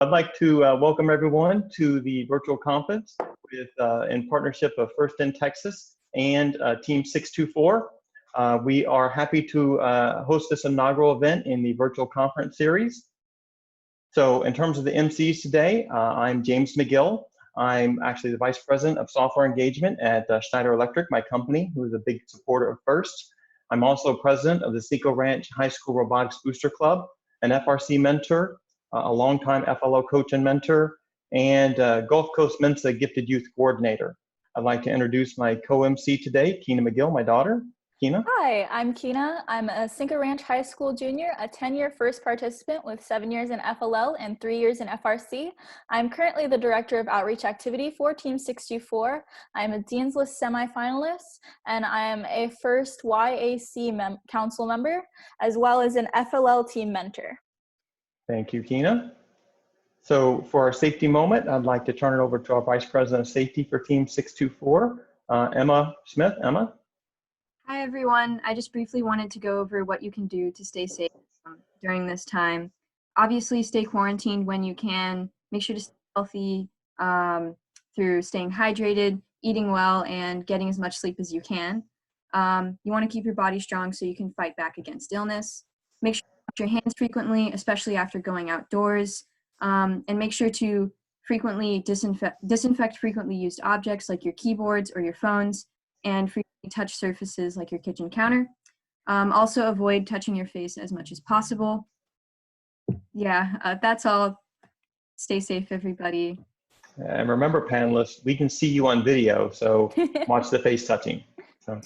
I'd like to welcome everyone to the virtual conference with, in partnership of FIRST in Texas and Team 624. We are happy to host this inaugural event in the virtual conference series. So in terms of the MCs today, I'm James McGill. I'm actually the Vice President of Software Engagement at Schneider Electric, my company, who is a big supporter of FIRST. I'm also President of the Cinco Ranch High School Robotics Booster Club, an FRC mentor, a longtime FLO coach and mentor, and Gulf Coast Mensa Gifted Youth Coordinator. I'd like to introduce my co-MC today, Kyna McGill, my daughter. Kyna. Hi, I'm Kyna. I'm a Cinco Ranch High School junior, a 10-year FIRST participant with 7 years in FLL and 3 years in FRC. I'm currently the Director of Outreach Activity for Team 624. I'm a Dean's List semifinalist, and I am a FIRST YAC Council member, as well as an FLL team mentor. Thank you, Kyna. So for our safety moment, I'd like to turn it over to our Vice President of Safety for Team 624, Emma Smith. Emma. Hi, everyone. I just briefly wanted to go over what you can do to stay safe during this time. Obviously, stay quarantined when you can. Make sure to stay healthy through staying hydrated, eating well, and getting as much sleep as you can. You want to keep your body strong so you can fight back against illness. Make sure to wash your hands frequently, especially after going outdoors. And make sure to frequently disinfect frequently used objects like your keyboards or your phones, and frequently touch surfaces like your kitchen counter. Also avoid touching your face as much as possible. Yeah, that's all. Stay safe, everybody. And remember, panelists, we can see you on video, so watch the face touching. So.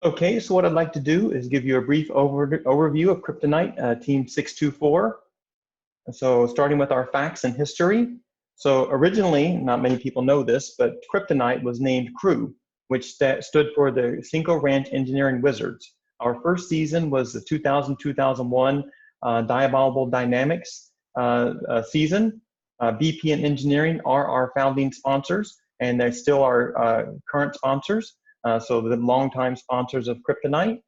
Okay, so what I'd like to do is give you a brief overview of CRyptonite, Team 624. So starting with our facts and history. So originally, not many people know this, but CRyptonite was named CREW, which stood for the Cinco Ranch Engineering Wizards. Our first season was the 2000-2001 Diabolical Dynamics season. BP and Engineering are our founding sponsors, and they still are current sponsors. So the longtime sponsors of CRyptonite.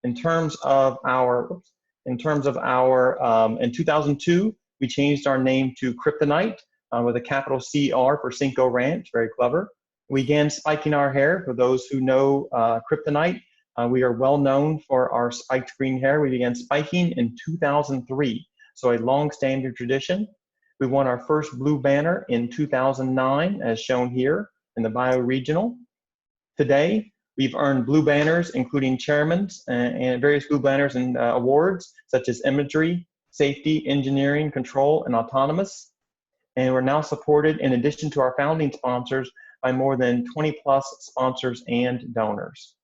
In 2002, we changed our name to CRyptonite with a capital CR for Cinco Ranch, very clever. We began spiking our hair. For those who know CRyptonite, we are well known for our spiked green hair. We began spiking in 2003, so a long-standing tradition. We won our first blue banner in 2009, as shown here in the bioregional. Today, we've earned blue banners, including chairmans and various blue banners and awards, such as imagery, safety, engineering, control, and autonomous. And we're now supported, in addition to our founding sponsors, by more than 20+ sponsors and donors.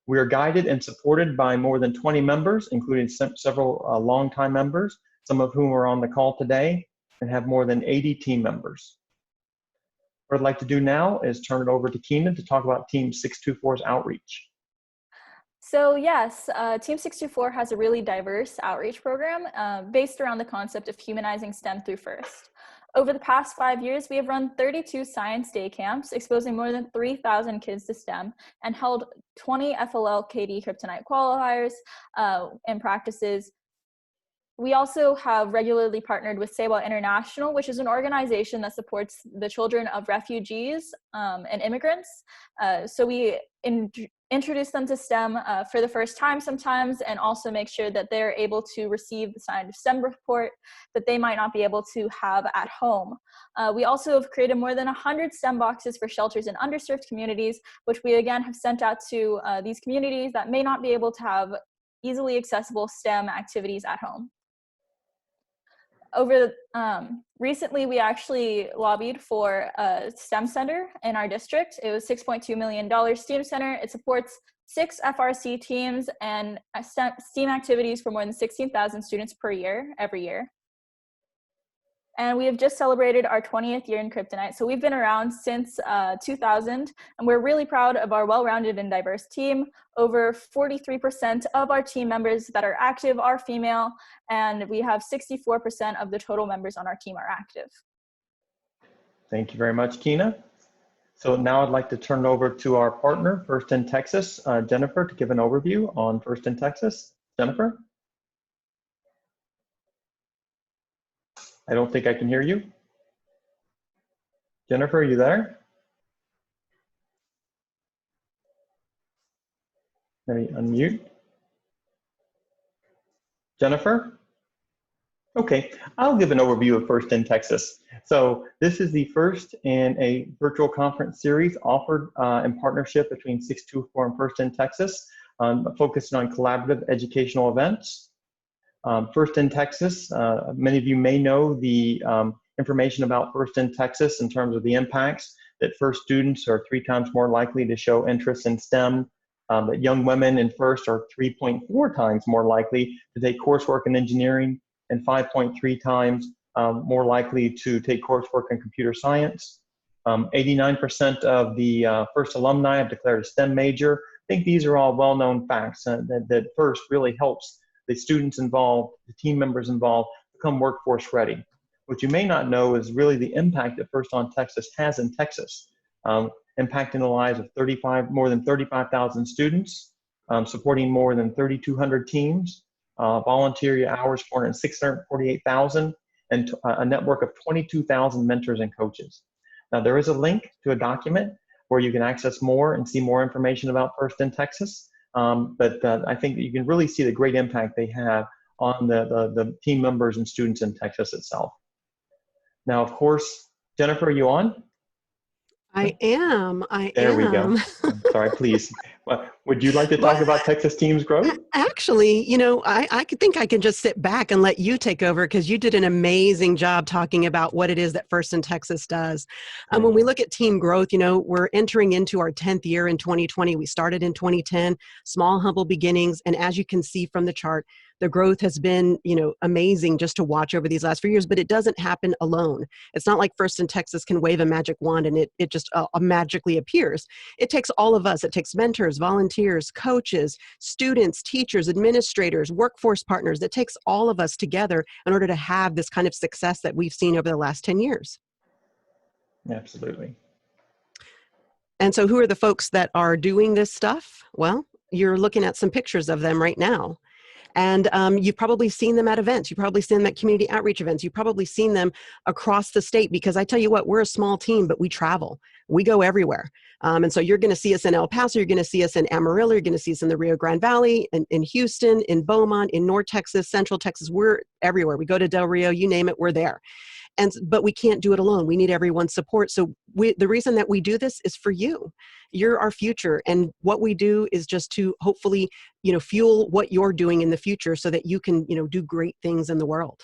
We are guided and supported by more than 20 members, including several longtime members, some of whom are on the call today, and have more than 80 team members. What I'd like to do now is turn it over to Kyna to talk about Team 624's outreach. So yes, Team 624 has a really diverse outreach program based around the concept of humanizing STEM through FIRST. Over the past 5 years, we have run 32 science day camps, exposing more than 3,000 kids to STEM, and held 20 FLL KD CRyptonite qualifiers and practices. We also have regularly partnered with Statewide International, which is an organization that supports the children of refugees and immigrants. So we introduce them to STEM for the first time sometimes, and also make sure that they're able to receive the Science of STEM report that they might not be able to have at home. We also have created more than 100 STEM boxes for shelters in underserved communities, which we again have sent out to these communities that may not be able to have easily accessible STEM activities at home. Recently, we actually lobbied for a STEM center in our district. It was $6.2 million STEAM center. It supports 6 FRC teams and STEAM activities for more than 16,000 students per year, every year. And we have just celebrated our 20th year in CRyptonite. So we've been around since 2000, and we're really proud of our well-rounded and diverse team. Over 43% of our team members that are active are female, and we have 64% of the total members on our team are active. Thank you very much, Kyna. So now I'd like to turn it over to our partner, FIRST in Texas, Jennifer, to give an overview on FIRST in Texas. Jennifer? I don't think I can hear you. Jennifer, are you there? Let me unmute. Jennifer? Okay, I'll give an overview of FIRST in Texas. So this is the first in a virtual conference series offered in partnership between 624 and FIRST in Texas, focusing on collaborative educational events. FIRST in Texas, many of you may know the information about FIRST in Texas in terms of the impacts that FIRST students are 3 times more likely to show interest in STEM, that young women in FIRST are 3.4 times more likely to take coursework in engineering and 5.3 times more likely to take coursework in computer science. 89% of the FIRST alumni have declared a STEM major. I think these are all well-known facts that FIRST really helps the students involved, the team members involved, become workforce ready. What you may not know is really the impact that FIRST on Texas has in Texas, impacting the lives of more than 35,000 students, supporting more than 3,200 teams, volunteer hours more than 648,000, and a network of 22,000 mentors and coaches. Now, there is a link to a document where you can access more and see more information about FIRST in Texas. But I think that you can really see the great impact they have on the team members and students in Texas itself. Now, of course, Jennifer, are you on? I am. There we go. I'm sorry, please. Would you like to talk about Texas Team's growth? Actually, you know, I could think I can just sit back and let you take over because you did an amazing job talking about what it is that FIRST in Texas does. When we look at team growth, you know, we're entering into our 10th year in 2020. We started in 2010, small, humble beginnings. And as you can see from the chart, the growth has been, you know, amazing just to watch over these last few years, but it doesn't happen alone. It's not like FIRST in Texas can wave a magic wand and it just magically appears. It takes all of us. It takes mentors, volunteers, coaches, students, teachers, administrators, workforce partners. It takes all of us together in order to have this kind of success that we've seen over the last 10 years. Absolutely. And so who are the folks that are doing this stuff? Well, you're looking at some pictures of them right now. And you've probably seen them at events. You've probably seen them at community outreach events. You've probably seen them across the state because I tell you what, we're a small team, but we travel. We go everywhere. And so you're going to see us in El Paso. You're going to see us in Amarillo. You're going to see us in the Rio Grande Valley, in Houston, in Beaumont, in North Texas, Central Texas. We're everywhere. We go to Del Rio, you name it, we're there. But we can't do it alone. We need everyone's support. So the reason that we do this is for you. You're our future. And what we do is just to hopefully, you know, fuel what you're doing in the future so that you can, you know, do great things in the world.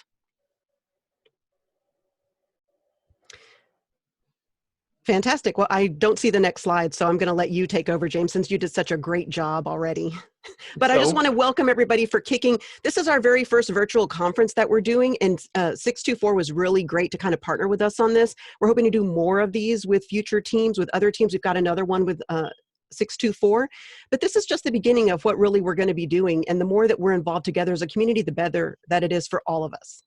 Fantastic. Well, I don't see the next slide, so I'm going to let you take over, James, since you did such a great job already. But I just want to welcome everybody for kicking. This is our very first virtual conference that we're doing, and 624 was really great to kind of partner with us on this. We're hoping to do more of these with future teams, with other teams. We've got another one with 624. But this is just the beginning of what really we're going to be doing. And the more that we're involved together as a community, the better that it is for all of us.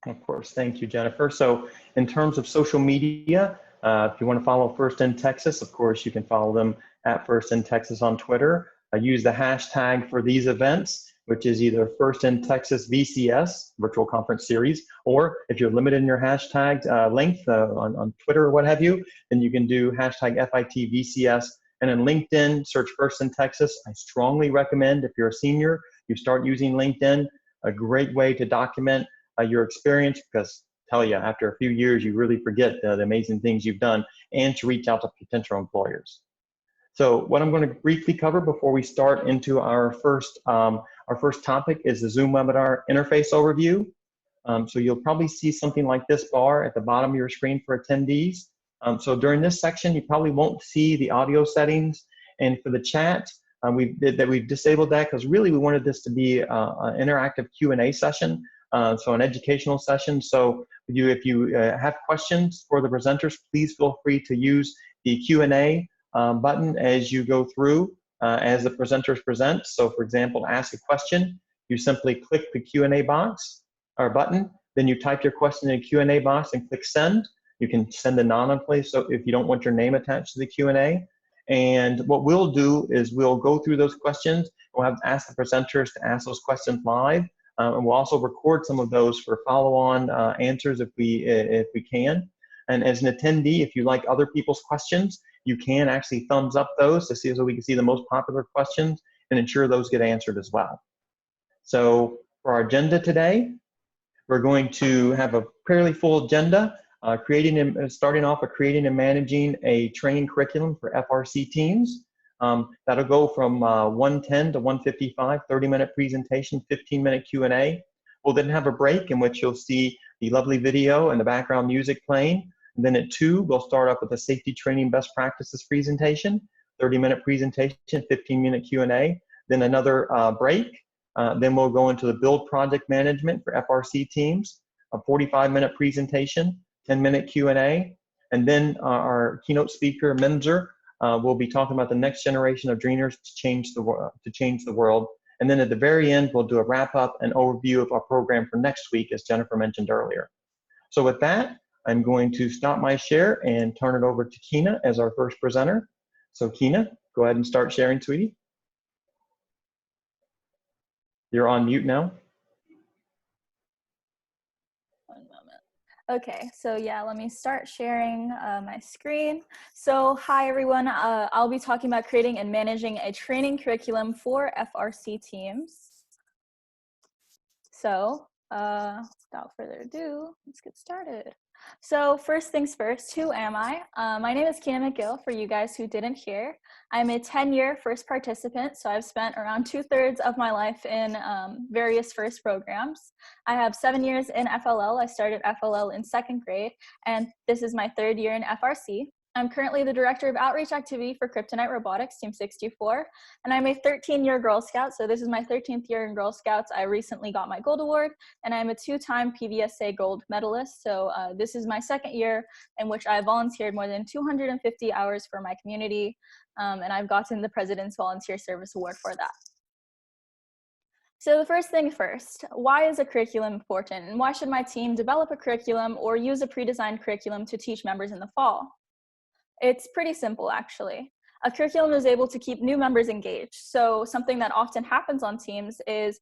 Of course. Thank you, Jennifer. So in terms of social media, if you want to follow FIRST in Texas, of course, you can follow them at FIRST in Texas on Twitter. Use the hashtag for these events, which is either FIRST in Texas VCS, Virtual Conference Series, or if you're limited in your hashtag length on Twitter or what have you, then you can do hashtag FITVCS. And in LinkedIn, search FIRST in Texas. I strongly recommend if you're a senior, you start using LinkedIn, a great way to document your experience because tell you, after a few years, you really forget the amazing things you've done and to reach out to potential employers. So what I'm going to briefly cover before we start into our first topic is the Zoom webinar interface overview. So you'll probably see something like this bar at the bottom of your screen for attendees. So during this section, you probably won't see the audio settings. And for the chat, we've disabled that because really we wanted this to be an interactive Q&A session. So an educational session. So if you have questions for the presenters, please feel free to use the Q&A button as you go through as the presenters present. So for example, to ask a question, you simply click the Q&A box or button, then you type your question in the Q&A box and click send. You can send anonymously, so if you don't want your name attached to the Q&A. And what we'll do is we'll go through those questions. We'll have to ask the presenters to ask those questions live. And we'll also record some of those for follow-on answers if we can. And as an attendee, if you like other people's questions, you can actually thumbs up those to see so we can see the most popular questions and ensure those get answered as well. So for our agenda today, we're going to have a fairly full agenda, starting off with creating and managing a training curriculum for FRC teams. That'll go from 1:10 to 1:55, 30-minute presentation, 15-minute Q&A. We'll then have a break in which you'll see the lovely video and the background music playing. And then at 2, we'll start up with a safety training best practices presentation, 30-minute presentation, 15-minute Q&A, then another break. Then we'll go into the build project management for FRC teams, a 45-minute presentation, 10-minute Q&A, and then our keynote speaker, Menzer, will be talking about the next generation of Dreamers to change the world. And then at the very end, we'll do a wrap-up and overview of our program for next week, as Jennifer mentioned earlier. So with that, I'm going to stop my share and turn it over to Kyna as our first presenter. So Kyna, go ahead and start sharing, sweetie. You're on mute now. One moment. Okay, so yeah, let me start sharing my screen. So hi everyone, I'll be talking about creating and managing a training curriculum for FRC teams. So without further ado, let's get started. So first things first, who am I? My name is Kyna McGill, for you guys who didn't hear. I'm a 10-year FIRST participant, so I've spent around 2/3 of my life in various FIRST programs. I have 7 years in FLL. I started FLL in 2nd grade, and this is my 3rd year in FRC. I'm currently the Director of Outreach Activity for CRyptonite Robotics, Team 64, and I'm a 13-year Girl Scout, so this is my 13th year in Girl Scouts. I recently got my Gold Award, and I'm a 2-time PVSA Gold medalist, so this is my 2nd year in which I volunteered more than 250 hours for my community, and I've gotten the President's Volunteer Service Award for that. So the first thing first, why is a curriculum important, and why should my team develop a curriculum or use a pre-designed curriculum to teach members in the fall? It's pretty simple, actually. A curriculum is able to keep new members engaged. So something that often happens on teams is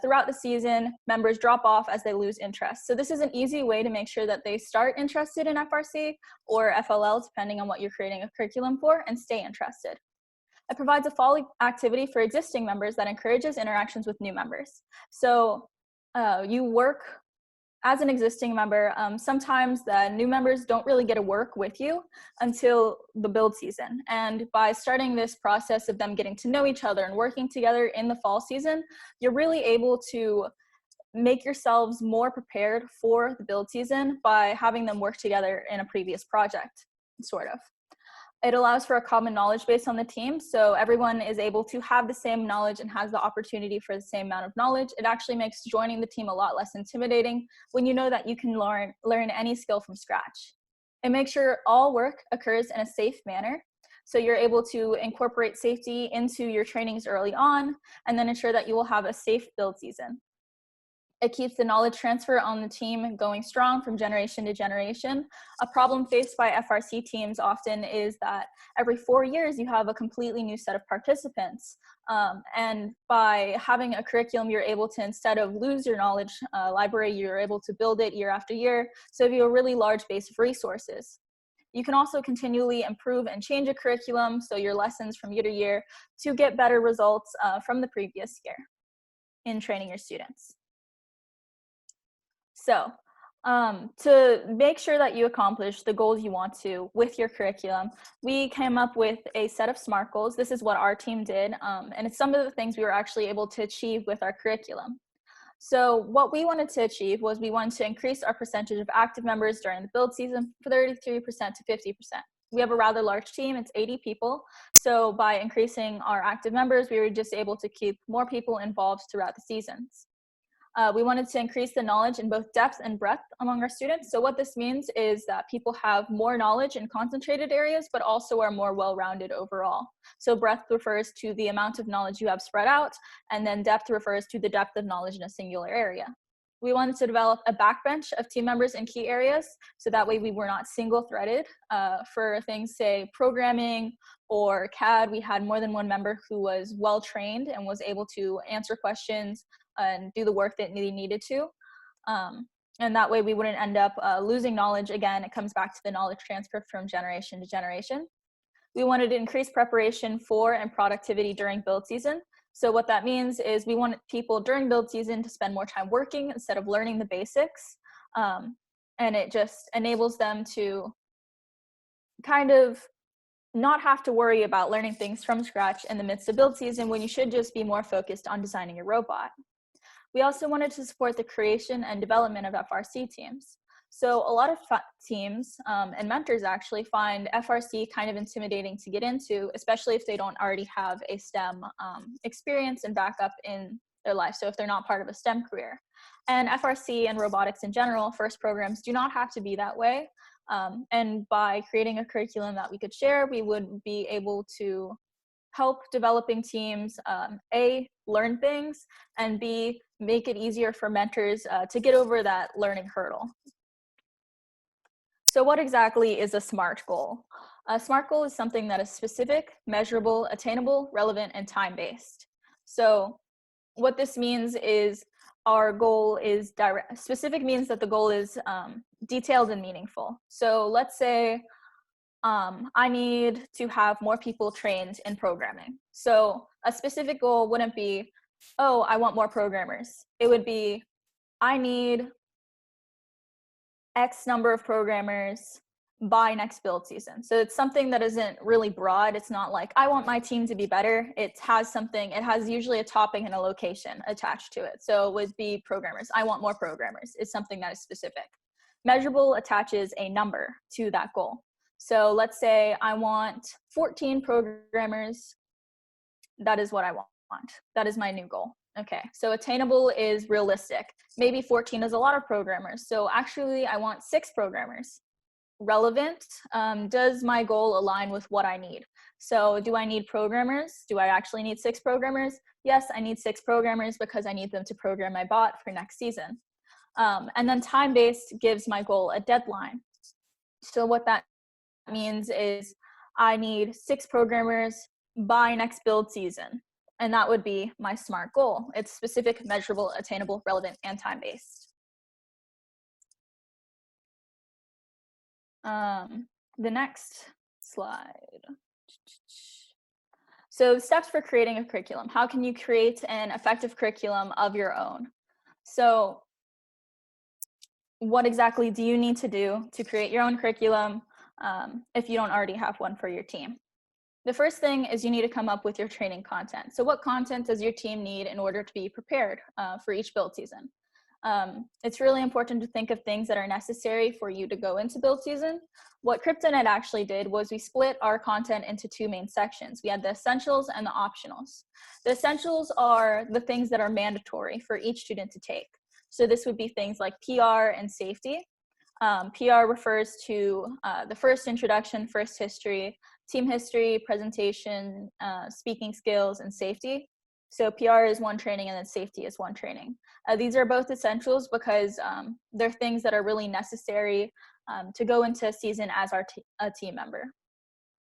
throughout the season, members drop off as they lose interest. So this is an easy way to make sure that they start interested in FRC or FLL, depending on what you're creating a curriculum for, and stay interested. It provides a fall activity for existing members that encourages interactions with new members. So you work as an existing member, sometimes the new members don't really get to work with you until the build season. And by starting this process of them getting to know each other and working together in the fall season, you're really able to make yourselves more prepared for the build season by having them work together in a previous project, sort of. It allows for a common knowledge base on the team, so everyone is able to have the same knowledge and has the opportunity for the same amount of knowledge. It actually makes joining the team a lot less intimidating when you know that you can learn any skill from scratch. It makes sure all work occurs in a safe manner, so you're able to incorporate safety into your trainings early on and then ensure that you will have a safe build season. It keeps the knowledge transfer on the team going strong from generation to generation. A problem faced by FRC teams often is that every 4 years you have a completely new set of participants. And by having a curriculum, you're able to, instead of lose your knowledge library, you're able to build it year after year. So you have a really large base of resources. You can also continually improve and change a curriculum, so your lessons from year to year, to get better results from the previous year in training your students. So to make sure that you accomplish the goals you want to with your curriculum, we came up with a set of SMART goals. This is what our team did, and it's some of the things we were actually able to achieve with our curriculum. So what we wanted to achieve was we wanted to increase our percentage of active members during the build season from 33% to 50%. We have a rather large team, it's 80 people. So by increasing our active members, we were just able to keep more people involved throughout the seasons. We wanted to increase the knowledge in both depth and breadth among our students. So what this means is that people have more knowledge in concentrated areas, but also are more well-rounded overall. So breadth refers to the amount of knowledge you have spread out, and then depth refers to the depth of knowledge in a singular area. We wanted to develop a backbench of team members in key areas, so that way we were not single-threaded. For things, say, programming or CAD, we had more than one member who was well-trained and was able to answer questions and do the work that they needed to. And that way we wouldn't end up losing knowledge. Again, it comes back to the knowledge transfer from generation to generation. We wanted to increase preparation for and productivity during build season. So what that means is we want people during build season to spend more time working instead of learning the basics. And it just enables them to kind of not have to worry about learning things from scratch in the midst of build season when you should just be more focused on designing your robot. We also wanted to support the creation and development of FRC teams. So a lot of teams and mentors actually find FRC kind of intimidating to get into, especially if they don't already have a STEM experience and backup in their life. So if they're not part of a STEM career. And FRC and robotics in general, FIRST programs do not have to be that way. And by creating a curriculum that we could share, we would be able to help developing teams, A, learn things, and B, make it easier for mentors to get over that learning hurdle. So what exactly is a SMART goal? A SMART goal is something that is specific, measurable, attainable, relevant, and time-based. So what this means is our goal is direct. Specific means that the goal is detailed and meaningful. So let's say I need to have more people trained in programming. So a specific goal wouldn't be, oh, I want more programmers. It would be, I need X number of programmers by next build season. So it's something that isn't really broad. It's not like, I want my team to be better. It has something, it has usually a topic and a location attached to it. So it would be programmers. I want more programmers. It's something that is specific. Measurable attaches a number to that goal. So let's say I want 14 programmers. That is what I want. That is my new goal. Okay, so attainable is realistic. Maybe 14 is a lot of programmers. So actually I want 6 programmers. Relevant, does my goal align with what I need? So do I need programmers? Do I actually need 6 programmers? Yes, I need 6 programmers because I need them to program my bot for next season. And then time-based gives my goal a deadline. So what that means is I need 6 programmers by next build season. And that would be my SMART goal. It's specific, measurable, attainable, relevant, and time-based. The next slide. So steps for creating a curriculum. How can you create an effective curriculum of your own? So what exactly do you need to do to create your own curriculum if you don't already have one for your team? The first thing is you need to come up with your training content. So what content does your team need in order to be prepared for each build season? It's really important to think of things that are necessary for you to go into build season. What CRyptonite actually did was we split our content into 2 main sections. We had the essentials and the optionals. The essentials are the things that are mandatory for each student to take. So this would be things like PR and safety. PR refers to the first introduction, first history, team history, presentation, speaking skills, and safety. So PR is one training and then safety is one training. These are both essentials because they're things that are really necessary to go into a season as a team member.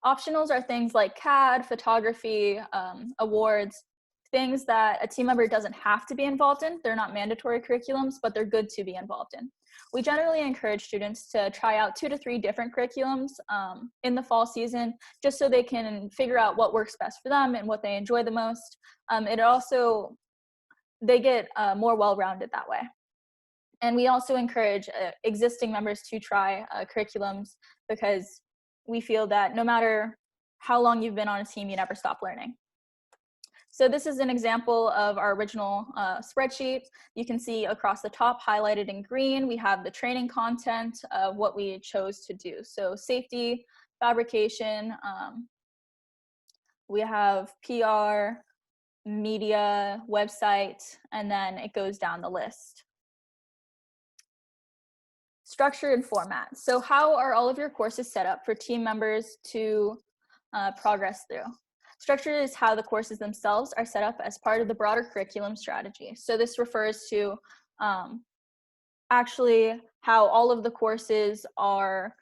Optionals are things like CAD, photography, awards, things that a team member doesn't have to be involved in. They're not mandatory curriculums, but they're good to be involved in. We generally encourage students to try out 2 to 3 different curriculums in the fall season, just so they can figure out what works best for them and what they enjoy the most. They get more well-rounded that way. And we also encourage existing members to try curriculums because we feel that no matter how long you've been on a team, you never stop learning. So this is an example of our original spreadsheet. You can see across the top highlighted in green, we have the training content of what we chose to do. So safety, fabrication, we have PR, media, website, and then it goes down the list. Structure and format. So how are all of your courses set up for team members to progress through? Structure is how the courses themselves are set up as part of the broader curriculum strategy. So this refers to actually how all of the courses are,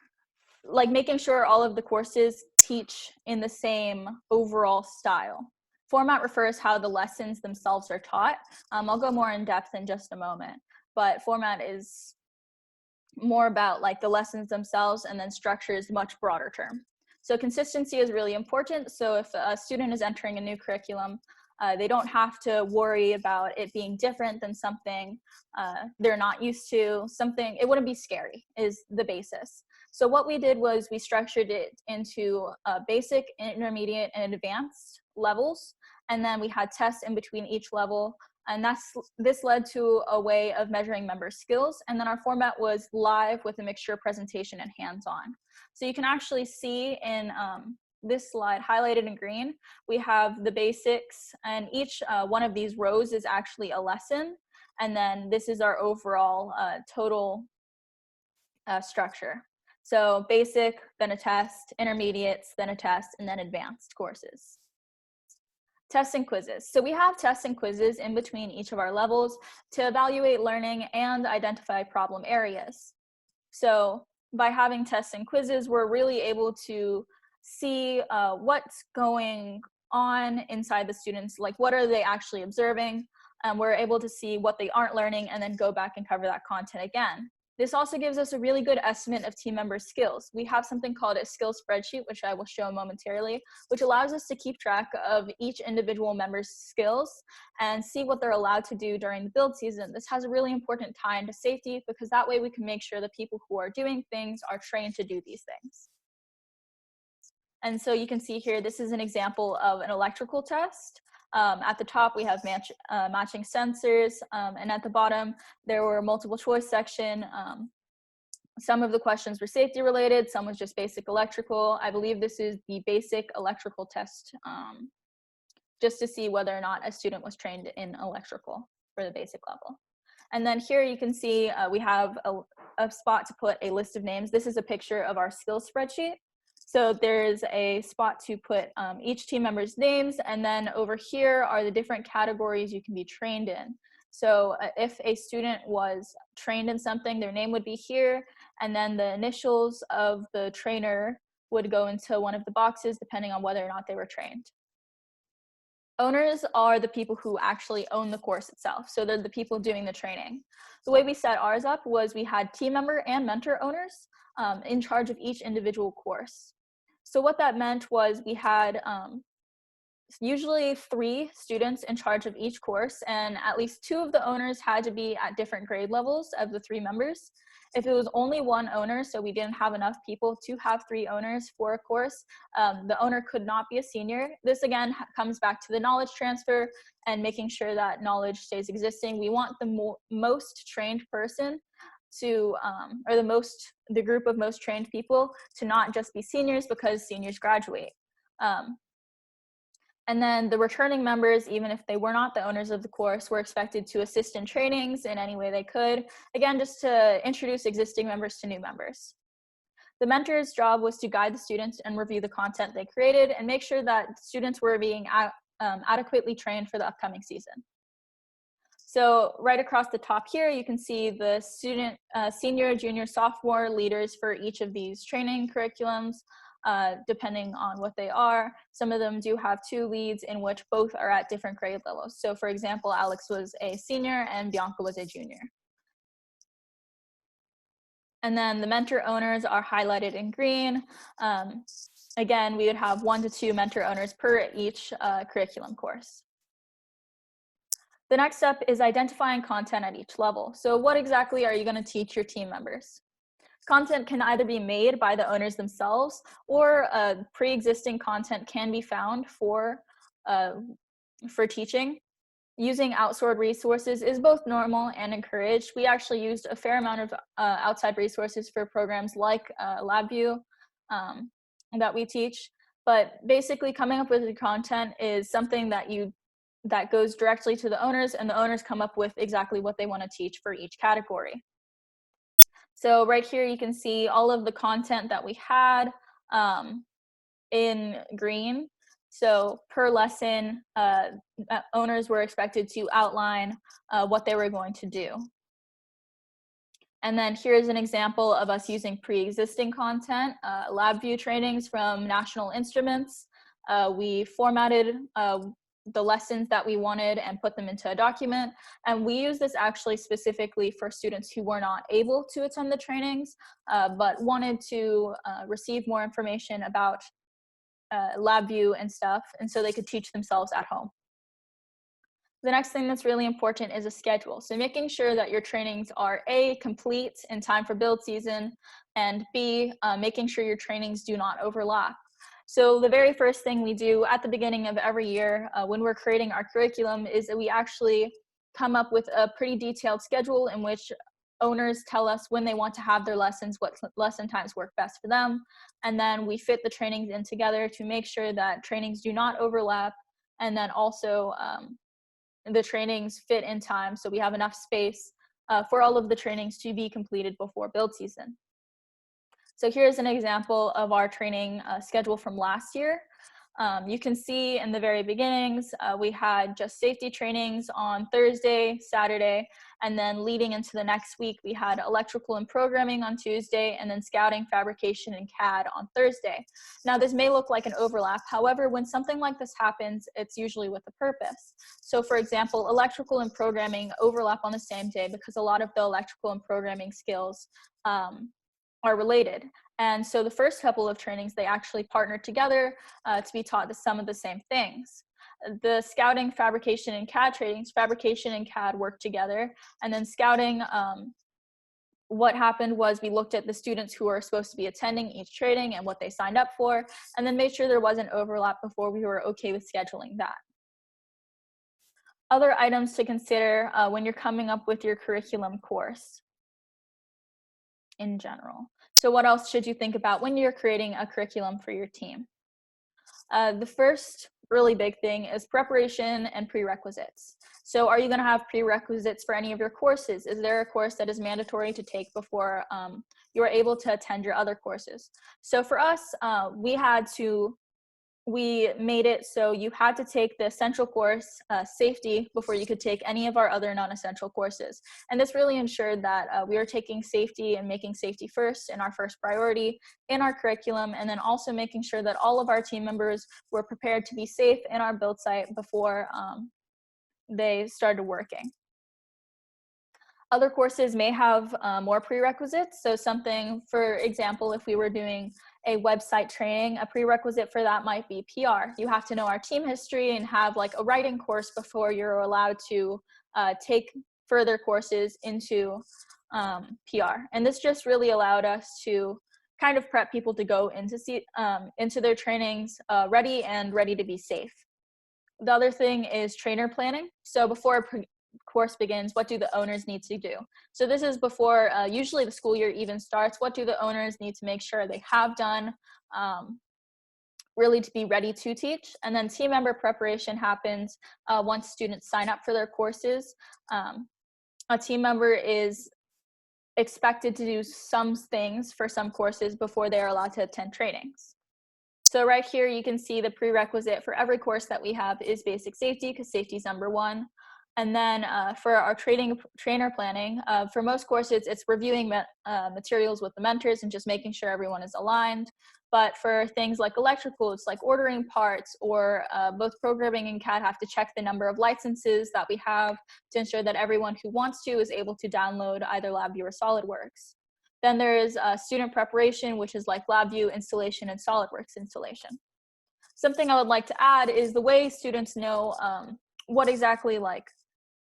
like making sure all of the courses teach in the same overall style. Format refers how the lessons themselves are taught. I'll go more in depth in just a moment, but format is more about like the lessons themselves, and then structure is a much broader term. So consistency is really important. So if a student is entering a new curriculum, they don't have to worry about it being different than something they're not used to. Something, it wouldn't be scary is the basis. So what we did was we structured it into basic, intermediate, and advanced levels. And then we had tests in between each level. And this led to a way of measuring member skills. And then our format was live with a mixture of presentation and hands-on. So you can actually see in this slide highlighted in green, we have the basics, and each one of these rows is actually a lesson. And then this is our overall total structure. So basic, then a test, intermediates, then a test, and then advanced courses. Tests and quizzes. So we have tests and quizzes in between each of our levels to evaluate learning and identify problem areas. So by having tests and quizzes, we're really able to see what's going on inside the students, like what are they actually observing. We're able to see what they aren't learning and then go back and cover that content again. This also gives us a really good estimate of team member skills. We have something called a skills spreadsheet, which I will show momentarily, which allows us to keep track of each individual member's skills and see what they're allowed to do during the build season. This has a really important tie into safety, because that way we can make sure the people who are doing things are trained to do these things. And so you can see here, this is an example of an electrical test. At the top, we have matching sensors, and at the bottom, there were multiple choice section. Some of the questions were safety related, some was just basic electrical. I believe this is the basic electrical test, just to see whether or not a student was trained in electrical for the basic level. And then here you can see we have a spot to put a list of names. This is a picture of our skills spreadsheet. So there's a spot to put each team member's names, and then over here are the different categories you can be trained in. So if a student was trained in something, their name would be here, and then the initials of the trainer would go into one of the boxes depending on whether or not they were trained. Owners are the people who actually own the course itself. So they're the people doing the training. The way we set ours up was we had team member and mentor owners in charge of each individual course. So what that meant was we had usually 3 students in charge of each course, and at least 2 of the owners had to be at different grade levels of the 3 members. If it was only 1 owner, so we didn't have enough people to have 3 owners for a course, the owner could not be a senior. This again comes back to the knowledge transfer and making sure that knowledge stays existing. We want the most trained person to, or the group of most trained people to not just be seniors, because seniors graduate. And then the returning members, even if they were not the owners of the course, were expected to assist in trainings in any way they could. Again, just to introduce existing members to new members. The mentor's job was to guide the students and review the content they created and make sure that students were being adequately trained for the upcoming season. So right across the top here, you can see the student, senior, junior, sophomore leaders for each of these training curriculums. Depending on what they are. Some of them do have 2 leads in which both are at different grade levels. So for example, Alex was a senior and Bianca was a junior. And then the mentor owners are highlighted in green. Again, we would have 1 to 2 mentor owners per each curriculum course. The next step is identifying content at each level. So what exactly are you going to teach your team members? Content can either be made by the owners themselves, or pre-existing content can be found for teaching. Using outsourced resources is both normal and encouraged. We actually used a fair amount of outside resources for programs like LabVIEW that we teach. But basically, coming up with the content is something that goes directly to the owners, and the owners come up with exactly what they want to teach for each category. So right here, you can see all of the content that we had in green. So per lesson, owners were expected to outline what they were going to do. And then here's an example of us using pre-existing content, LabVIEW trainings from National Instruments. We formatted the lessons that we wanted and put them into a document. And we use this actually specifically for students who were not able to attend the trainings, but wanted to receive more information about LabVIEW and stuff, and so they could teach themselves at home. The next thing that's really important is a schedule. So making sure that your trainings are A, complete in time for build season, and B, making sure your trainings do not overlap. So the very first thing we do at the beginning of every year when we're creating our curriculum is that we actually come up with a pretty detailed schedule in which owners tell us when they want to have their lessons, what lesson times work best for them, and then we fit the trainings in together to make sure that trainings do not overlap, and then also the trainings fit in time so we have enough space for all of the trainings to be completed before build season. So here's an example of our training schedule from last year. You can see in the very beginnings, we had just safety trainings on Thursday, Saturday, and then leading into the next week, we had electrical and programming on Tuesday, and then scouting, fabrication, and CAD on Thursday. Now, this may look like an overlap. However, when something like this happens, it's usually with a purpose. So for example, electrical and programming overlap on the same day because a lot of the electrical and programming skills are related. And so the first couple of trainings, they actually partnered together to be taught some of the same things. The scouting, fabrication, and CAD trainings, fabrication and CAD worked together. And then scouting, what happened was we looked at the students who were supposed to be attending each training and what they signed up for, and then made sure there wasn't overlap before we were okay with scheduling that. Other items to consider when you're coming up with your curriculum course in general. So what else should you think about when you're creating a curriculum for your team? The first really big thing is preparation and prerequisites. So are you going to have prerequisites for any of your courses? Is there a course that is mandatory to take before you are able to attend your other courses? So for us, we made it so you had to take the essential course, safety, before you could take any of our other non-essential courses. And this really ensured that we were taking safety and making safety first in our first priority in our curriculum, and then also making sure that all of our team members were prepared to be safe in our build site before they started working. Other courses may have more prerequisites. So something, for example, if we were doing a website training, a prerequisite for that might be PR. You have to know our team history and have like a writing course before you're allowed to take further courses into PR. And this just really allowed us to kind of prep people to go into their trainings ready to be safe. The other thing is trainer planning. So before a course begins, what do the owners need to do? So this is before usually the school year even starts. What do the owners need to make sure they have done really to be ready to teach? And then team member preparation happens once students sign up for their courses. A team member is expected to do some things for some courses before they are allowed to attend trainings. So right here you can see the prerequisite for every course that we have is basic safety, because safety is number one. And then for our trainer planning, for most courses, it's reviewing materials with the mentors and just making sure everyone is aligned. But for things like electrical, it's like ordering parts, or both programming and CAD have to check the number of licenses that we have to ensure that everyone who wants to is able to download either LabVIEW or SolidWorks. Then there is student preparation, which is like LabVIEW installation and SolidWorks installation. Something I would like to add is the way students know what exactly like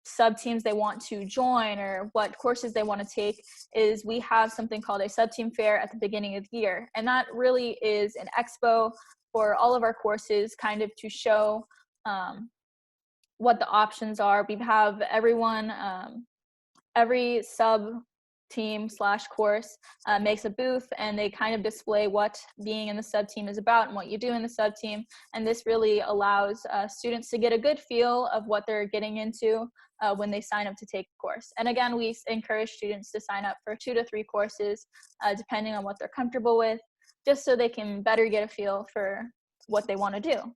sub-teams they want to join or what courses they want to take is we have something called a sub-team fair at the beginning of the year. And that really is an expo for all of our courses, kind of to show what the options are. We have everyone, every sub-team / course makes a booth, and they kind of display what being in the sub-team is about and what you do in the sub-team. And this really allows students to get a good feel of what they're getting into when they sign up to take a course. And again, we encourage students to sign up for 2 to 3 courses, depending on what they're comfortable with, just so they can better get a feel for what they want to do.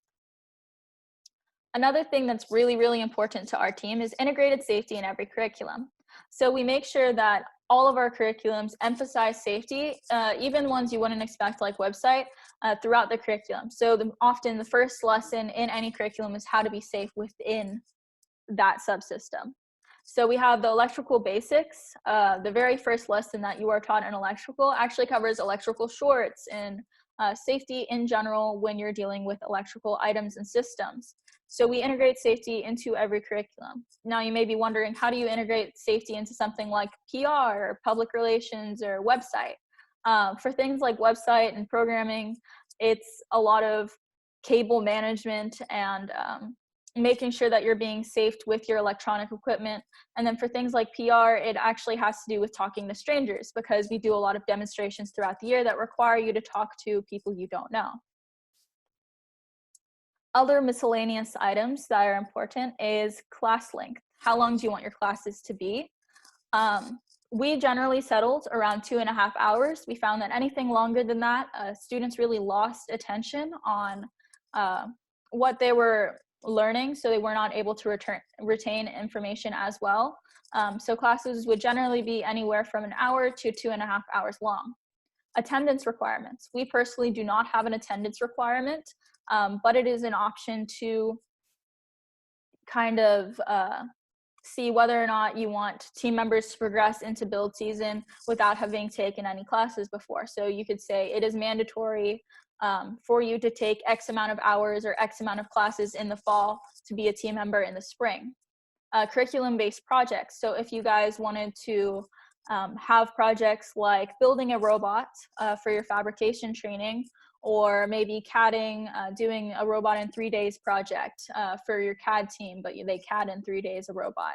Another thing that's really, really important to our team is integrated safety in every curriculum. So we make sure that all of our curriculums emphasize safety, even ones you wouldn't expect, like website, throughout the curriculum. So often the first lesson in any curriculum is how to be safe within that subsystem. So we have the electrical basics. The very first lesson that you are taught in electrical actually covers electrical shorts and safety in general when you're dealing with electrical items and systems. So we integrate safety into every curriculum. Now you may be wondering, how do you integrate safety into something like PR or public relations or website? For things like website and programming, it's a lot of cable management and making sure that you're being safe with your electronic equipment. And then for things like PR, it actually has to do with talking to strangers, because we do a lot of demonstrations throughout the year that require you to talk to people you don't know. Other miscellaneous items that are important is class length. How long do you want your classes to be? We generally settled around 2.5 hours. We found that anything longer than that, students really lost attention on what they were learning, so they were not able to retain information as well. So classes would generally be anywhere from an hour to 2.5 hours long. Attendance requirements. We personally do not have an attendance requirement, but it is an option to kind of see whether or not you want team members to progress into build season without having taken any classes before. So you could say it is mandatory for you to take X amount of hours or X amount of classes in the fall to be a team member in the spring. Curriculum-based projects. So if you guys wanted to have projects like building a robot for your fabrication training, or maybe CADing, doing a robot in 3 days project for your CAD team, but they CAD in 3 days a robot.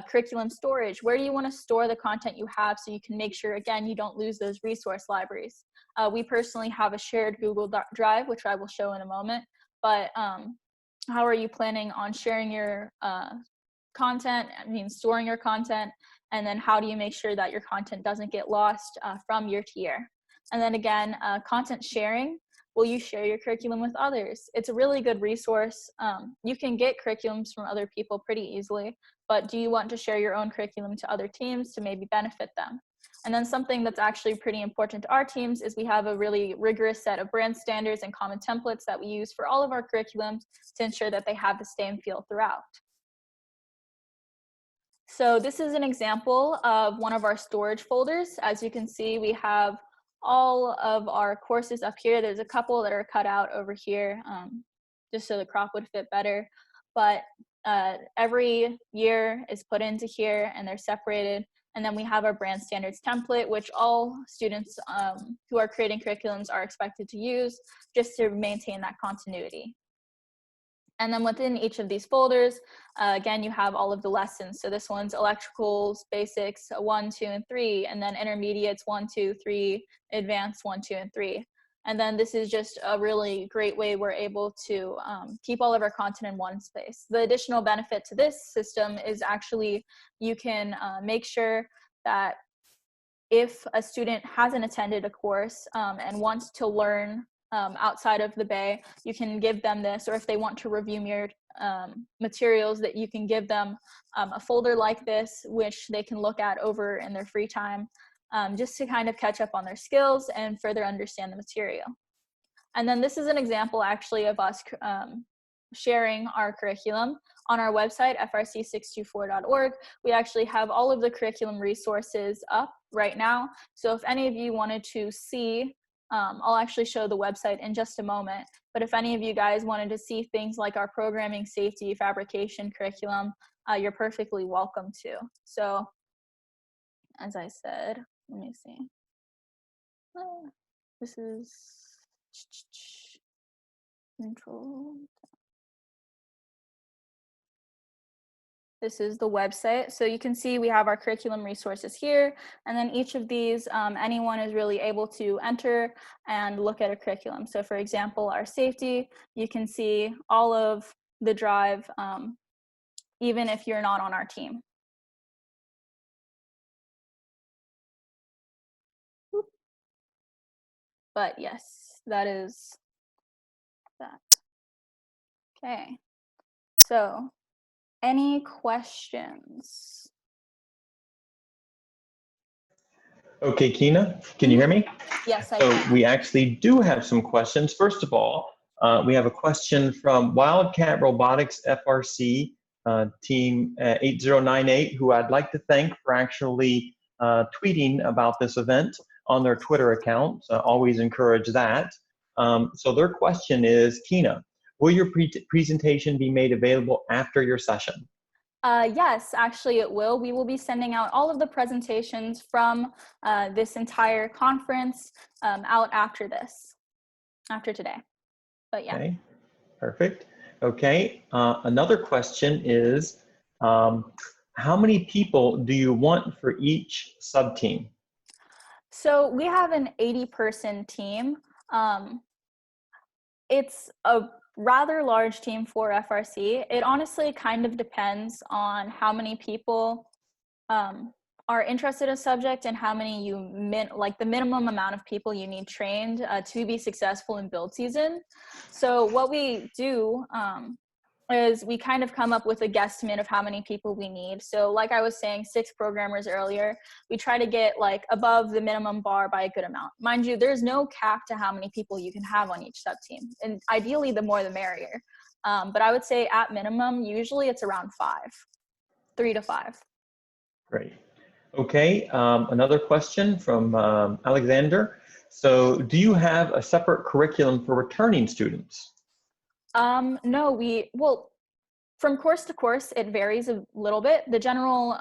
Curriculum storage, where do you want to store the content you have so you can make sure, again, you don't lose those resource libraries. We personally have a shared Google Drive, which I will show in a moment, but how are you planning on sharing your content, storing your content, and then how do you make sure that your content doesn't get lost from year to year? And then again, content sharing. Will you share your curriculum with others? It's a really good resource. You can get curriculums from other people pretty easily, but do you want to share your own curriculum to other teams to maybe benefit them? And then something that's actually pretty important to our teams is we have a really rigorous set of brand standards and common templates that we use for all of our curriculums to ensure that they have the same feel throughout. So this is an example of one of our storage folders. As you can see, we have all of our courses up here. There's a couple that are cut out over here just so the crop would fit better. But every year is put into here and they're separated. And then we have our brand standards template, which all students who are creating curriculums are expected to use just to maintain that continuity. And then within each of these folders, again, you have all of the lessons. So this one's electricals, basics 1, 2, and 3, and then intermediates 1, 2, 3, advanced 1, 2, and 3. And then this is just a really great way we're able to keep all of our content in one space. The additional benefit to this system is actually you can make sure that if a student hasn't attended a course and wants to learn outside of the Bay, you can give them this, or if they want to review mirrored materials, that you can give them a folder like this, which they can look at over in their free time, just to kind of catch up on their skills and further understand the material. And then this is an example actually of us sharing our curriculum. On our website, frc624.org, we actually have all of the curriculum resources up right now. So if any of you wanted to see, I'll actually show the website in just a moment, but if any of you guys wanted to see things like our programming, safety, fabrication curriculum, you're perfectly welcome to. So as I said, let me see. This is control. This is the website. So you can see we have our curriculum resources here. And then each of these, anyone is really able to enter and look at a curriculum. So for example, our safety, you can see all of the drive, even if you're not on our team. But yes, that is that. Okay, so any questions? Okay, Kyna, can you hear me? Yes, I So can. we actually do have some questions. First of all, we have a question from Wildcat Robotics FRC Team 8098, who I'd like to thank for actually tweeting about this event on their Twitter account. Always encourage that. So their question is, Kyna, will your presentation be made available after your session? Yes, actually it will. We will be sending out all of the presentations from this entire conference out after today. But yeah. Okay, perfect. Okay, another question is, how many people do you want for each sub-team? So we have an 80-person team. It's a rather large team for FRC. It honestly kind of depends on how many people are interested in a subject and how many like the minimum amount of people you need trained to be successful in build season. So what we do is we kind of come up with a guesstimate of how many people we need. So like I was saying, 6 programmers earlier, we try to get like above the minimum bar by a good amount. Mind you, there's no cap to how many people you can have on each sub-team. And ideally, the more the merrier. But I would say at minimum, usually it's around 5, 3 to 5. Great. Okay, another question from Alexander. So do you have a separate curriculum for returning students? No, well, from course to course, it varies a little bit. The general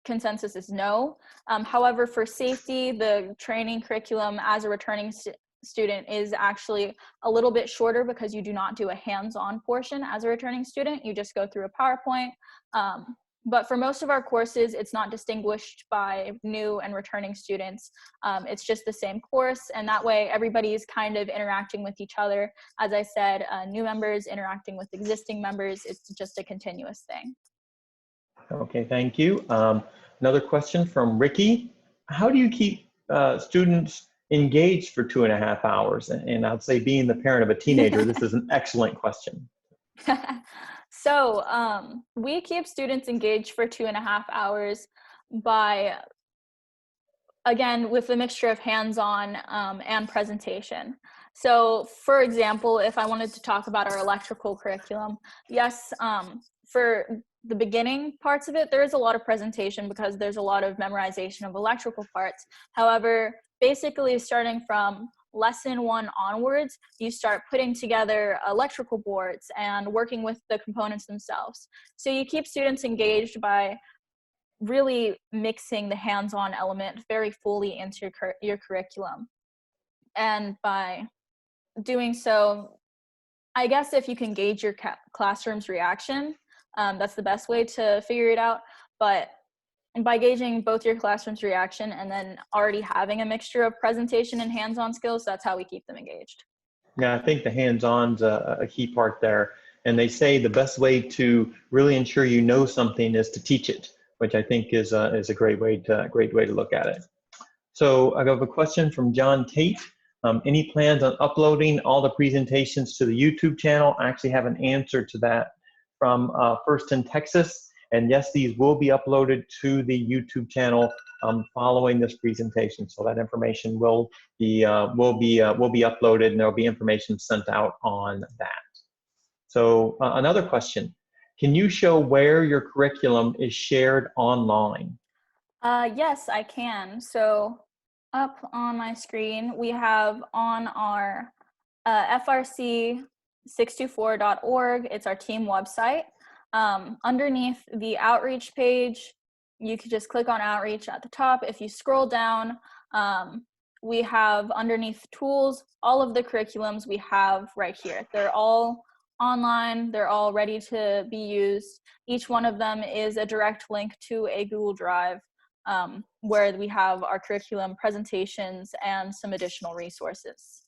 consensus is no. However, for safety, the training curriculum as a returning student is actually a little bit shorter because you do not do a hands-on portion as a returning student. You just go through a PowerPoint. But for most of our courses, it's not distinguished by new and returning students. It's just the same course, and that way everybody is kind of interacting with each other. As I said, new members interacting with existing members, it's just a continuous thing. Okay, thank you. Another question from Ricky. How do you keep students engaged for 2.5 hours? And I'd say being the parent of a teenager, this is an excellent question. So we keep students engaged for 2.5 hours by, again, with a mixture of hands-on and presentation. So for example, if I wanted to talk about our electrical curriculum, yes, for the beginning parts of it, there is a lot of presentation because there's a lot of memorization of electrical parts. However, basically starting from lesson 1 onwards, you start putting together electrical boards and working with the components themselves. So you keep students engaged by really mixing the hands-on element very fully into your curriculum. And by doing so, I guess if you can gauge your classroom's reaction, that's the best way to figure it out. But by gauging both your classroom's reaction and then already having a mixture of presentation and hands-on skills, that's how we keep them engaged. Yeah, I think the hands-on's a key part there. And they say the best way to really ensure you know something is to teach it, which I think is a great way to look at it. So I have a question from John Tate. Any plans on uploading all the presentations to the YouTube channel? I actually have an answer to that from First in Texas. And yes, these will be uploaded to the YouTube channel following this presentation. So that information will be uploaded, and there will be information sent out on that. So another question: can you show where your curriculum is shared online? Yes, I can. So up on my screen, we have on our FRC624.org. It's our team website. Underneath the outreach page, you could just click on outreach at the top. If you scroll down, we have underneath tools, all of the curriculums we have right here. They're all online, they're all ready to be used. Each one of them is a direct link to a Google Drive where we have our curriculum presentations and some additional resources.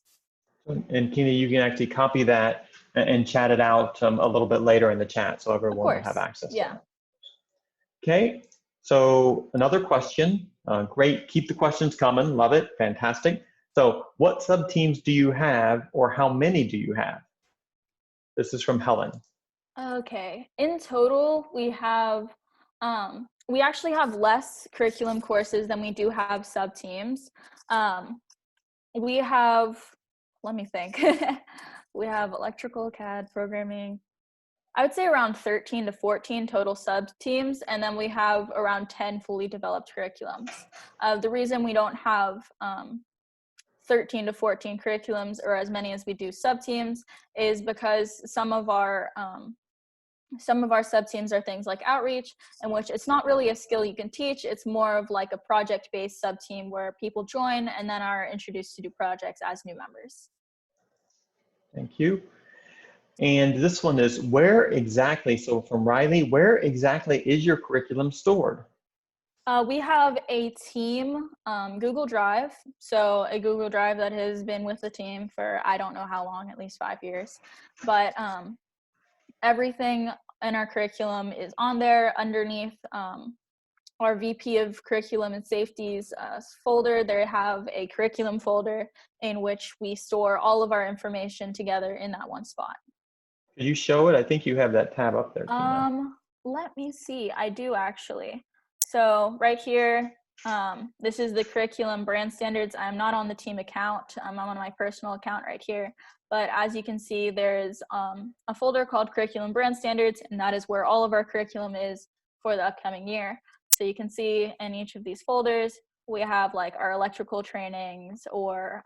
And Kyna, you can actually copy that and chat it out a little bit later in the chat, so everyone will have access to it. Okay, so another question. Great, keep the questions coming, love it, fantastic. So what sub-teams do you have, or how many do you have? This is from Helen. Okay, in total we have we actually have less curriculum courses than we do have sub-teams. We have, let me think, we have electrical, CAD, programming, I would say around 13 to 14 total sub-teams, and then we have around 10 fully developed curriculums. The reason we don't have 13 to 14 curriculums or as many as we do sub-teams is because some of our sub-teams are things like outreach, in which it's not really a skill you can teach. It's more of like a project-based sub-team where people join and then are introduced to do projects as new members. Thank you. And this one is, where exactly, so from Riley, where exactly is your curriculum stored? We have a team Google Drive, so a Google Drive that has been with the team for I don't know how long, at least 5 years, but everything in our curriculum is on there underneath our VP of Curriculum and Safety's folder. They have a curriculum folder in which we store all of our information together in that one spot. Could you show it? I think you have that tab up there. Let me see. I do actually. So right here, this is the curriculum brand standards. I'm not on the team account. I'm on my personal account right here. But as you can see, there's a folder called Curriculum Brand Standards, and that is where all of our curriculum is for the upcoming year. So you can see in each of these folders, we have like our electrical trainings, or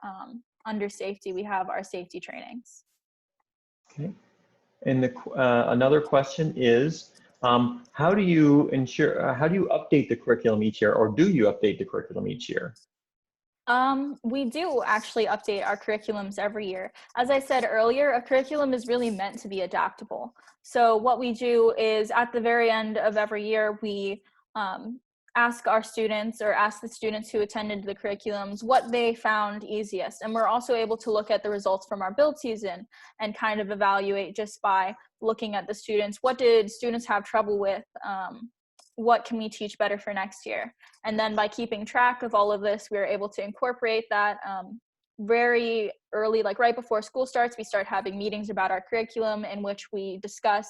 under safety, we have our safety trainings. Okay. And another question is, how do you ensure, how do you update the curriculum each year, or do you update the curriculum each year? We do actually update our curriculums every year. As I said earlier, a curriculum is really meant to be adaptable. So what we do is at the very end of every year, we ask our students, or ask the students who attended the curriculums, what they found easiest. And we're also able to look at the results from our build season and kind of evaluate just by looking at the students. What did students have trouble with? What can we teach better for next year? And then by keeping track of all of this, we were able to incorporate that very early, like right before school starts. We start having meetings about our curriculum in which we discuss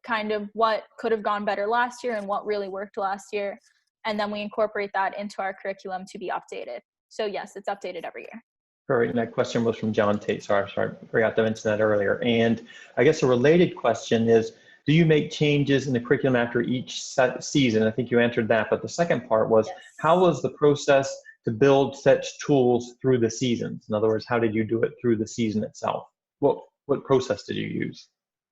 kind of what could have gone better last year and what really worked last year. And then we incorporate that into our curriculum to be updated. So yes, it's updated every year. Great, and that question was from John Tate. Sorry, I forgot to mention that earlier. And I guess a related question is, do you make changes in the curriculum after each season? I think you answered that, but the second part was, yes, how was the process to build such tools through the seasons? In other words, how did you do it through the season itself? What process did you use?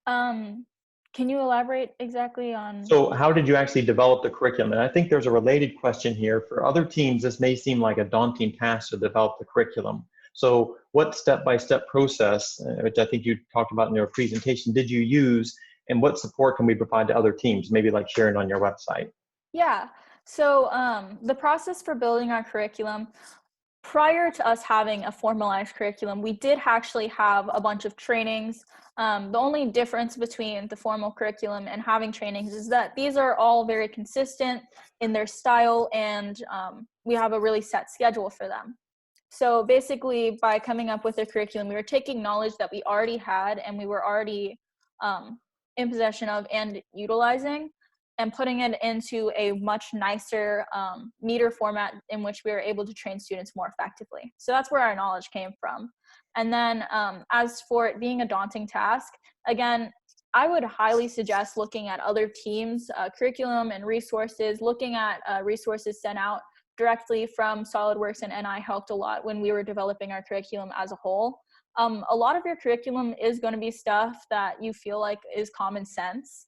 Can you elaborate exactly on? So how did you actually develop the curriculum? And I think there's a related question here. For other teams, this may seem like a daunting task to develop the curriculum. So what step-by-step process, which I think you talked about in your presentation, did you use, and what support can we provide to other teams, maybe like sharing on your website? Yeah, so the process for building our curriculum, prior to us having a formalized curriculum, we did actually have a bunch of trainings. The only difference between the formal curriculum and having trainings is that these are all very consistent in their style, and we have a really set schedule for them. So basically, by coming up with a curriculum, we were taking knowledge that we already had and we were already in possession of and utilizing, and putting it into a much nicer, neater format in which we were able to train students more effectively. So that's where our knowledge came from. And then as for it being a daunting task, again, I would highly suggest looking at other teams' curriculum and resources. Looking at resources sent out directly from SolidWorks and NI helped a lot when we were developing our curriculum as a whole. A lot of your curriculum is going to be stuff that you feel like is common sense,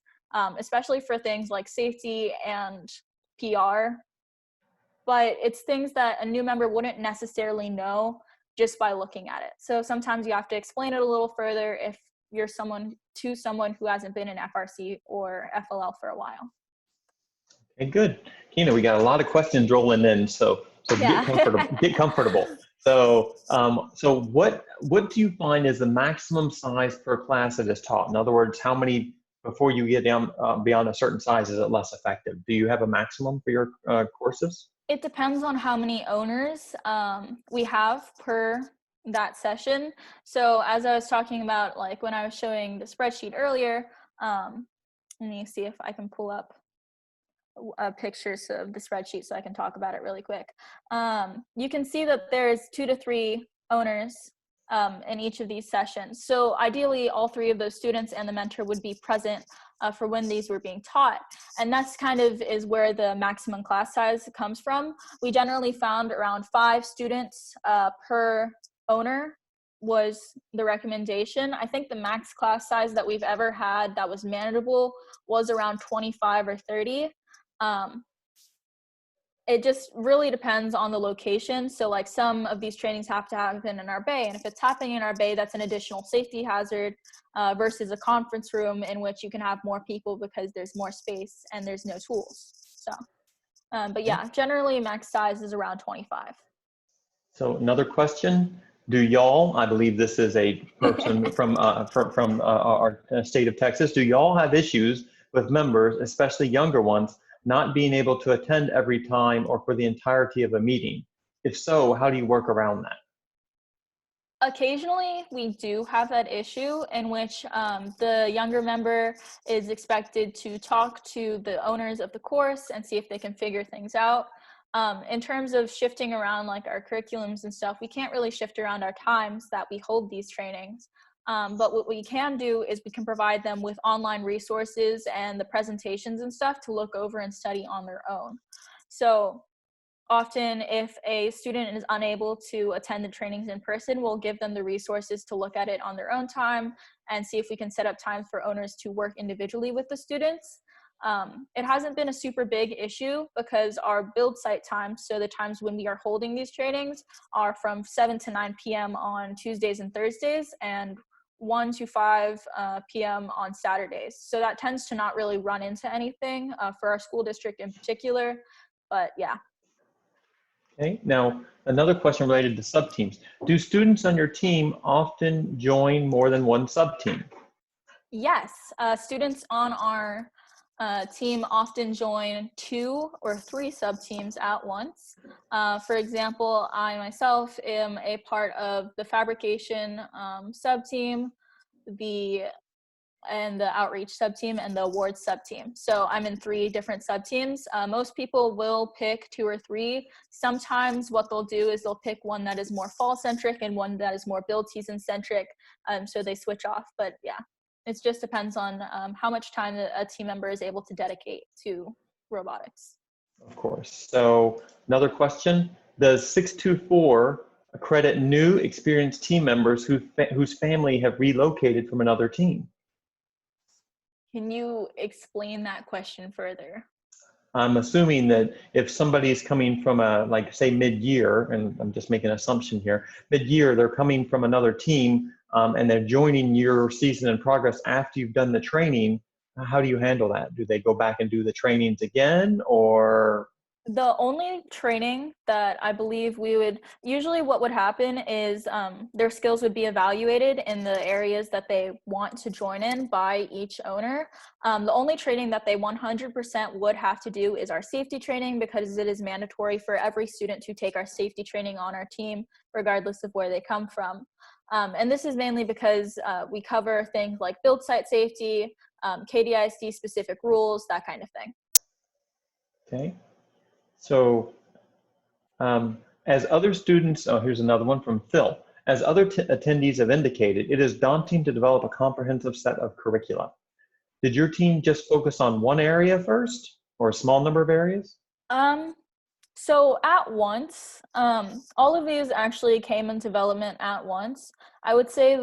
especially for things like safety and PR. But it's things that a new member wouldn't necessarily know just by looking at it. So sometimes you have to explain it a little further if you're someone who hasn't been in FRC or FLL for a while. Okay, good. Kyna, we got a lot of questions rolling in, so yeah. Get comfortable. So, so what do you find is the maximum size per class that is taught? In other words, how many before you get down beyond a certain size is it less effective? Do you have a maximum for your courses? It depends on how many owners we have per that session. So as I was talking about, like when I was showing the spreadsheet earlier, let me see if I can pull up pictures of the spreadsheet so I can talk about it really quick. You can see that there's 2 to 3 owners in each of these sessions. So ideally, all 3 of those students and the mentor would be present for when these were being taught. And that's kind of is where the maximum class size comes from. We generally found around 5 students per owner was the recommendation. I think the max class size that we've ever had that was manageable was around 25 or 30. It just really depends on the location. So like some of these trainings have to happen in our bay, and if it's happening in our bay, that's an additional safety hazard versus a conference room in which you can have more people because there's more space and there's no tools. So, but yeah, generally max size is around 25. So another question, do y'all, I believe this is a person from our state of Texas, do y'all have issues with members, especially younger ones, not being able to attend every time or for the entirety of a meeting? If so, how do you work around that? Occasionally, we do have that issue in which the younger member is expected to talk to the owners of the course and see if they can figure things out. In terms of shifting around like our curriculums and stuff, we can't really shift around our times that we hold these trainings. But what we can do is we can provide them with online resources and the presentations and stuff to look over and study on their own. So often if a student is unable to attend the trainings in person, we'll give them the resources to look at it on their own time and see if we can set up times for owners to work individually with the students. It hasn't been a super big issue because our build site times, so the times when we are holding these trainings, are from 7 to 9 p.m. on Tuesdays and Thursdays and 1 to 5 p.m. on Saturdays. So that tends to not really run into anything for our school district in particular, but yeah. Okay, now another question related to sub-teams. Do students on your team often join more than one sub-team? Yes, students on our team often join 2 or 3 sub-teams at once. For example, I myself am a part of the fabrication sub-team, the outreach sub-team, and the awards sub-team. So I'm in 3 different sub-teams. Most people will pick 2 or 3. Sometimes what they'll do is they'll pick one that is more fall-centric and one that is more build season-centric, so they switch off. But yeah, it just depends on how much time a team member is able to dedicate to robotics. Of course. So another question, does 624 accredit new experienced team members whose family have relocated from another team? Can you explain that question further? I'm assuming that if somebody is coming from like say mid-year, and I'm just making an assumption here, mid-year they're coming from another team and they're joining your season in progress after you've done the training, how do you handle that? Do they go back and do the trainings again, or? The only training that I believe usually what would happen is their skills would be evaluated in the areas that they want to join in by each owner. The only training that they 100% would have to do is our safety training, because it is mandatory for every student to take our safety training on our team, regardless of where they come from. And this is mainly because we cover things like build site safety, KDISD specific rules, that kind of thing. Okay. So as other students, oh, here's another one from Phil. As other attendees have indicated, it is daunting to develop a comprehensive set of curricula. Did your team just focus on one area first, or a small number of areas? So at once, all of these actually came in development at once. I would say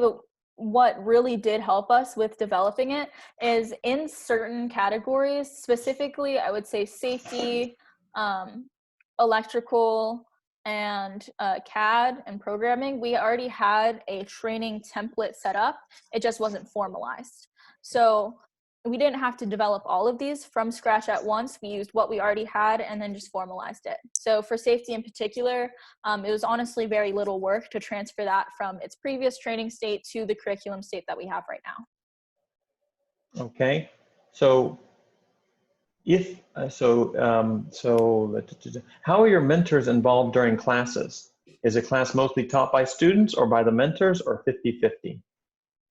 what really did help us with developing it is in certain categories, specifically, I would say safety, electrical, and CAD and programming. We already had a training template set up. It just wasn't formalized. So we didn't have to develop all of these from scratch at once. We used what we already had and then just formalized it. So for safety in particular, it was honestly very little work to transfer that from its previous training state to the curriculum state that we have right now. Okay, so how are your mentors involved during classes? Is a class mostly taught by students or by the mentors, or 50-50?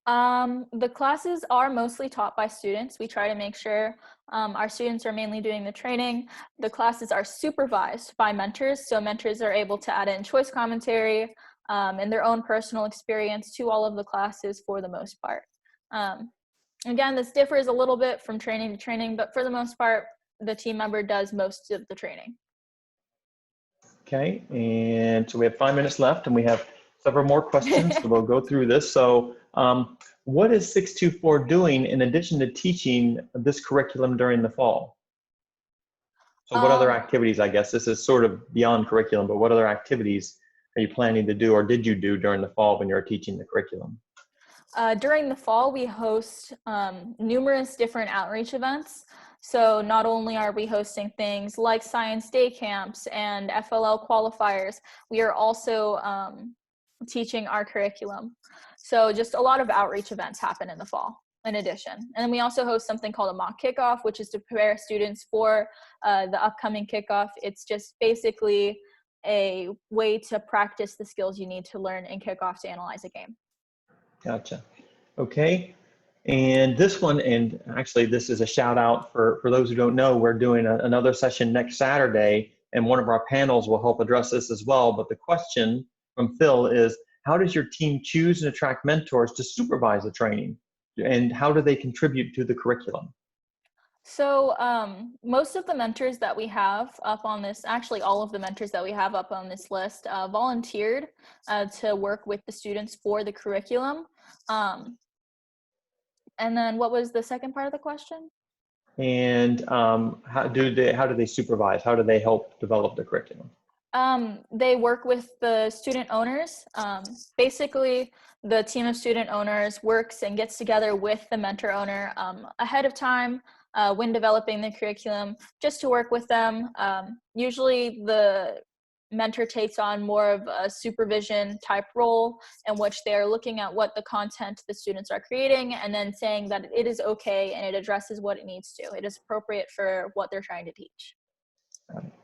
The classes are mostly taught by students. We try to make sure our students are mainly doing the training. The classes are supervised by mentors, so mentors are able to add in choice commentary and their own personal experience to all of the classes for the most part. Again, this differs a little bit from training to training, but for the most part, the team member does most of the training. Okay, and so we have 5 minutes left, and we have several more questions, so we'll go through this. So what is 624 doing in addition to teaching this curriculum during the fall? So what other activities, I guess, this is sort of beyond curriculum, but what other activities are you planning to do or did you do during the fall when you were teaching the curriculum? During the fall, we host numerous different outreach events. So not only are we hosting things like Science Day camps and FLL qualifiers, we are also teaching our curriculum. So just a lot of outreach events happen in the fall in addition. And then we also host something called a mock kickoff, which is to prepare students for the upcoming kickoff. It's just basically a way to practice the skills you need to learn in kickoff to analyze a game. Gotcha. Okay. And this one, and actually this is a shout out for those who don't know, we're doing another session next Saturday, and one of our panels will help address this as well. But the question from Phil is, how does your team choose and attract mentors to supervise the training? And how do they contribute to the curriculum? So most of the mentors that we have up on this, actually all of the mentors that we have up on this list volunteered to work with the students for the curriculum. And then what was the second part of the question? And how do they supervise? How do they help develop the curriculum? They work with the student owners. Basically, the team of student owners works and gets together with the mentor owner ahead of time when developing the curriculum, just to work with them. Usually the mentor takes on more of a supervision type role in which they're looking at what the content the students are creating and then saying that it is okay and it addresses what it needs to. It is appropriate for what they're trying to teach.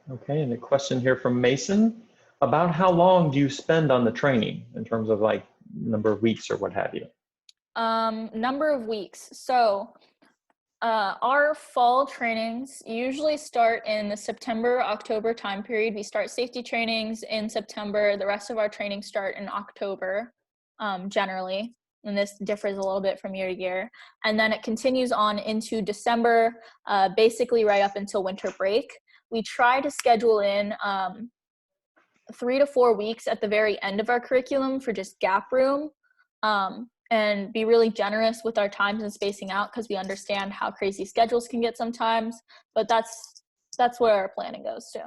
Okay, and a question here from Mason. About how long do you spend on the training in terms of like number of weeks or what have you? Number of weeks. So our fall trainings usually start in the September-October time period. We start safety trainings in September. The rest of our trainings start in October, generally. And this differs a little bit from year to year. And then it continues on into December, basically right up until winter break. We try to schedule in 3 to 4 weeks at the very end of our curriculum for just gap room. And be really generous with our times and spacing out because we understand how crazy schedules can get sometimes, but that's where our planning goes to.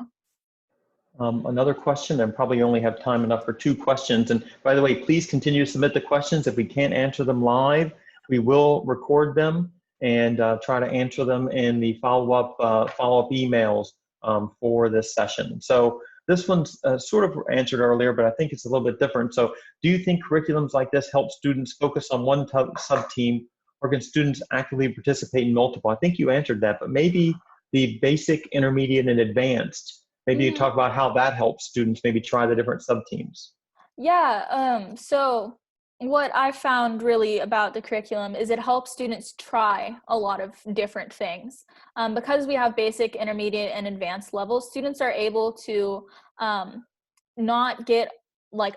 Another question, and probably only have time enough for 2 questions. And by the way, please continue to submit the questions. If we can't answer them live, we will record them and try to answer them in the follow-up emails for this session. So this one's sort of answered earlier, but I think it's a little bit different. So do you think curriculums like this help students focus on one sub-team, or can students actively participate in multiple? I think you answered that, but maybe the basic, intermediate, and advanced, maybe you talk about how that helps students maybe try the different sub-teams. Yeah, so what I found really about the curriculum is it helps students try a lot of different things. Because we have basic, intermediate, and advanced levels, students are able to not get like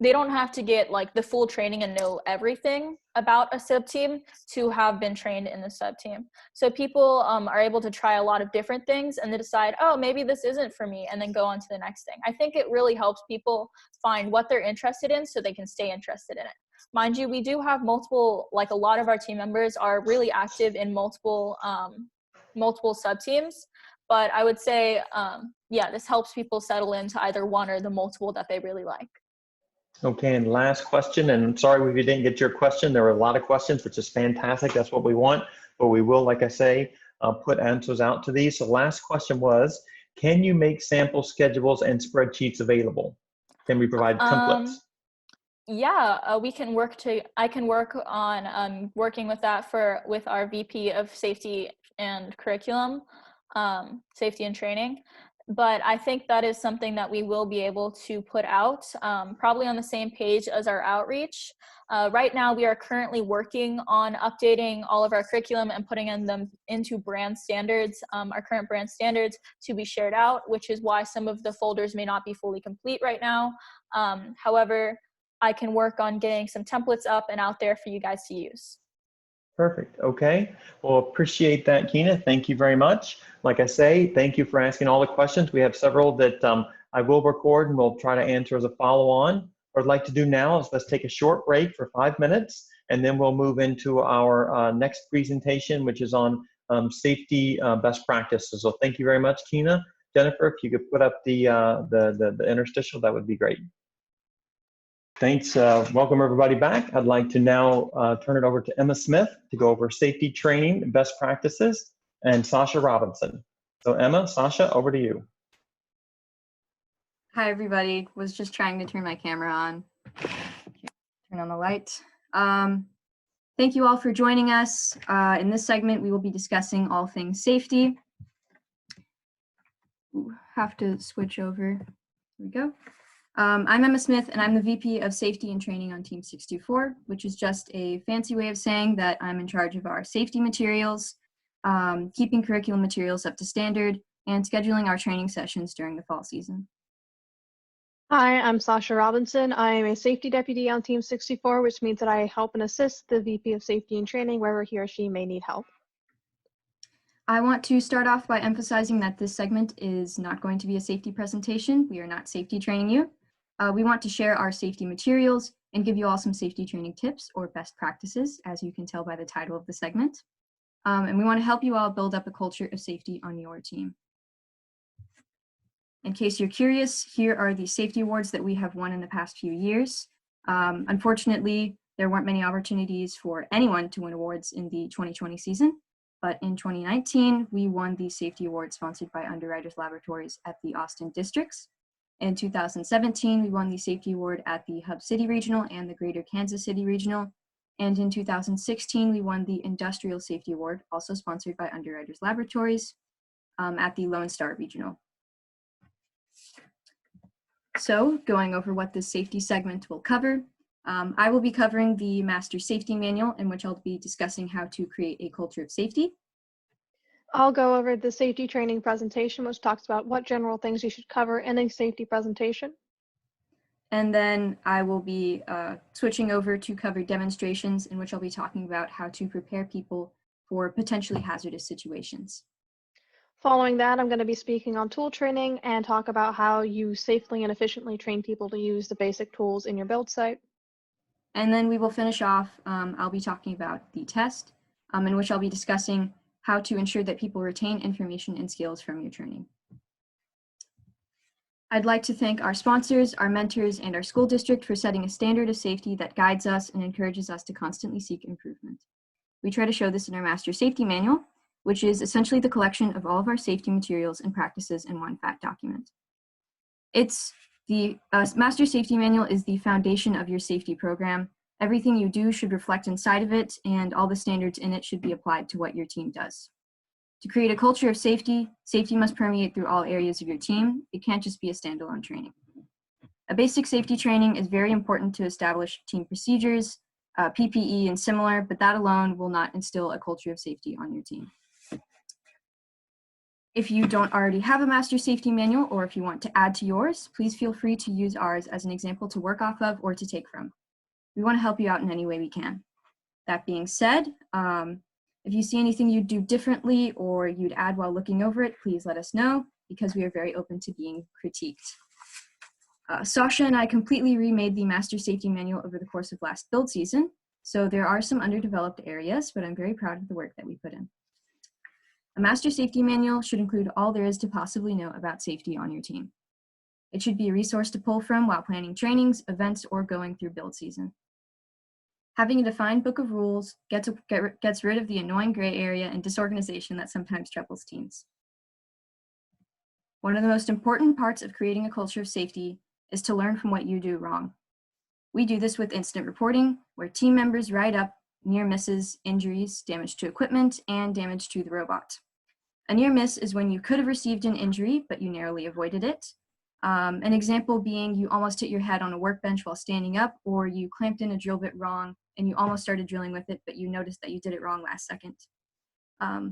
they don't have to get like the full training and know everything about a sub-team to have been trained in the sub-team. So people are able to try a lot of different things and they decide, oh, maybe this isn't for me, and then go on to the next thing. I think it really helps people find what they're interested in so they can stay interested in it. Mind you, we do have multiple, like a lot of our team members are really active in multiple sub-teams, but I would say, yeah, this helps people settle into either one or the multiple that they really like. Okay, and last question, and I'm sorry if you didn't get your question. There were a lot of questions, which is fantastic. That's what we want, but we will, like I say, put answers out to these. So last question was, can you make sample schedules and spreadsheets available? Can we provide templates? Yeah, we can I can work on working with that with our VP of Safety and Curriculum, Safety and Training. but I think that is something that we will be able to put out, probably on the same page as our outreach. Right now, we are currently working on updating all of our curriculum and putting them into brand standards, our current brand standards, to be shared out, which is why some of the folders may not be fully complete right now. However, I can work on getting some templates up and out there for you guys to use. Perfect. Okay. Well, appreciate that, Kyna. Thank you very much. Like I say, thank you for asking all the questions. We have several that I will record and we'll try to answer as a follow-on. What I'd like to do now is let's take a short break for 5 minutes, and then we'll move into our next presentation, which is on safety best practices. So thank you very much, Kyna. Jennifer, if you could put up the interstitial, that would be great. Thanks. Welcome everybody back. I'd like to now turn it over to Emma Smith to go over safety training, best practices, and Sasha Robinson. So Emma, Sasha, over to you. Hi, everybody. Was just trying to turn my camera on. Turn on the light. Thank you all for joining us. In this segment, we will be discussing all things safety. Ooh, have to switch over. Here we go. I'm Emma Smith, and I'm the VP of Safety and Training on Team 624, which is just a fancy way of saying that I'm in charge of our safety materials, keeping curriculum materials up to standard, and scheduling our training sessions during the fall season. Hi, I'm Sasha Robinson. I am a safety deputy on Team 64, which means that I help and assist the VP of Safety and Training wherever he or she may need help. I want to start off by emphasizing that this segment is not going to be a safety presentation. We are not safety training you. We want to share our safety materials and give you all some safety training tips or best practices, as you can tell by the title of the segment. And we want to help you all build up a culture of safety on your team. In case you're curious, here are the safety awards that we have won in the past few years. Unfortunately, there weren't many opportunities for anyone to win awards in the 2020 season, but in 2019, we won the safety award sponsored by Underwriters Laboratories at the Austin Districts. In 2017, we won the safety award at the Hub City Regional and the Greater Kansas City Regional. And in 2016, we won the Industrial Safety Award, also sponsored by Underwriters Laboratories, at the Lone Star Regional. So, going over what this safety segment will cover, I will be covering the Master Safety Manual, in which I'll be discussing how to create a culture of safety. I'll go over the safety training presentation, which talks about what general things you should cover in a safety presentation. And then I will be switching over to cover demonstrations, in which I'll be talking about how to prepare people for potentially hazardous situations. Following that, I'm going to be speaking on tool training and talk about how you safely and efficiently train people to use the basic tools in your build site. And then we will finish off, I'll be talking about the test, in which I'll be discussing how to ensure that people retain information and skills from your training. I'd like to thank our sponsors, our mentors, and our school district for setting a standard of safety that guides us and encourages us to constantly seek improvement. We try to show this in our Master Safety Manual, which is essentially the collection of all of our safety materials and practices in one fat document. It's the Master Safety Manual is the foundation of your safety program. Everything you do should reflect inside of it, and all the standards in it should be applied to what your team does. To create a culture of safety, safety must permeate through all areas of your team. It can't just be a standalone training. A basic safety training is very important to establish team procedures, PPE, and similar, but that alone will not instill a culture of safety on your team. If you don't already have a Master Safety Manual, or if you want to add to yours, please feel free to use ours as an example to work off of or to take from. We want to help you out in any way we can. That being said, if you see anything you'd do differently or you'd add while looking over it, please let us know, because we are very open to being critiqued. Sasha and I completely remade the Master Safety Manual over the course of last build season, so there are some underdeveloped areas, but I'm very proud of the work that we put in. A Master Safety Manual should include all there is to possibly know about safety on your team. It should be a resource to pull from while planning trainings, events, or going through build season. Having a defined book of rules gets rid of the annoying gray area and disorganization that sometimes troubles teams. One of the most important parts of creating a culture of safety is to learn from what you do wrong. We do this with incident reporting, where team members write up near misses, injuries, damage to equipment, and damage to the robot. A near miss is when you could have received an injury, but you narrowly avoided it. An example being you almost hit your head on a workbench while standing up, or you clamped in a drill bit wrong and you almost started drilling with it, but you noticed that you did it wrong last second.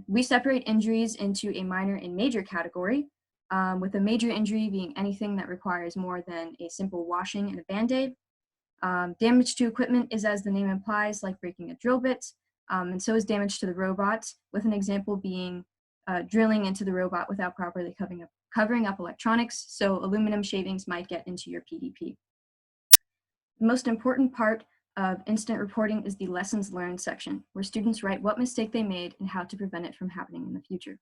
We separate injuries into a minor and major category, with a major injury being anything that requires more than a simple washing and a Band-Aid. Damage to equipment is, as the name implies, like breaking a drill bit, and so is damage to the robot, with an example being drilling into the robot without properly covering up electronics, so aluminum shavings might get into your PDP. The most important part of incident reporting is the lessons learned section, where students write what mistake they made and how to prevent it from happening in the future.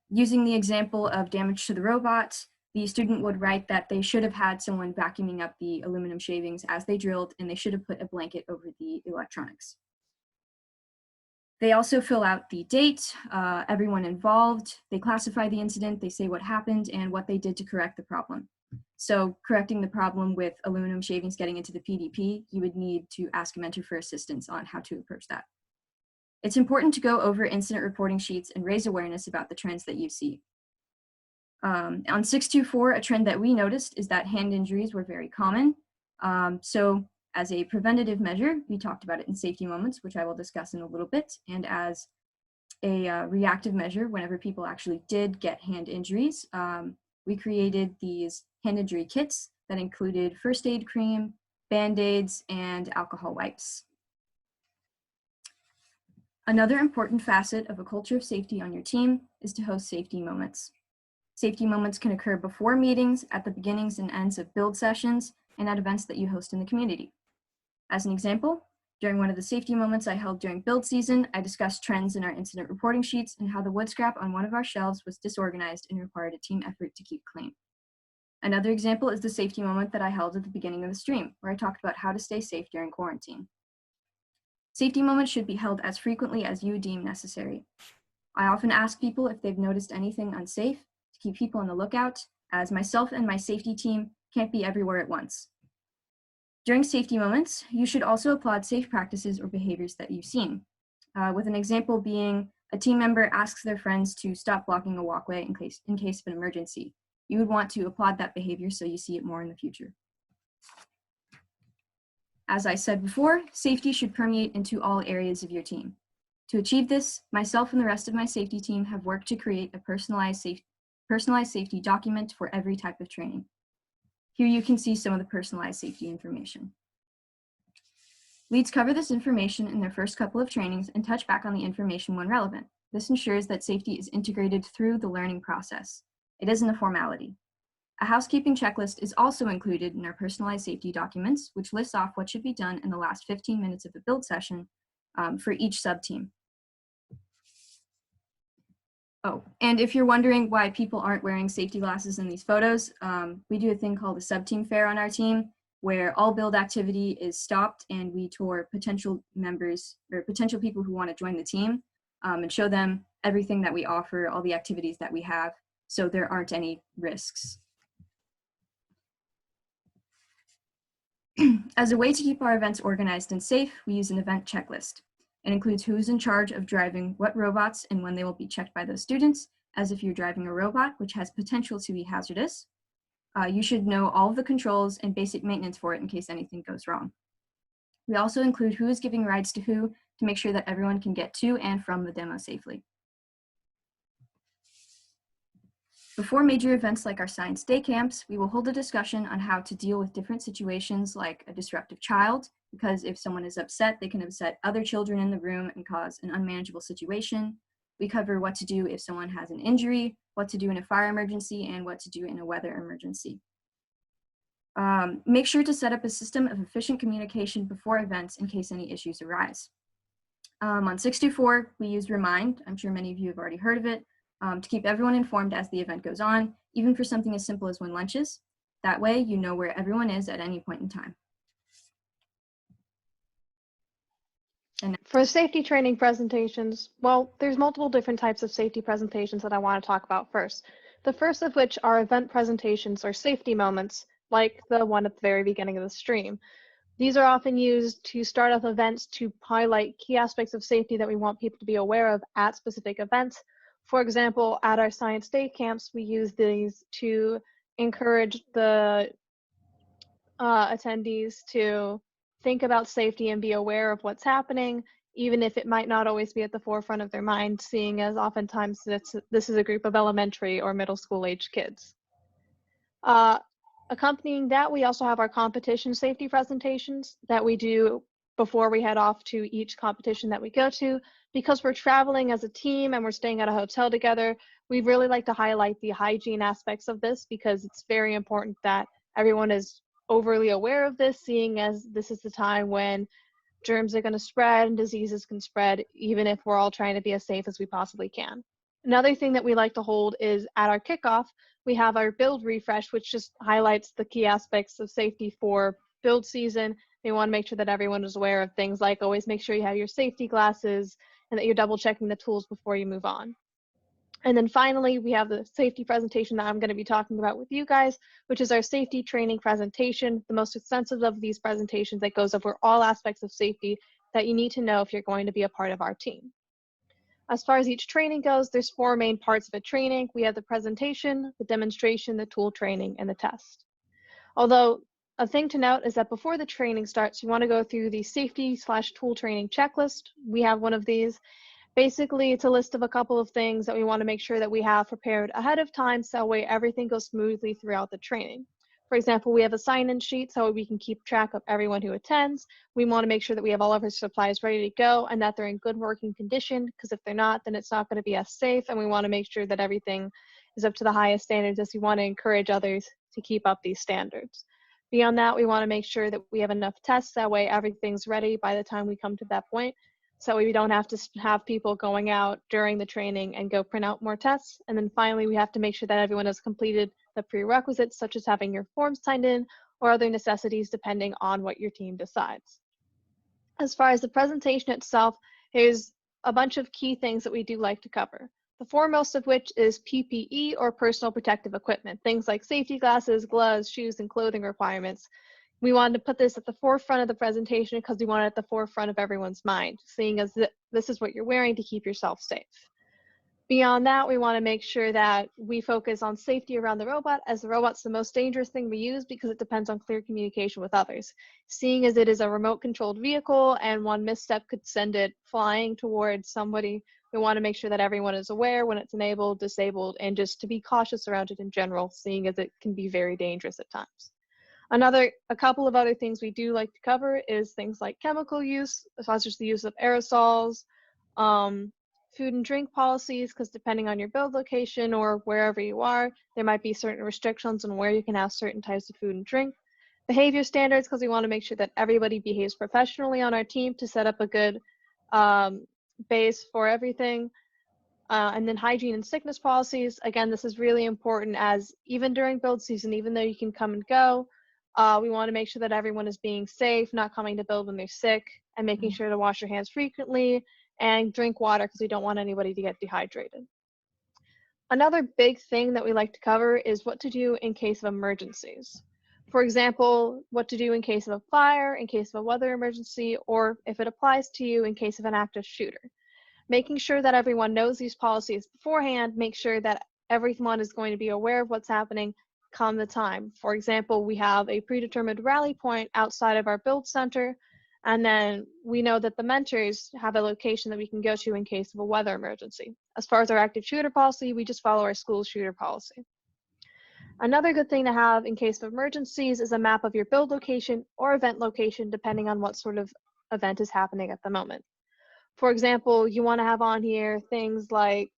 Using the example of damage to the robot, the student would write that they should have had someone vacuuming up the aluminum shavings as they drilled, and they should have put a blanket over the electronics. They also fill out the date, everyone involved, they classify the incident, they say what happened, and what they did to correct the problem. So correcting the problem with aluminum shavings getting into the PDP, you would need to ask a mentor for assistance on how to approach that. It's important to go over incident reporting sheets and raise awareness about the trends that you see. On 624, a trend that we noticed is that hand injuries were very common. So as a preventative measure, we talked about it in safety moments, which I will discuss in a little bit, and as a reactive measure, whenever people actually did get hand injuries, we created these hand injury kits that included first aid cream, Band-Aids, and alcohol wipes. Another important facet of a culture of safety on your team is to host safety moments. Safety moments can occur before meetings, at the beginnings and ends of build sessions, and at events that you host in the community. As an example, during one of the safety moments I held during build season, I discussed trends in our incident reporting sheets and how the wood scrap on one of our shelves was disorganized and required a team effort to keep clean. Another example is the safety moment that I held at the beginning of the stream, where I talked about how to stay safe during quarantine. Safety moments should be held as frequently as you deem necessary. I often ask people if they've noticed anything unsafe to keep people on the lookout, as myself and my safety team can't be everywhere at once. During safety moments, you should also applaud safe practices or behaviors that you've seen, with an example being a team member asks their friends to stop blocking a walkway in case of an emergency. You would want to applaud that behavior so you see it more in the future. As I said before, safety should permeate into all areas of your team. To achieve this, myself and the rest of my safety team have worked to create a personalized safety document for every type of training. Here you can see some of the personalized safety information. Leads cover this information in their first couple of trainings and touch back on the information when relevant. This ensures that safety is integrated through the learning process. It isn't a formality. A housekeeping checklist is also included in our personalized safety documents, which lists off what should be done in the last 15 minutes of the build session for each sub-team. Oh, and if you're wondering why people aren't wearing safety glasses in these photos, we do a thing called a sub-team fair on our team, where all build activity is stopped and we tour potential members or potential people who want to join the team and show them everything that we offer, all the activities that we have, so there aren't any risks. As a way to keep our events organized and safe, we use an event checklist. It includes who's in charge of driving what robots and when they will be checked by those students, as if you're driving a robot, which has potential to be hazardous. You should know all of the controls and basic maintenance for it in case anything goes wrong. We also include who is giving rides to who to make sure that everyone can get to and from the demo safely. Before major events like our science day camps, we will hold a discussion on how to deal with different situations like a disruptive child, because if someone is upset, they can upset other children in the room and cause an unmanageable situation. We cover what to do if someone has an injury, what to do in a fire emergency, and what to do in a weather emergency. Make sure to set up a system of efficient communication before events in case any issues arise. On 624, we use Remind. I'm sure many of you have already heard of it. To keep everyone informed as the event goes on, even for something as simple as when lunch is. That way, you know where everyone is at any point in time. And for safety training presentations, well, there's multiple different types of safety presentations that I want to talk about first. The first of which are event presentations or safety moments, like the one at the very beginning of the stream. These are often used to start off events to highlight key aspects of safety that we want people to be aware of at specific events. For example, at our Science Day camps, we use these to encourage the attendees to think about safety and be aware of what's happening, even if it might not always be at the forefront of their mind, seeing as oftentimes this is a group of elementary or middle school age kids. Accompanying that, we also have our competition safety presentations that we do before we head off to each competition that we go to. Because we're traveling as a team and we're staying at a hotel together, we really like to highlight the hygiene aspects of this, because it's very important that everyone is overly aware of this, seeing as this is the time when germs are going to spread and diseases can spread, even if we're all trying to be as safe as we possibly can. Another thing that we like to hold is at our kickoff, we have our build refresh, which just highlights the key aspects of safety for build season. We want to make sure that everyone is aware of things like always make sure you have your safety glasses and that you're double checking the tools before you move on. And then finally, we have the safety presentation that I'm going to be talking about with you guys, which is our safety training presentation, the most extensive of these presentations that goes over all aspects of safety that you need to know if you're going to be a part of our team. As far as each training goes, there's 4 main parts of a training. We have the presentation, the demonstration, the tool training, and the test. Although a thing to note is that before the training starts, you want to go through the safety/tool training checklist. We have one of these. Basically, it's a list of a couple of things that we want to make sure that we have prepared ahead of time, so that way everything goes smoothly throughout the training. For example, we have a sign-in sheet so we can keep track of everyone who attends. We want to make sure that we have all of our supplies ready to go and that they're in good working condition, because if they're not, then it's not going to be as safe, and we want to make sure that everything is up to the highest standards, as we want to encourage others to keep up these standards. Beyond that, we want to make sure that we have enough tests, that way everything's ready by the time we come to that point, so we don't have to have people going out during the training and go print out more tests. And then finally, we have to make sure that everyone has completed the prerequisites, such as having your forms signed in or other necessities, depending on what your team decides. As far as the presentation itself, there's a bunch of key things that we do like to cover. The foremost of which is PPE, or personal protective equipment, things like safety glasses, gloves, shoes, and clothing requirements. We wanted to put this at the forefront of the presentation because we want it at the forefront of everyone's mind, seeing as this is what you're wearing to keep yourself safe. Beyond that, we want to make sure that we focus on safety around the robot, as the robot's the most dangerous thing we use because it depends on clear communication with others. Seeing as it is a remote-controlled vehicle and one misstep could send it flying towards somebody, we want to make sure that everyone is aware when it's enabled, disabled, and just to be cautious around it in general, seeing as it can be very dangerous at times. A couple of other things we do like to cover is things like chemical use, such as the use of aerosols, food and drink policies, because depending on your build location or wherever you are, there might be certain restrictions on where you can have certain types of food and drink. Behavior standards, because we want to make sure that everybody behaves professionally on our team to set up a good base for everything. And then hygiene and sickness policies. Again, this is really important, as even during build season, even though you can come and go, we want to make sure that everyone is being safe, not coming to build when they're sick, and making sure to wash your hands frequently and drink water, because we don't want anybody to get dehydrated. Another big thing that we like to cover is what to do in case of emergencies. For example, what to do in case of a fire, in case of a weather emergency, or if it applies to you in case of an active shooter. Making sure that everyone knows these policies beforehand, make sure that everyone is going to be aware of what's happening come the time. For example, we have a predetermined rally point outside of our build center, and then we know that the mentors have a location that we can go to in case of a weather emergency. As far as our active shooter policy, we just follow our school shooter policy. Another good thing to have in case of emergencies is a map of your build location or event location, depending on what sort of event is happening at the moment. For example, you want to have on here things like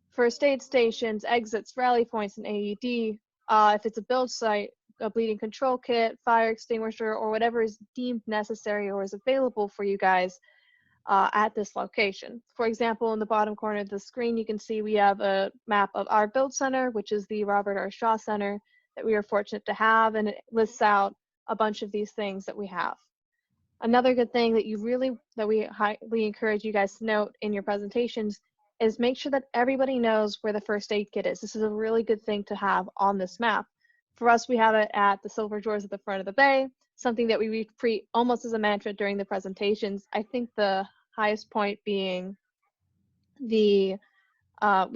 first aid stations, exits, rally points, and AED. If it's a build site, a bleeding control kit, fire extinguisher, or whatever is deemed necessary or is available for you guys at this location. For example, in the bottom corner of the screen, you can see we have a map of our build center, which is the Robert R. Shaw Center that we are fortunate to have, and it lists out a bunch of these things that we have. Another good thing that we highly encourage you guys to note in your presentations is make sure that everybody knows where the first aid kit is. This is a really good thing to have on this map. For us, we have it at the silver drawers at the front of the bay, something that we repeat almost as a mantra during the presentations. I think the highest point being we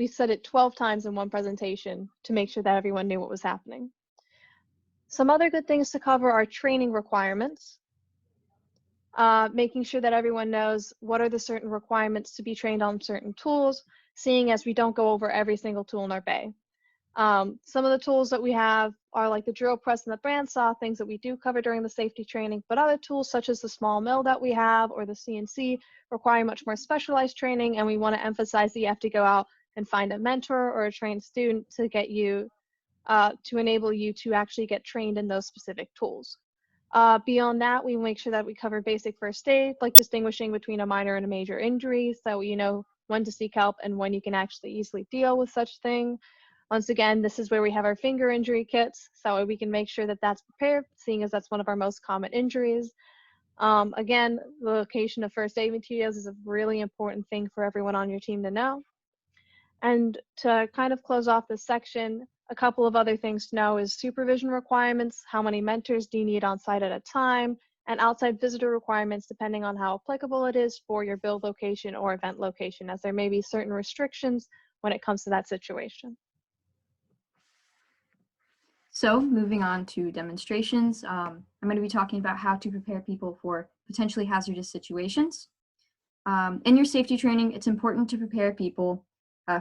said it 12 times in one presentation to make sure that everyone knew what was happening. Some other good things to cover are training requirements, making sure that everyone knows what are the certain requirements to be trained on certain tools, seeing as we don't go over every single tool in our bay. Some of the tools that we have are like the drill press and the bandsaw, things that we do cover during the safety training, but other tools such as the small mill that we have or the CNC require much more specialized training, and we want to emphasize that you have to go out and find a mentor or a trained student to get you, to enable you to actually get trained in those specific tools. Beyond that, we make sure that we cover basic first aid, like distinguishing between a minor and a major injury, so you know when to seek help and when you can actually easily deal with such thing. Once again, this is where we have our finger injury kits, so we can make sure that that's prepared, seeing as that's one of our most common injuries. Again, the location of first aid materials is a really important thing for everyone on your team to know. And to kind of close off this section, a couple of other things to know is supervision requirements, how many mentors do you need on site at a time, and outside visitor requirements depending on how applicable it is for your build location or event location, as there may be certain restrictions when it comes to that situation. So moving on to demonstrations, I'm going to be talking about how to prepare people for potentially hazardous situations. In your safety training, it's important to prepare people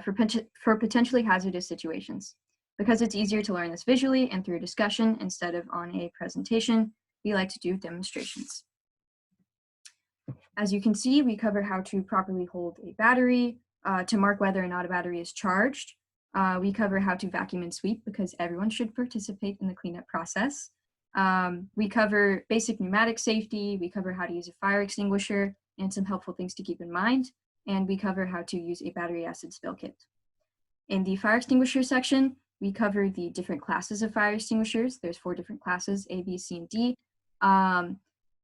for potentially hazardous situations. Because it's easier to learn this visually and through discussion instead of on a presentation, we like to do demonstrations. As you can see, we cover how to properly hold a battery, to mark whether or not a battery is charged. We cover how to vacuum and sweep because everyone should participate in the cleanup process. We cover basic pneumatic safety. We cover how to use a fire extinguisher and some helpful things to keep in mind. And we cover how to use a battery acid spill kit. In the fire extinguisher section, we cover the different classes of fire extinguishers. There's 4 different classes, A, B, C, and D,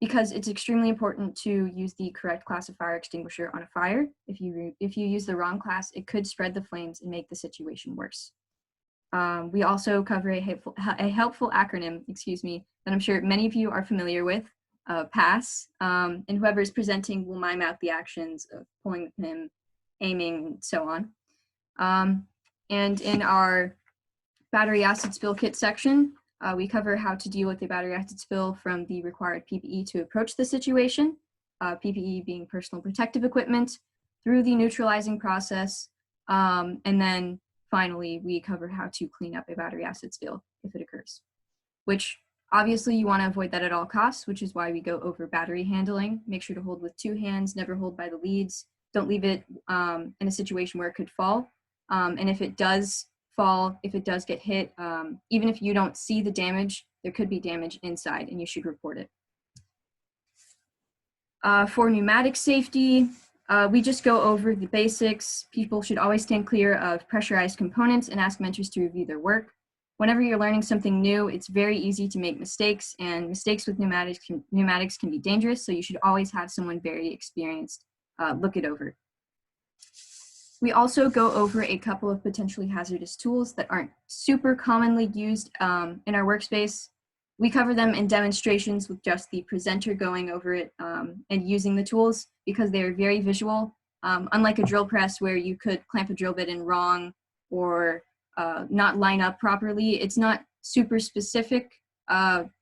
because it's extremely important to use the correct class of fire extinguisher on a fire. If you use the wrong class, it could spread the flames and make the situation worse. We also cover a helpful acronym, that I'm sure many of you are familiar with, PASS, and whoever is presenting will mime out the actions of pulling the pin, aiming, and so on. And in our battery acid spill kit section, we cover how to deal with a battery acid spill from the required PPE to approach the situation, PPE being personal protective equipment, through the neutralizing process, and then finally we cover how to clean up a battery acid spill if it occurs, which obviously you want to avoid that at all costs, which is why we go over battery handling. Make sure to hold with 2 hands, never hold by the leads. Don't leave it in a situation where it could fall. And if it does fall, if it does get hit, even if you don't see the damage, there could be damage inside and you should report it. For pneumatic safety, we just go over the basics. People should always stand clear of pressurized components and ask mentors to review their work. Whenever you're learning something new, it's very easy to make mistakes, and mistakes with pneumatics can be dangerous, so you should always have someone very experienced look it over. We also go over a couple of potentially hazardous tools that aren't super commonly used in our workspace. We cover them in demonstrations with just the presenter going over it and using the tools because they're very visual. Unlike a drill press where you could clamp a drill bit in wrong or not line up properly, it's not super specific,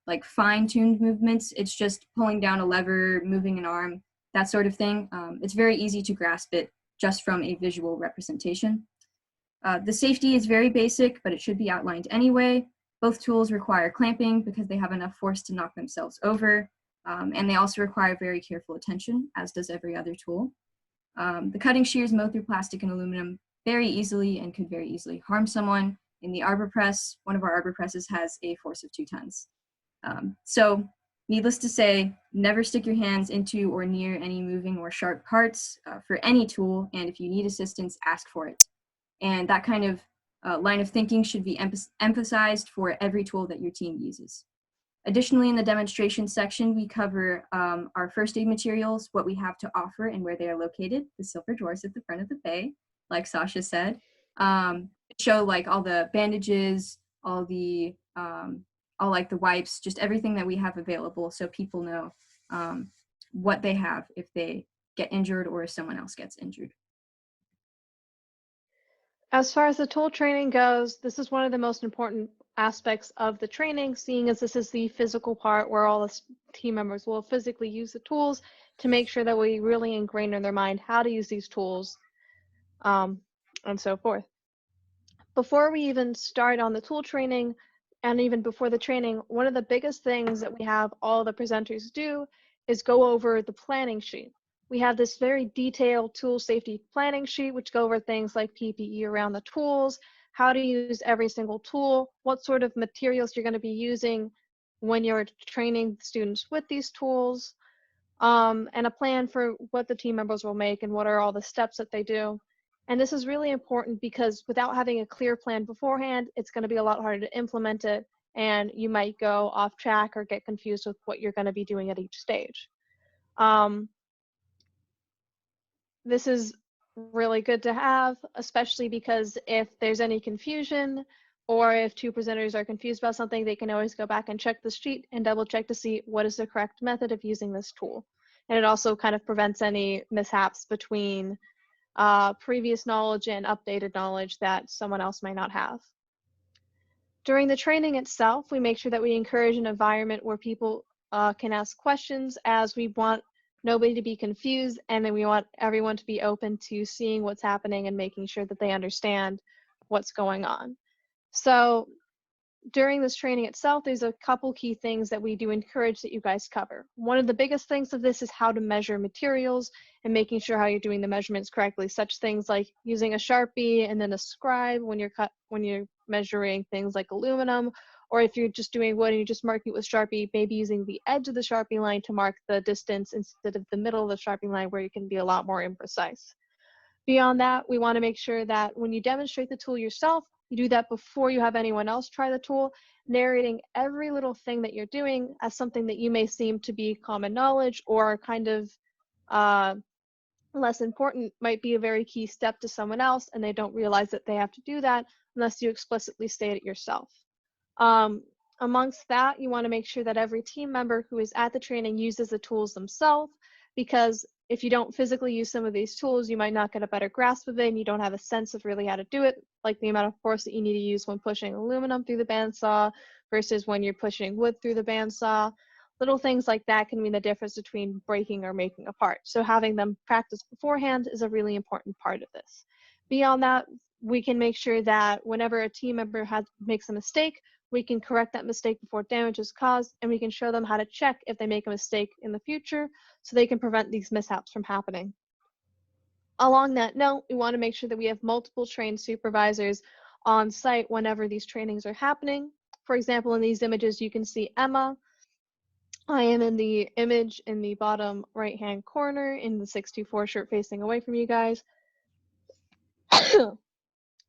like fine-tuned movements. It's just pulling down a lever, moving an arm, that sort of thing. It's very easy to grasp it just from a visual representation. The safety is very basic, but it should be outlined anyway. Both tools require clamping because they have enough force to knock themselves over, and they also require very careful attention, as does every other tool. The cutting shears mow through plastic and aluminum very easily and could very easily harm someone. In the arbor press, one of our arbor presses has a force of 2 tons. So needless to say, never stick your hands into or near any moving or sharp parts for any tool, and if you need assistance, ask for it. And that kind of line of thinking should be emphasized for every tool that your team uses. Additionally, in the demonstration section, we cover our first aid materials, what we have to offer and where they are located, the silver drawers at the front of the bay, like Sasha said. Show like all the bandages, all the all like the wipes, just everything that we have available so people know what they have if they get injured or if someone else gets injured. As far as the tool training goes, this is one of the most important aspects of the training, seeing as this is the physical part where all the team members will physically use the tools to make sure that we really ingrain in their mind how to use these tools and so forth. Before we even start on the tool training, and even before the training, one of the biggest things that we have all the presenters do is go over the planning sheet. We have this very detailed tool safety planning sheet, which go over things like PPE around the tools, how to use every single tool, what sort of materials you're going to be using when you're training students with these tools, and a plan for what the team members will make and what are all the steps that they do. And this is really important because without having a clear plan beforehand, it's going to be a lot harder to implement it, and you might go off track or get confused with what you're going to be doing at each stage. This is really good to have, especially because if there's any confusion or if two presenters are confused about something, they can always go back and check the sheet and double check to see what is the correct method of using this tool. And it also kind of prevents any mishaps between previous knowledge and updated knowledge that someone else might not have. During the training itself, we make sure that we encourage an environment where people can ask questions, as we want nobody to be confused, and then we want everyone to be open to seeing what's happening and making sure that they understand what's going on. So during this training itself, there's a couple key things that we do encourage that you guys cover. One of the biggest things of this is how to measure materials and making sure how you're doing the measurements correctly, such things like using a Sharpie and then a scribe when you're measuring things like aluminum, or if you're just doing wood and you're just marking it with Sharpie, maybe using the edge of the Sharpie line to mark the distance instead of the middle of the Sharpie line, where you can be a lot more imprecise. Beyond that, we want to make sure that when you demonstrate the tool yourself, you do that before you have anyone else try the tool, narrating every little thing that you're doing as something that you may seem to be common knowledge or kind of less important might be a very key step to someone else, and they don't realize that they have to do that unless you explicitly state it yourself. Amongst that, you want to make sure that every team member who is at the training uses the tools themselves, because if you don't physically use some of these tools, you might not get a better grasp of it, and you don't have a sense of really how to do it, like the amount of force that you need to use when pushing aluminum through the bandsaw versus when you're pushing wood through the bandsaw. Little things like that can mean the difference between breaking or making a part. So having them practice beforehand is a really important part of this. Beyond that, we can make sure that whenever a team member makes a mistake, we can correct that mistake before damage is caused, and we can show them how to check if they make a mistake in the future so they can prevent these mishaps from happening. Along that note, we want to make sure that we have multiple trained supervisors on site whenever these trainings are happening. For example, in these images, you can see Emma. I am in the image in the bottom right-hand corner in the 624 shirt facing away from you guys.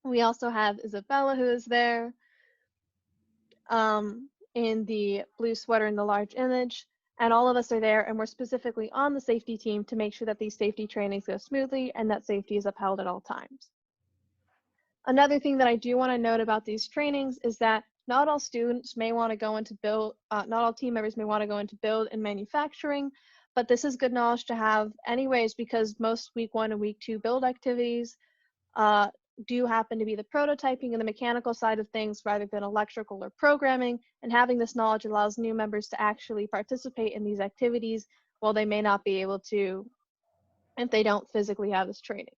We also have Isabella, who is there in the blue sweater in the large image, and all of us are there, and we're specifically on the safety team to make sure that these safety trainings go smoothly and that safety is upheld at all times. Another thing that I do want to note about these trainings is that not all students may want to go into build, not all team members may want to go into build and manufacturing, but this is good knowledge to have anyways, because most week 1 and week 2 build activities do happen to be the prototyping and the mechanical side of things rather than electrical or programming, and having this knowledge allows new members to actually participate in these activities while they may not be able to if they don't physically have this training.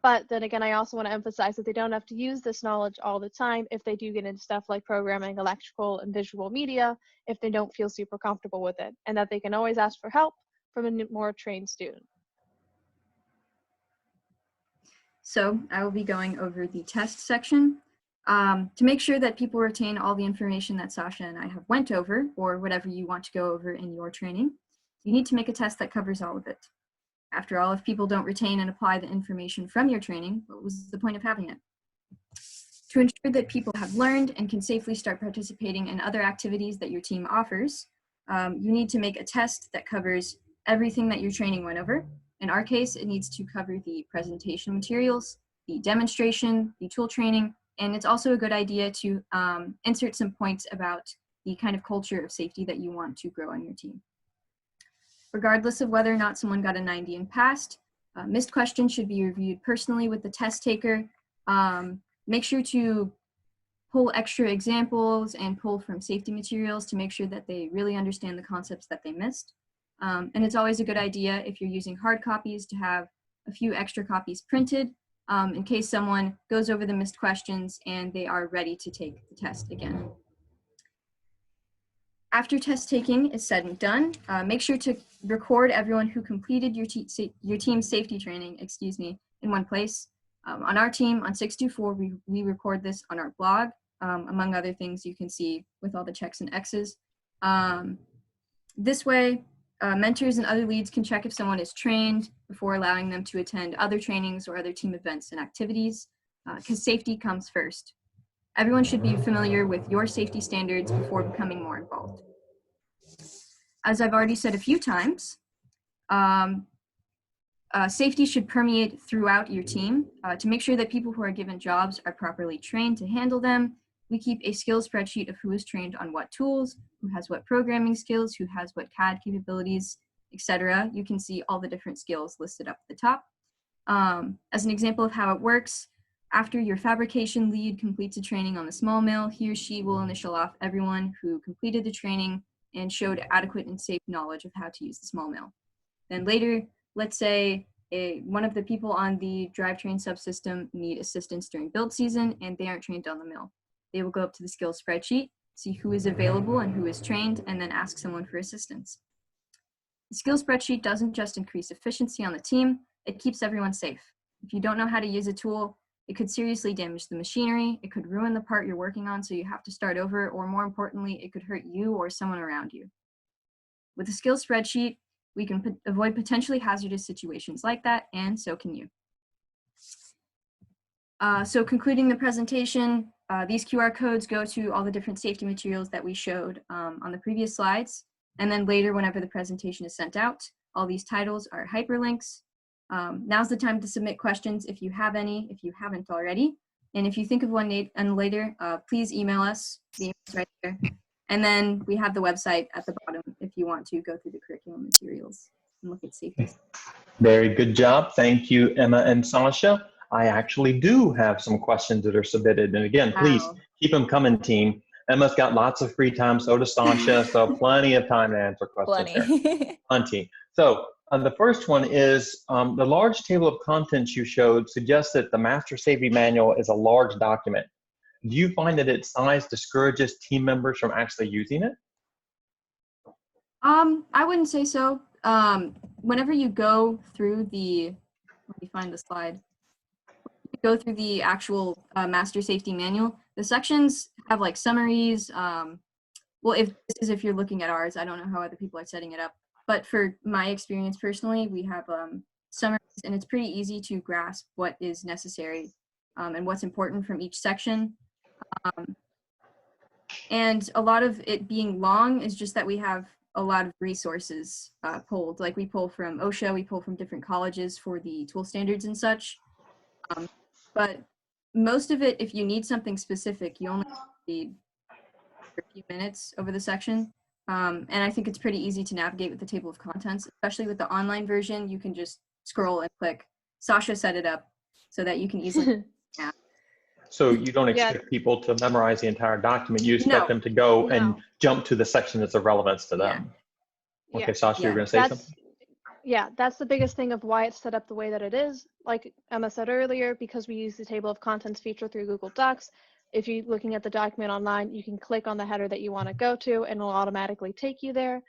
But then again, I also want to emphasize that they don't have to use this knowledge all the time if they do get into stuff like programming, electrical, and visual media, if they don't feel super comfortable with it, and that they can always ask for help from a more trained student. So I will be going over the test section. To make sure that people retain all the information that Sasha and I have went over, or whatever you want to go over in your training, you need to make a test that covers all of it. After all, if people don't retain and apply the information from your training, what was the point of having it? To ensure that people have learned and can safely start participating in other activities that your team offers, you need to make a test that covers everything that your training went over. In our case, it needs to cover the presentation materials, the demonstration, the tool training, And it's also a good idea to insert some points about the kind of culture of safety that you want to grow on your team. Regardless of whether or not someone got a 90 and passed, missed questions should be reviewed personally with the test taker. Make sure to pull extra examples and pull from safety materials to make sure that they really understand the concepts that they missed. And it's always a good idea if you're using hard copies to have a few extra copies printed in case someone goes over the missed questions and they are ready to take the test again. After test taking is said and done, make sure to record everyone who completed your team's safety training, in one place. On our team, on 624, we record this on our blog. Among other things you can see with all the checks and X's. This way, mentors and other leads can check if someone is trained before allowing them to attend other trainings or other team events and activities, because safety comes first. Everyone should be familiar with your safety standards before becoming more involved. As I've already said a few times, safety should permeate throughout your team. To make sure that people who are given jobs are properly trained to handle them, we keep a skills spreadsheet of who is trained on what tools, who has what programming skills, who has what CAD capabilities, etc. You can see all the different skills listed up at the top. As an example of how it works, after your fabrication lead completes a training on the small mill, he or she will initial off everyone who completed the training and showed adequate and safe knowledge of how to use the small mill. Then later, let's say one of the people on the drivetrain subsystem need assistance during build season and they aren't trained on the mill. They will go up to the skills spreadsheet, see who is available and who is trained, and then ask someone for assistance. The skills spreadsheet doesn't just increase efficiency on the team, it keeps everyone safe. If you don't know how to use a tool, it could seriously damage the machinery, it could ruin the part you're working on so you have to start over, or more importantly, it could hurt you or someone around you. With the skills spreadsheet, we can avoid potentially hazardous situations like that, and so can you. So concluding the presentation, these QR codes go to all the different safety materials that we showed on the previous slides. And then later, whenever the presentation is sent out, all these titles are hyperlinks. Now's the time to submit questions if you have any, if you haven't already. And if you think of one later, please email us. The email is right there. And then we have the website at the bottom if you want to go through the curriculum materials and look at safety. Very good job. Thank you, Emma and Sasha. I actually do have some questions that are submitted. And again, please keep them coming, team. Emma's got lots of free time, so does Sasha, so plenty of time to answer questions here. Plenty. So the first one is the large table of contents you showed suggests that the Master Safety Manual is a large document. Do you find that its size discourages team members from actually using it? I wouldn't say so. Whenever you go through the, let me find the slide. Go through the actual Master Safety Manual, the sections have like summaries. Well, if you're looking at ours, I don't know how other people are setting it up, but for my experience personally, we have summaries, and it's pretty easy to grasp what is necessary and what's important from each section. And a lot of it being long is just that we have a lot of resources pulled. Like we pull from OSHA, we pull from different colleges for the tool standards and such. But most of it, if you need something specific, you only need a few minutes over the section. And I think it's pretty easy to navigate with the table of contents, especially with the online version. You can just scroll and click. Sasha set it up so that you can easily. Yeah. So you don't expect people to memorize the entire document. You expect them to go and jump to the section that's of relevance to them. Yeah. Okay, Sasha, you're going to say something? Yeah, that's the biggest thing of why it's set up the way that it is. Like Emma said earlier, because we use the table of contents feature through Google Docs, if you're looking at the document online, you can click on the header that you want to go to and it'll automatically take you there.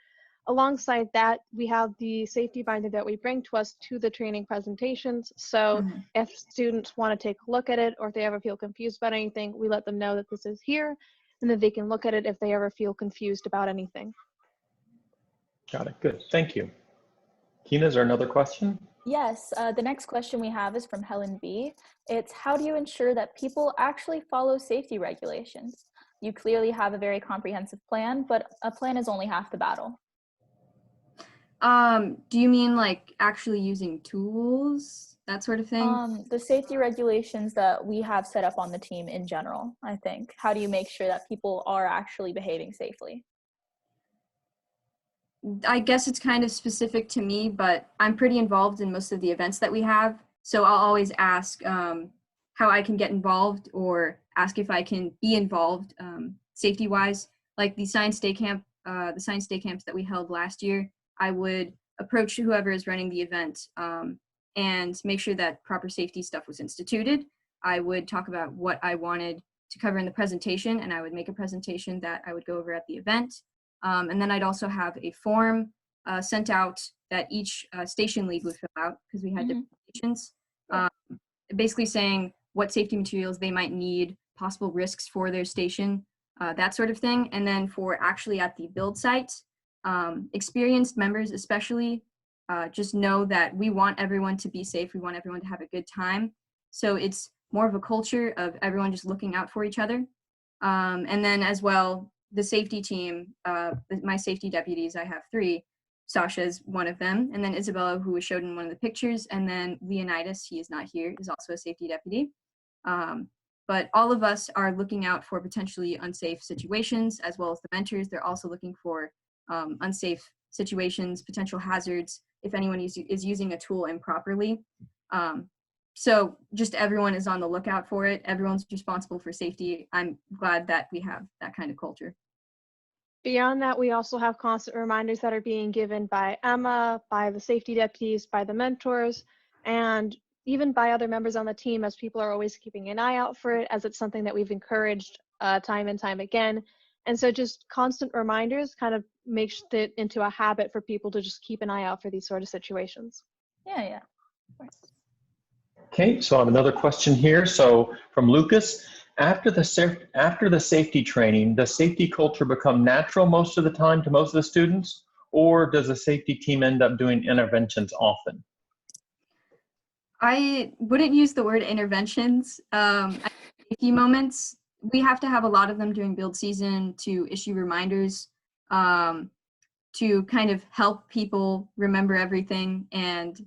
Alongside that, we have the safety binder that we bring to us to the training presentations. So if students want to take a look at it, or if they ever feel confused about anything, we let them know that this is here and that they can look at it if they ever feel confused about anything. Got it. Good. Thank you. Kyna, is there another question? Yes, the next question we have is from Helen B. It's, how do you ensure that people actually follow safety regulations? You clearly have a very comprehensive plan, but a plan is only half the battle. Do you mean like actually using tools that sort of thing? The safety regulations that we have set up on the team in general, I think. How do you make sure that people are actually behaving safely? I guess it's kind of specific to me, but I'm pretty involved in most of the events that we have. So I'll always ask how I can get involved, or ask if I can be involved safety-wise. Like the science day camps that we held last year, I would approach whoever is running the event and make sure that proper safety stuff was instituted. I would talk about what I wanted to cover in the presentation, and I would make a presentation that I would go over at the event. And then I'd also have a form sent out that each station lead would fill out, because we had different stations, basically saying what safety materials they might need, possible risks for their station, that sort of thing. And then for actually at the build site, experienced members especially, just know that we want everyone to be safe. We want everyone to have a good time. So it's more of a culture of everyone just looking out for each other. And then as well, the safety team, my safety deputies, I have 3. Sasha's one of them, and then Isabella, who was showed in one of the pictures, and then Leonidas, he is not here, is also a safety deputy. But all of us are looking out for potentially unsafe situations, as well as the mentors. They're also looking for unsafe situations, potential hazards, if anyone is using a tool improperly. So just everyone is on the lookout for it. Everyone's responsible for safety. I'm glad that we have that kind of culture. Beyond that, we also have constant reminders that are being given by Emma, by the safety deputies, by the mentors, and even by other members on the team, as people are always keeping an eye out for it, as it's something that we've encouraged time and time again. And so just constant reminders kind of makes it into a habit for people to just keep an eye out for these sort of situations. Yeah. Okay, so I have another question here. So from Lucas, after the safety training, does safety culture become natural most of the time to most of the students, or does the safety team end up doing interventions often? I wouldn't use the word interventions. Safety moments, we have to have a lot of them during build season to issue reminders, to kind of help people remember everything and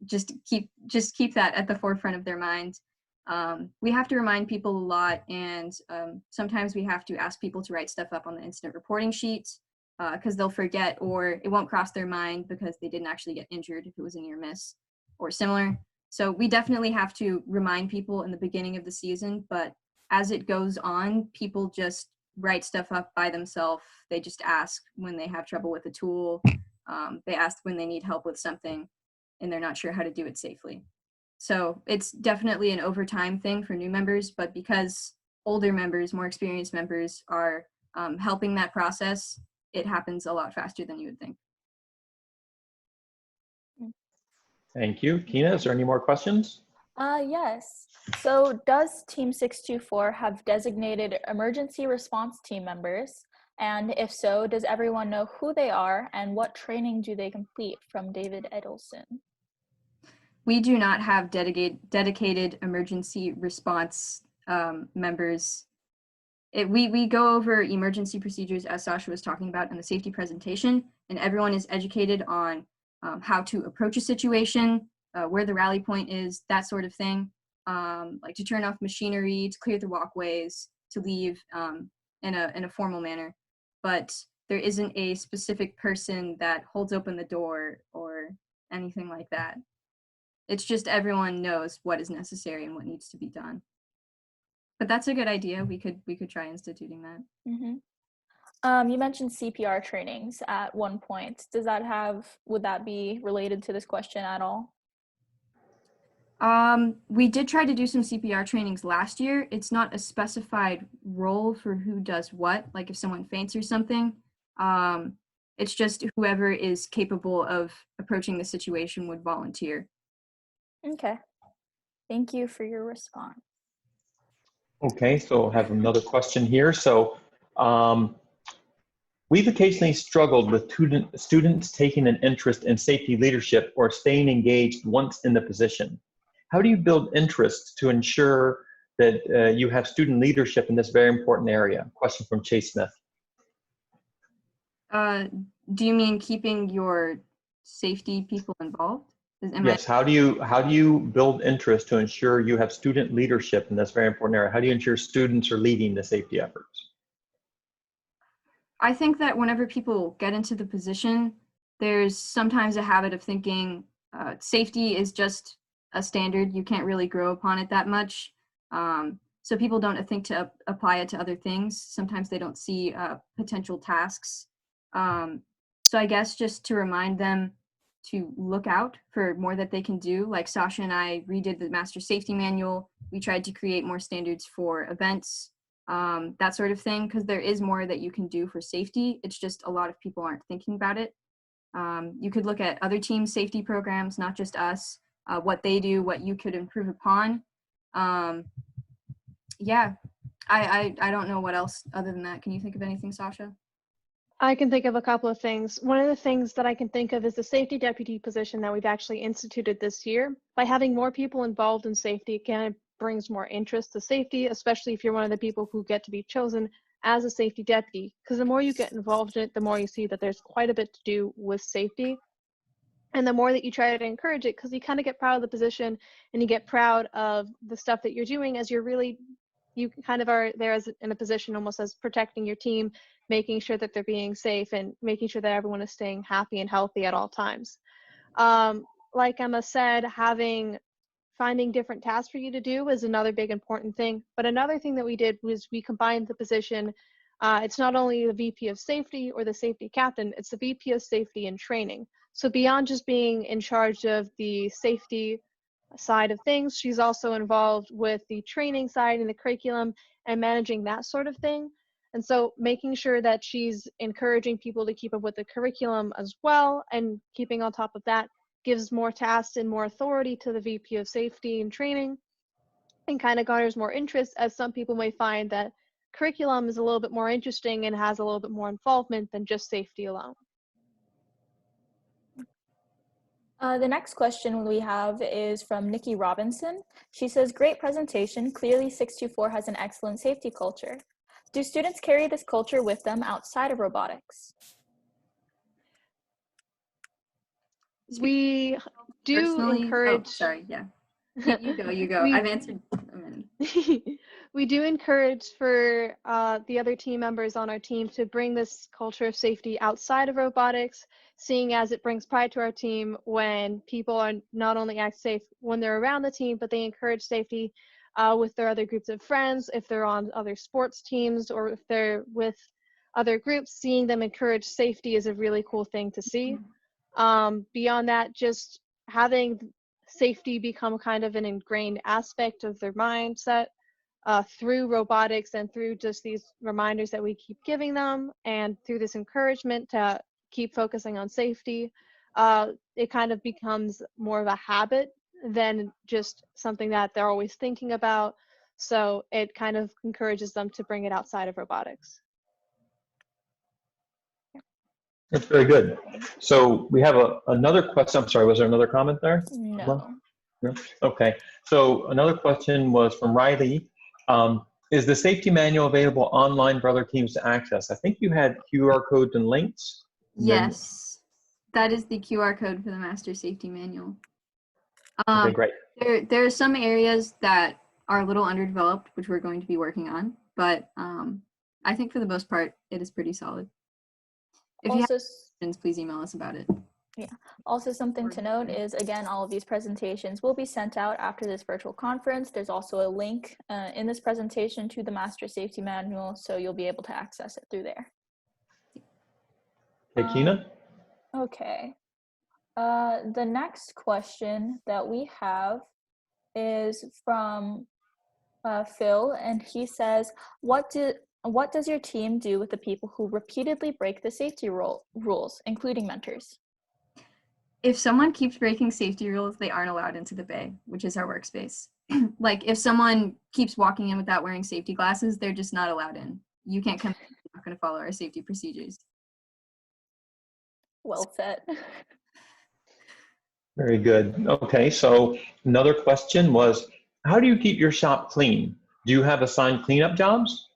just keep that at the forefront of their mind. We have to remind people a lot, and sometimes we have to ask people to write stuff up on the incident reporting sheet, because they'll forget, or it won't cross their mind because they didn't actually get injured if it was a near miss or similar. So we definitely have to remind people in the beginning of the season, but as it goes on, people just write stuff up by themselves. They just ask when they have trouble with a tool. They ask when they need help with something and they're not sure how to do it safely. So it's definitely an overtime thing for new members, but because older members, more experienced members are helping that process, it happens a lot faster than you would think. Thank you. Kyna, is there any more questions? Yes. So does Team 624 have designated emergency response team members? And if so, does everyone know who they are and what training do they complete? From David Edelson. We do not have dedicated emergency response members. We go over emergency procedures, as Sasha was talking about in the safety presentation, and everyone is educated on how to approach a situation, where the rally point is, that sort of thing, like to turn off machinery, to clear the walkways, to leave in a formal manner. But there isn't a specific person that holds open the door or anything like that. It's just everyone knows what is necessary and what needs to be done. But that's a good idea. We could try instituting that. Mm-hmm. You mentioned CPR trainings at one point. Would that be related to this question at all? We did try to do some CPR trainings last year. It's not a specified role for who does what, like if someone faints or something. It's just whoever is capable of approaching the situation would volunteer. Okay. Thank you for your response. Okay, so I have another question here. So we've occasionally struggled with students taking an interest in safety leadership or staying engaged once in the position. How do you build interest to ensure that you have student leadership in this very important area? Question from Chase Smith. Do you mean keeping your safety people involved? Yes, how do you build interest to ensure you have student leadership in this very important area? How do you ensure students are leading the safety efforts? I think that whenever people get into the position, there's sometimes a habit of thinking safety is just a standard. You can't really grow upon it that much. So people don't think to apply it to other things. Sometimes they don't see potential tasks. So I guess just to remind them to look out for more that they can do. Like Sasha and I redid the Master Safety Manual. We tried to create more standards for events, that sort of thing, because there is more that you can do for safety. It's just a lot of people aren't thinking about it. You could look at other teams' safety programs, not just us, what they do, what you could improve upon. Yeah, I don't know what else other than that. Can you think of anything, Sasha? I can think of a couple of things. One of the things that I can think of is the safety deputy position that we've actually instituted this year. By having more people involved in safety, it kind of brings more interest to safety, especially if you're one of the people who get to be chosen as a safety deputy. Because the more you get involved in it, the more you see that there's quite a bit to do with safety. And the more that you try to encourage it, because you kind of get proud of the position and you get proud of the stuff that you're doing, as you kind of are there as in a position almost as protecting your team, making sure that they're being safe and making sure that everyone is staying happy and healthy at all times. Like Emma said, finding different tasks for you to do is another big important thing. But another thing that we did was we combined the position. It's not only the VP of safety or the safety captain, it's the VP of safety and training. So beyond just being in charge of the safety side of things, she's also involved with the training side and the curriculum and managing that sort of thing. And so making sure that she's encouraging people to keep up with the curriculum as well and keeping on top of that gives more tasks and more authority to the VP of safety and training and kind of garners more interest, as some people may find that curriculum is a little bit more interesting and has a little bit more involvement than just safety alone. The next question we have is from Nikki Robinson. She says, great presentation. Clearly 624 has an excellent safety culture. Do students carry this culture with them outside of robotics? We do Personally, encourage. Oh, sorry, yeah. You go. I've answered a minute. We do encourage for the other team members on our team to bring this culture of safety outside of robotics, seeing as it brings pride to our team when people are not only act safe when they're around the team, but they encourage safety with their other groups of friends, if they're on other sports teams, or if they're with other groups. Seeing them encourage safety is a really cool thing to see. Beyond that, just having safety become kind of an ingrained aspect of their mindset through robotics and through just these reminders that we keep giving them, and through this encouragement to keep focusing on safety, it kind of becomes more of a habit than just something that they're always thinking about. So it kind of encourages them to bring it outside of robotics. That's very good. So we have another question. I'm sorry, was there another comment there? No. No? Okay. So another question was from Riley. Is the safety manual available online for other teams to access? I think you had QR codes and links. Yes, that is the QR code for the Master Safety Manual. Okay, great. There are some areas that are a little underdeveloped, which we're going to be working on, but I think for the most part, it is pretty solid. If you have questions, please email us about it. Yeah. Also, something to note is, again, all of these presentations will be sent out after this virtual conference. There's also a link in this presentation to the Master Safety Manual, so you'll be able to access it through there. Okay, Kyna? Okay. The next question that we have is from Phil, and he says, what does your team do with the people who repeatedly break the safety rules, including mentors? If someone keeps breaking safety rules, they aren't allowed into the bay, which is our workspace. Like if someone keeps walking in without wearing safety glasses, they're just not allowed in. You can't come in, you're not going to follow our safety procedures. Well said. Very good. Okay, so another question was, how do you keep your shop clean? Do you have assigned cleanup jobs?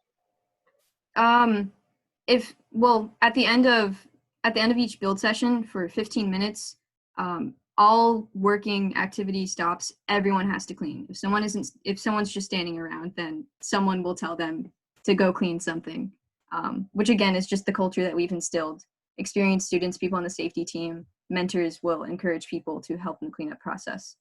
Well, at the end of each build session for 15 minutes, all working activity stops, everyone has to clean. If someone's just standing around, then someone will tell them to go clean something, which again is just the culture that we've instilled. Experienced students, people on the safety team, mentors will encourage people to help in the cleanup process.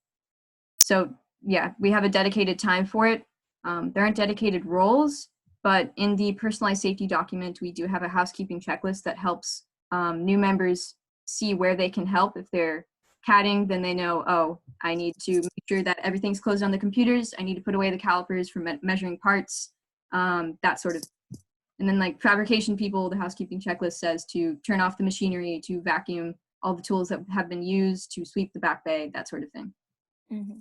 So yeah, we have a dedicated time for it. There aren't dedicated roles, but in the personalized safety document, we do have a housekeeping checklist that helps new members see where they can help. If they're catting, then they know, oh, I need to make sure that everything's closed on the computers. I need to put away the calipers for measuring parts, that sort of. And then like fabrication people, the housekeeping checklist says to turn off the machinery, to vacuum all the tools that have been used, to sweep the back bay, that sort of thing. Mm-hmm.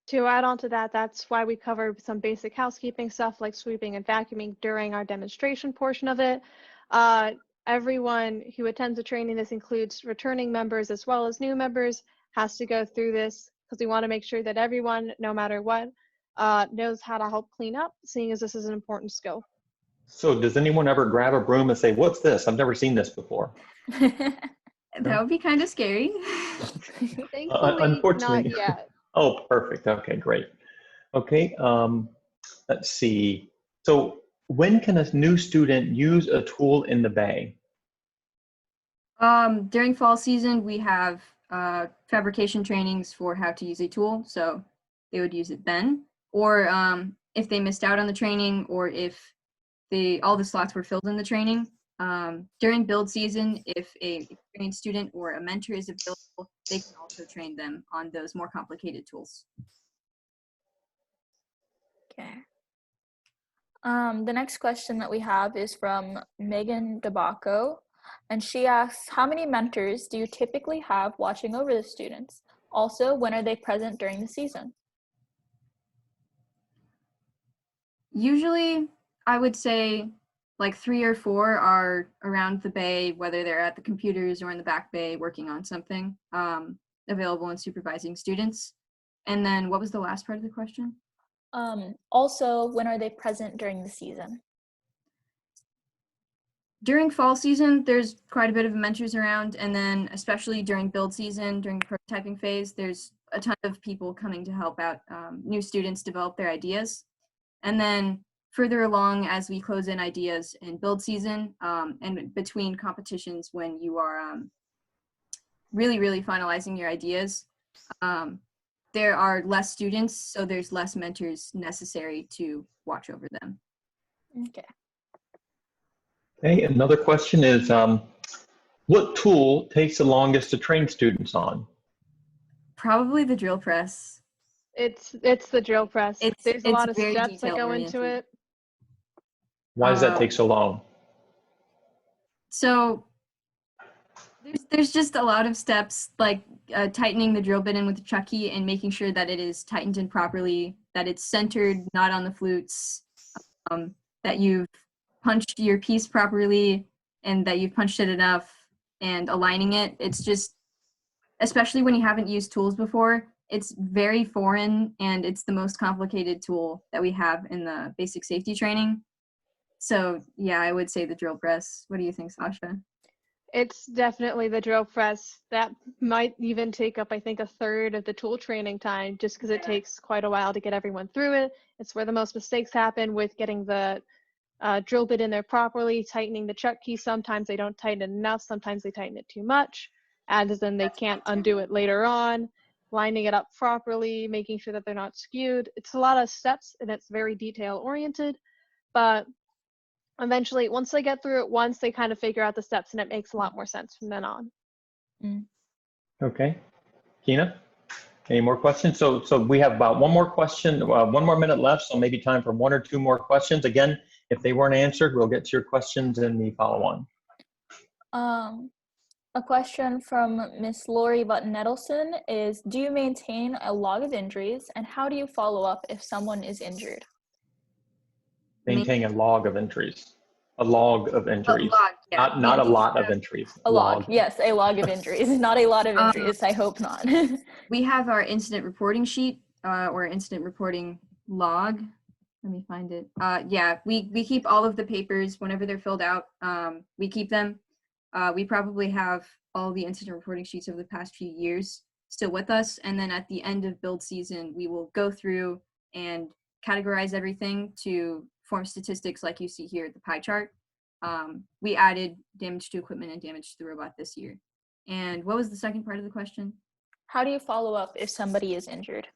To add on to that, that's why we cover some basic housekeeping stuff like sweeping and vacuuming during our demonstration portion of it. Everyone who attends the training, this includes returning members as well as new members, has to go through this because we want to make sure that everyone, no matter what, knows how to help clean up, seeing as this is an important skill. So does anyone ever grab a broom and say, what's this? I've never seen this before. That would be kind of scary. Thankfully, Unfortunately. not yet. Oh, perfect. Okay, great. Okay, let's see. So when can a new student use a tool in the bay? During fall season, we have fabrication trainings for how to use a tool, so they would use it then. Or if they missed out on the training, or if all the slots were filled in the training. During build season, if a experienced student or a mentor is available, they can also train them on those more complicated tools. Okay. The next question that we have is from Megan DeBacco, and she asks, how many mentors do you typically have watching over the students? Also, when are they present during the season? Usually, I would say like 3 or 4 are around the bay, whether they're at the computers or in the back bay working on something, available and supervising students. And then what was the last part of the question? Also, when are they present during the season? During fall season, there's quite a bit of mentors around, and then especially during build season, during prototyping phase, there's a ton of people coming to help out new students develop their ideas. And then further along as we close in ideas in build season, and between competitions when you are really finalizing your ideas, there are less students, so there's less mentors necessary to watch over them. Okay. Okay, another question is, what tool takes the longest to train students on? Probably the drill press. It's the drill press. There's a lot of very steps that go into it. Why does that take so long? So there's just a lot of steps, like tightening the drill bit in with the chuck key and making sure that it is tightened in properly, that it's centered, not on the flutes, that you've punched your piece properly and that you've punched it enough, and aligning it. It's just, especially when you haven't used tools before, it's very foreign, and it's the most complicated tool that we have in the basic safety training. So yeah, I would say the drill press. What do you think, Sasha? It's definitely the drill press. That might even take up, I think, 1/3 of the tool training time, just because it takes quite a while to get everyone through it. It's where the most mistakes happen with getting the drill bit in there properly, tightening the chuck key. Sometimes they don't tighten it enough, sometimes they tighten it too much, as then they can't undo it later on. Lining it up properly, making sure that they're not skewed. It's a lot of steps, and it's very detail oriented, but eventually, once they get through it once, they kind of figure out the steps, and it makes a lot more sense from then on. Okay, Kyna, any more questions? So we have about one more question, 1 more minute left, so maybe time for 1 or 2 more questions. Again, if they weren't answered, we'll get to your questions in the follow-on. A question from Miss Lori Button-Nettleson is, do you maintain a log of injuries, and how do you follow up if someone is injured? Maintain a log of injuries. A log of injuries. Log, yeah. Not a lot of entries. A log, yes, a log of injuries. Not a lot of injuries, I hope not. We have our incident reporting sheet, or incident reporting log. Let me find it. Yeah, we keep all of the papers whenever they're filled out. We keep them. We probably have all the incident reporting sheets over the past few years. still with us. And then at the end of build season, we will go through and categorize everything to form statistics like you see here at the pie chart. We added damage to equipment and damage to the robot this year. And what was the second part of the question? How do you follow up if somebody is injured?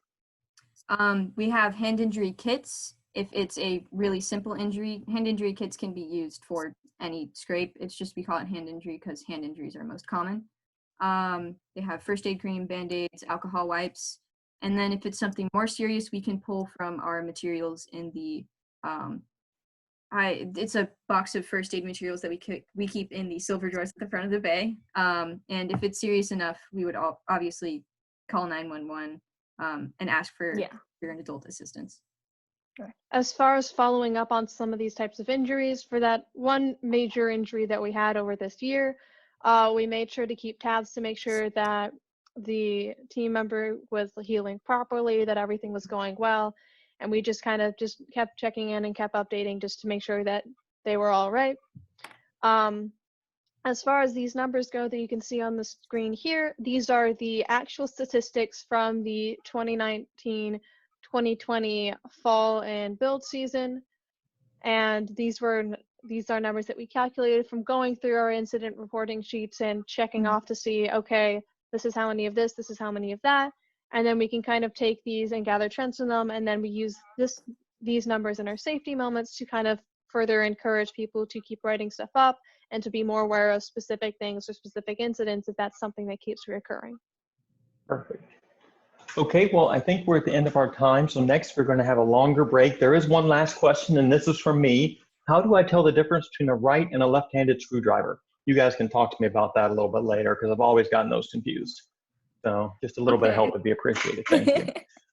We have hand injury kits. If it's a really simple injury, hand injury kits can be used for any scrape. It's just we call it hand injury because hand injuries are most common. They have first aid cream, band-aids, alcohol wipes. And then if it's something more serious, we can pull from our materials in the, it's a box of first aid materials that we keep in the silver drawers at the front of the bay. And if it's serious enough, we would obviously call 911 and ask for an adult assistance. As far as following up on some of these types of injuries, for that one major injury that we had over this year, we made sure to keep tabs to make sure that the team member was healing properly, that everything was going well. And we just kind of just kept checking in and kept updating just to make sure that they were all right. As far as these numbers go that you can see on the screen here, these are the actual statistics from the 2019-2020 fall and build season. And these are numbers that we calculated from going through our incident reporting sheets and checking off to see, okay, this is how many of this is how many of that. And then we can kind of take these and gather trends from them. And then we use these numbers in our safety moments to kind of further encourage people to keep writing stuff up and to be more aware of specific things or specific incidents if that's something that keeps reoccurring. Perfect. Okay, well, I think we're at the end of our time. So next we're going to have a longer break. There is one last question, and this is from me. How do I tell the difference between a right and a left-handed screwdriver? You guys can talk to me about that a little bit later because I've always gotten those confused. So just a little bit of help would be appreciated. Thank you.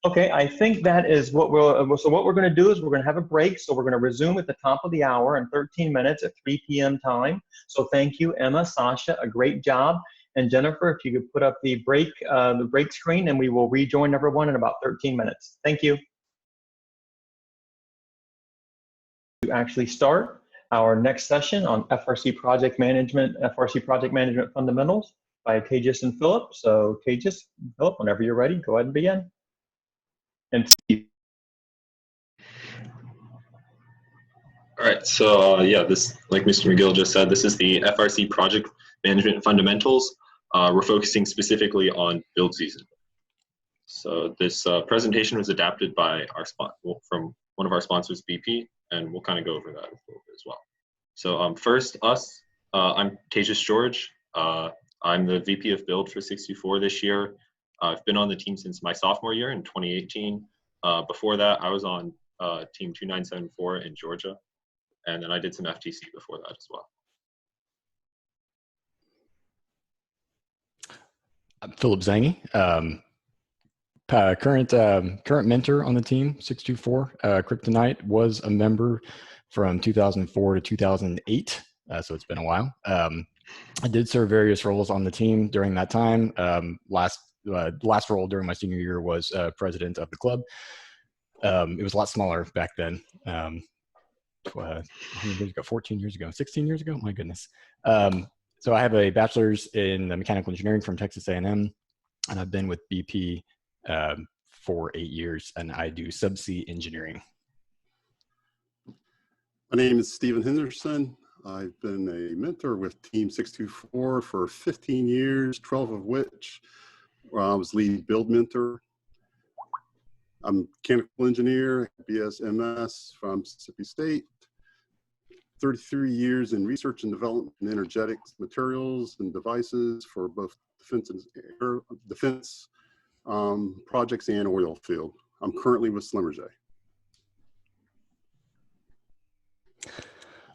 Okay, I think that is what so what we're going to do is we're going to have a break. So we're going to resume at the top of the hour in 13 minutes at 3 p.m. time. So thank you, Emma, Sasha, a great job. And Jennifer, if you could put up the break screen, and we will rejoin everyone in about 13 minutes. Thank you. To actually start our next session on FRC Project Management Fundamentals by Tejas and Philip. So Tejas, Philip, whenever you're ready, go ahead and begin. And Steve. All right, so yeah, this, like Mr. McGill just said, this is the FRC Project Management Fundamentals. We're focusing specifically on build season. So this presentation was adapted by from one of our sponsors, BP, and we'll kind of go over that a little bit as well. So first, I'm Tejas George. I'm the VP of Build for 64 this year. I've been on the team since my sophomore year in 2018. Before that, I was on team 2974 in Georgia, and then I did some FTC before that as well. I'm Philip Zangi, current mentor on the team 624. CRyptonite was a member from 2004 to 2008, so it's been a while. I did serve various roles on the team during that time. Last role during my senior year was president of the club. It was a lot smaller back then. How many years ago? 14 years ago? 16 years ago? My goodness. So I have a bachelor's in mechanical engineering from Texas A&M, and I've been with BP for 8 years, and I do subsea engineering. My name is Stephen Henderson. I've been a mentor with Team 624 for 15 years, 12 of which I was lead build mentor. I'm a mechanical engineer, BS/MS from Mississippi State. 33 years in research and development in energetics materials and devices for both defense and defense projects and oil field. I'm currently with Schlumberger.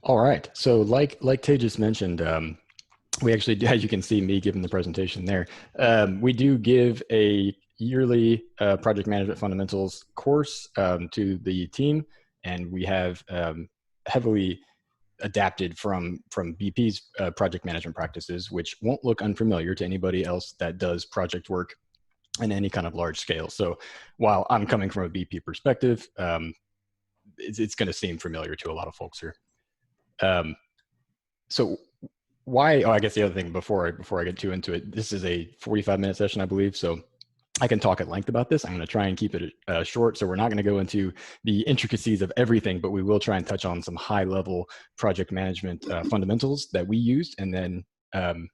All right. So like Tejas mentioned, we actually, as you can see me giving the presentation there, we do give a yearly project management fundamentals course to the team, and we have heavily adapted from BP's project management practices, which won't look unfamiliar to anybody else that does project work in any kind of large scale. So while I'm coming from a BP perspective, it's going to seem familiar to a lot of folks here. So why, I guess the other thing before I get too into it, this is a 45-minute session, I believe. So I can talk at length about this. I'm going to try and keep it short, so we're not going to go into the intricacies of everything, but we will try and touch on some high-level project management fundamentals that we used, and then and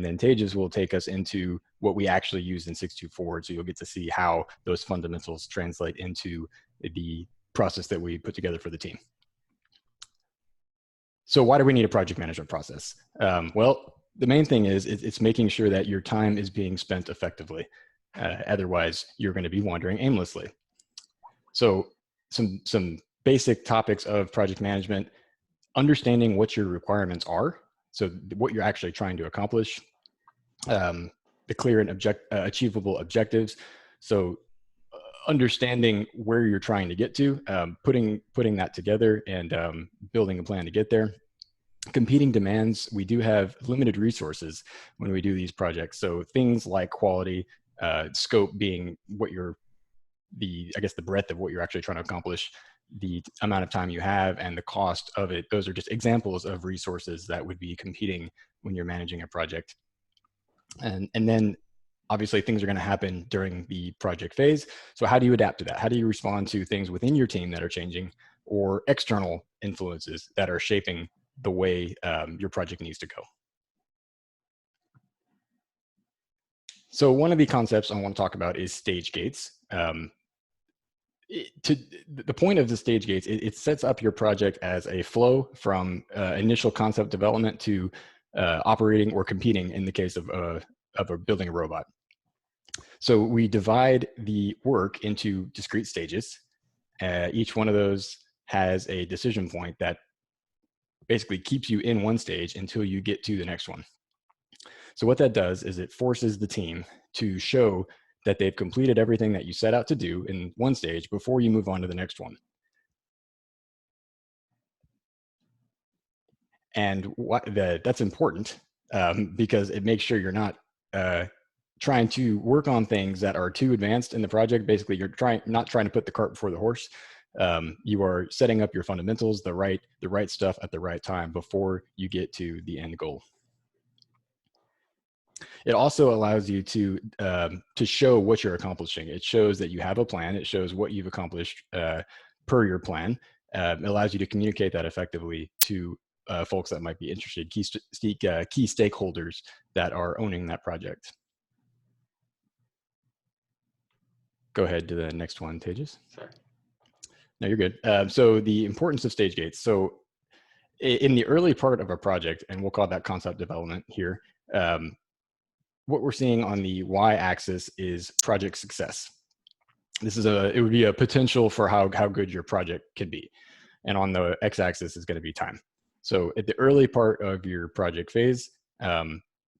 then Tejas will take us into what we actually use in 624. So you'll get to see how those fundamentals translate into the process that we put together for the team. So why do we need a project management process? Well, the main thing is it's making sure that your time is being spent effectively. Otherwise, you're going to be wandering aimlessly. So some basic topics of project management: understanding what your requirements are, so what you're actually trying to accomplish, the clear and achievable objectives. So understanding where you're trying to get to, putting that together, and building a plan to get there. Competing demands: we do have limited resources when we do these projects. So things like quality, scope being what I guess the breadth of what you're actually trying to accomplish, the amount of time you have, and the cost of it. Those are just examples of resources that would be competing when you're managing a project. And then obviously things are going to happen during the project phase. So how do you adapt to that? How do you respond to things within your team that are changing, or external influences that are shaping the way your project needs to go? So one of the concepts I want to talk about is stage gates. The point of the stage gates, it sets up your project as a flow from initial concept development to operating or competing in the case of building a robot. So we divide the work into discrete stages. Each one of those has a decision point that basically keeps you in one stage until you get to the next one. So what that does is it forces the team to show that they've completed everything that you set out to do in one stage before you move on to the next one. And that's important because it makes sure you're not trying to work on things that are too advanced in the project. Basically, you're not trying to put the cart before the horse. You are setting up your fundamentals, the right stuff at the right time before you get to the end goal. It also allows you to show what you're accomplishing. It shows that you have a plan. It shows what you've accomplished per your plan. It allows you to communicate that effectively to folks that might be interested, key stakeholders that are owning that project. Go ahead to the next one, Tejas. Sorry. No, you're good. So the importance of stage gates. So in the early part of a project, and we'll call that concept development here, what we're seeing on the y-axis is project success. It would be a potential for how good your project could be. And on the x-axis is going to be time. So at the early part of your project phase,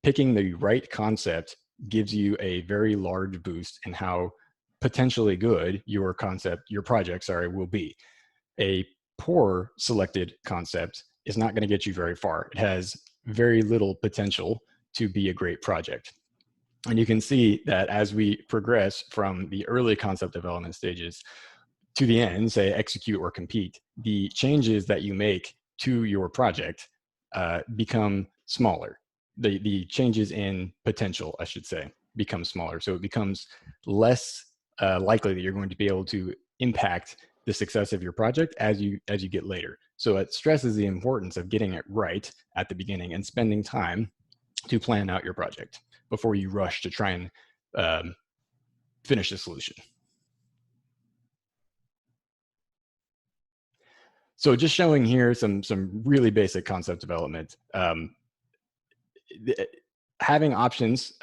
picking the right concept gives you a very large boost in how potentially good your project will be. A poor selected concept is not going to get you very far. It has very little potential to be a great project. And you can see that as we progress from the early concept development stages to the end, say execute or compete, the changes that you make to your project become smaller. The changes in potential, I should say, become smaller. So it becomes less likely that you're going to be able to impact the success of your project as you get later. So it stresses the importance of getting it right at the beginning and spending time to plan out your project before you rush to try and finish the solution. So just showing here some really basic concept development. Having options,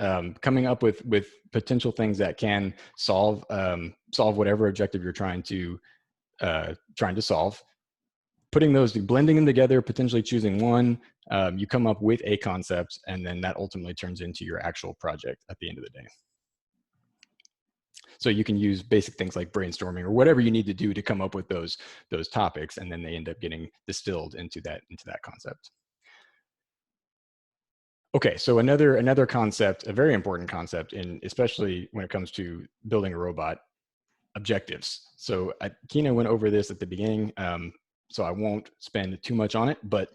coming up with potential things that can solve whatever objective you're trying to solve. Putting those, blending them together, potentially choosing one, you come up with a concept, and then that ultimately turns into your actual project at the end of the day. So you can use basic things like brainstorming or whatever you need to do to come up with those topics, and then they end up getting distilled into that concept. Okay, so another concept, a very important concept, especially when it comes to building a robot, objectives. So Kyna went over this at the beginning, so I won't spend too much on it, but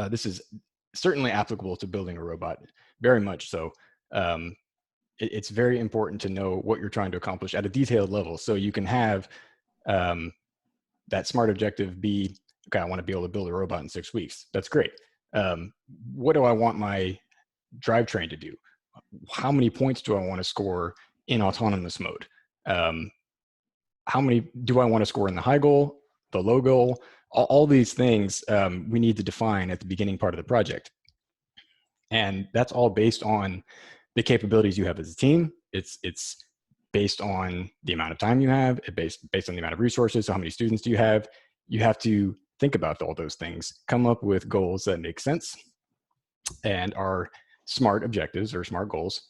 this is certainly applicable to building a robot, very much so. it's very important to know what you're trying to accomplish at a detailed level. So you can have that SMART objective be, okay, I want to be able to build a robot in 6 weeks. That's great. What do I want my drivetrain to do? How many points do I want to score in autonomous mode? How many do I want to score in the high goal, the low goal? All these things we need to define at the beginning part of the project. And that's all based on the capabilities you have as a team. It's based on the amount of time you have, based on the amount of resources. So how many students do you have? You have to think about all those things, come up with goals that make sense and are SMART objectives or SMART goals.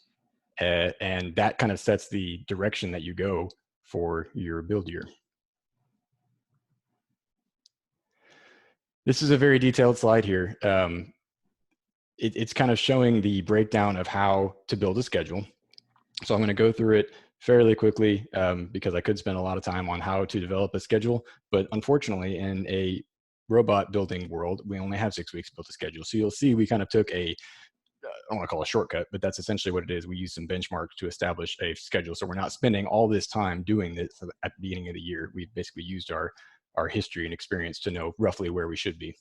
And that kind of sets the direction that you go for your build year. This is a very detailed slide here. It's kind of showing the breakdown of how to build a schedule. So I'm going to go through it fairly quickly because I could spend a lot of time on how to develop a schedule. But unfortunately, in a robot building world, we only have 6 weeks to build a schedule. So you'll see we kind of took I don't want to call it a shortcut, but that's essentially what it is. We use some benchmarks to establish a schedule. So we're not spending all this time doing this at the beginning of the year. We basically used our history and experience to know roughly where we should be.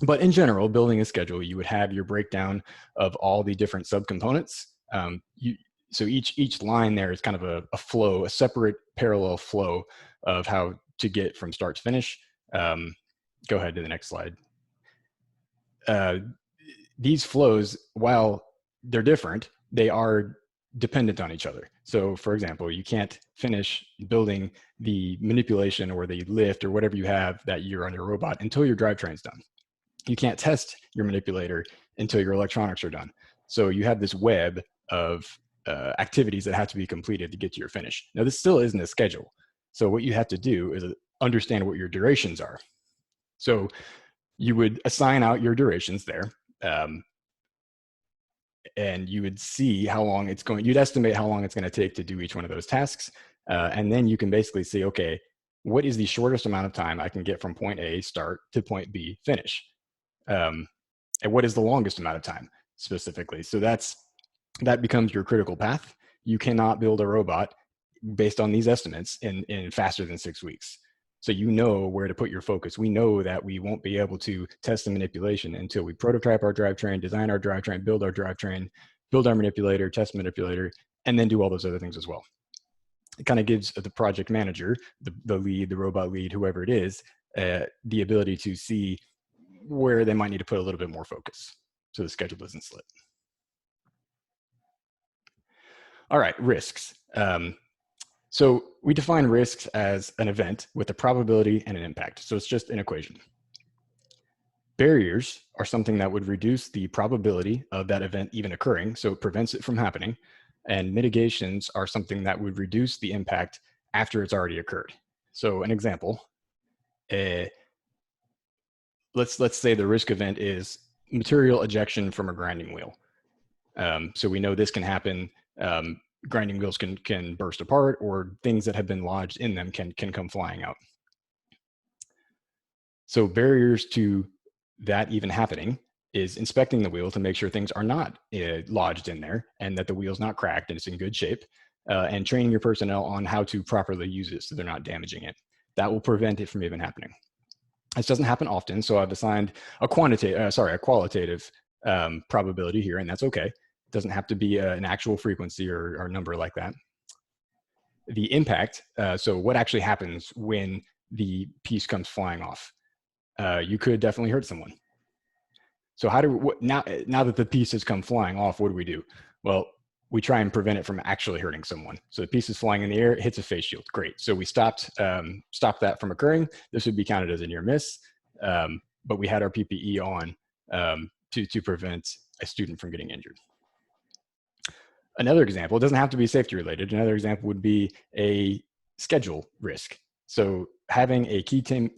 But in general, building a schedule, you would have your breakdown of all the different subcomponents. So each line there is kind of a flow, a separate parallel flow of how to get from start to finish. Go ahead to the next slide. These flows, while they're different, they are dependent on each other. So for example, you can't finish building the manipulation or the lift or whatever you have that you're on your robot until your drivetrain's done. You can't test your manipulator until your electronics are done. So you have this web of activities that have to be completed to get to your finish. Now, this still isn't a schedule. So what you have to do is understand what your durations are. So you would assign out your durations there. And you would see how long it's going, you'd estimate how long it's going to take to do each one of those tasks. And then you can basically see, okay, what is the shortest amount of time I can get from point A, start, to point B, finish? And what is the longest amount of time specifically? So that becomes your critical path. You cannot build a robot based on these estimates in faster than 6 weeks. So you know where to put your focus. We know that we won't be able to test the manipulation until we prototype our drivetrain, design our drivetrain, build our drivetrain, build our manipulator, test manipulator, and then do all those other things as well. It kind of gives the project manager, the lead, the robot lead, whoever it is, the ability to see where they might need to put a little bit more focus so the schedule doesn't slip. All right, risks. So we define risks as an event with a probability and an impact. So it's just an equation. Barriers are something that would reduce the probability of that event even occurring, so it prevents it from happening. And mitigations are something that would reduce the impact after it's already occurred. So an example, let's say the risk event is material ejection from a grinding wheel. So we know this can happen. Grinding wheels can burst apart, or things that have been lodged in them can come flying out. So barriers to that even happening is inspecting the wheel to make sure things are not lodged in there and that the wheel's not cracked and it's in good shape, and training your personnel on how to properly use it so they're not damaging it. That will prevent it from even happening. This doesn't happen often, so I've assigned a qualitative probability here, and that's okay. It doesn't have to be an actual frequency or number like that. The impact, so what actually happens when the piece comes flying off? You could definitely hurt someone. So now that the piece has come flying off, what do we do? Well, we try and prevent it from actually hurting someone. So the piece is flying in the air, it hits a face shield. Great. So we stopped that from occurring. This would be counted as a near miss, but we had our PPE on to prevent a student from getting injured. Another example, it doesn't have to be safety related. Another example would be a schedule risk. So having a key team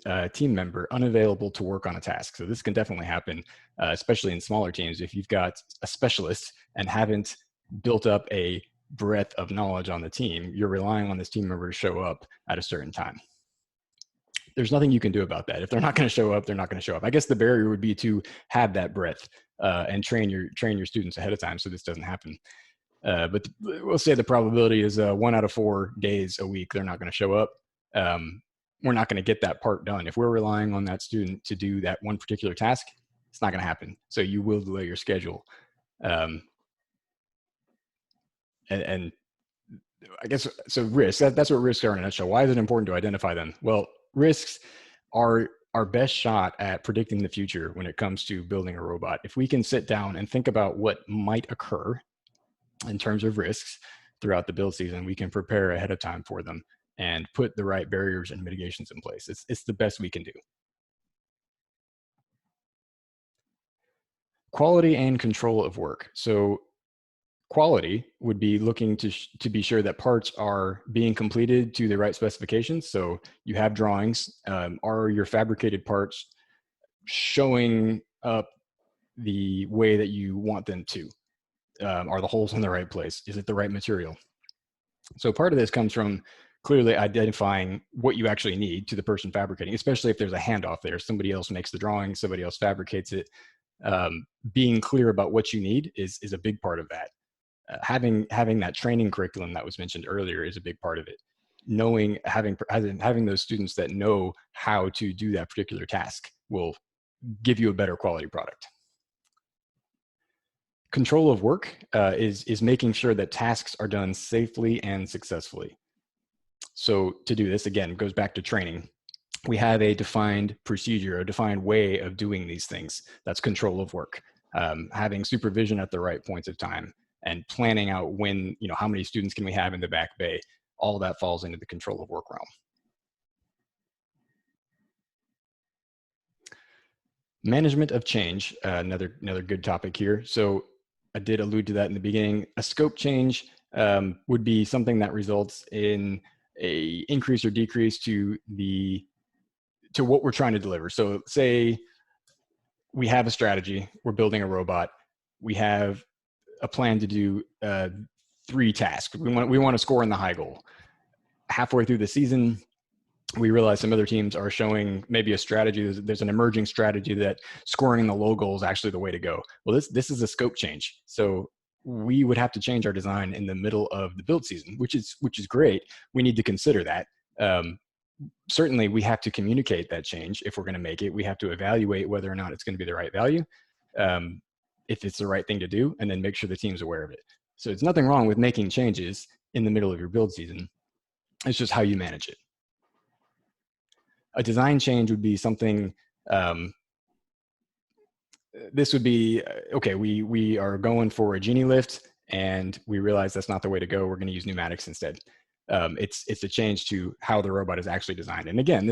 member unavailable to work on a task. So this can definitely happen, especially in smaller teams. If you've got a specialist and haven't built up a breadth of knowledge on the team, you're relying on this team member to show up at a certain time. There's nothing you can do about that. If they're not going to show up, they're not going to show up. I guess the barrier would be to have that breadth and train your students ahead of time so this doesn't happen. But we'll say the probability is 1 out of 4 days a week they're not going to show up. We're not going to get that part done. If we're relying on that student to do that one particular task, it's not going to happen. So you will delay your schedule. And I guess, so risks, that's what risks are in a nutshell. Why is it important to identify them? Well, risks are our best shot at predicting the future when it comes to building a robot. If we can sit down and think about what might occur in terms of risks throughout the build season, we can prepare ahead of time for them and put the right barriers and mitigations in place. It's the best we can do. Quality and control of work. So quality would be looking to be sure that parts are being completed to the right specifications. So you have drawings. Are your fabricated parts showing up the way that you want them to? Are the holes in the right place? Is it the right material? So part of this comes from clearly identifying what you actually need to the person fabricating, especially if there's a handoff there. Somebody else makes the drawing, somebody else fabricates it. Being clear about what you need is a big part of that. Having that training curriculum that was mentioned earlier is a big part of it. Knowing, having those students that know how to do that particular task will give you a better quality product. Control of work is making sure that tasks are done safely and successfully. So to do this, again, goes back to training. We have a defined procedure, a defined way of doing these things. That's control of work. Having supervision at the right points of time and planning out when, how many students can we have in the back bay. All of that falls into the control of work realm. Management of change, another good topic here. So I did allude to that in the beginning. A scope change would be something that results in a increase or decrease to what we're trying to deliver. So say we have a strategy, we're building a robot, we have a plan to do 3 tasks. We want to score in the high goal. Halfway through the season, we realize some other teams are showing maybe a strategy. There's an emerging strategy that scoring in the low goal is actually the way to go. Well, this is a scope change. So we would have to change our design in the middle of the build season, which is great. We need to consider that. Certainly, we have to communicate that change if we're going to make it. We have to evaluate whether or not it's going to be the right value, if it's the right thing to do, and then make sure the team's aware of it. So it's nothing wrong with making changes in the middle of your build season. It's just how you manage it. A design change would be something, this would be, okay, we are going for a genie lift and we realize that's not the way to go. We're going to use pneumatics instead. It's a change to how the robot is actually designed. And again,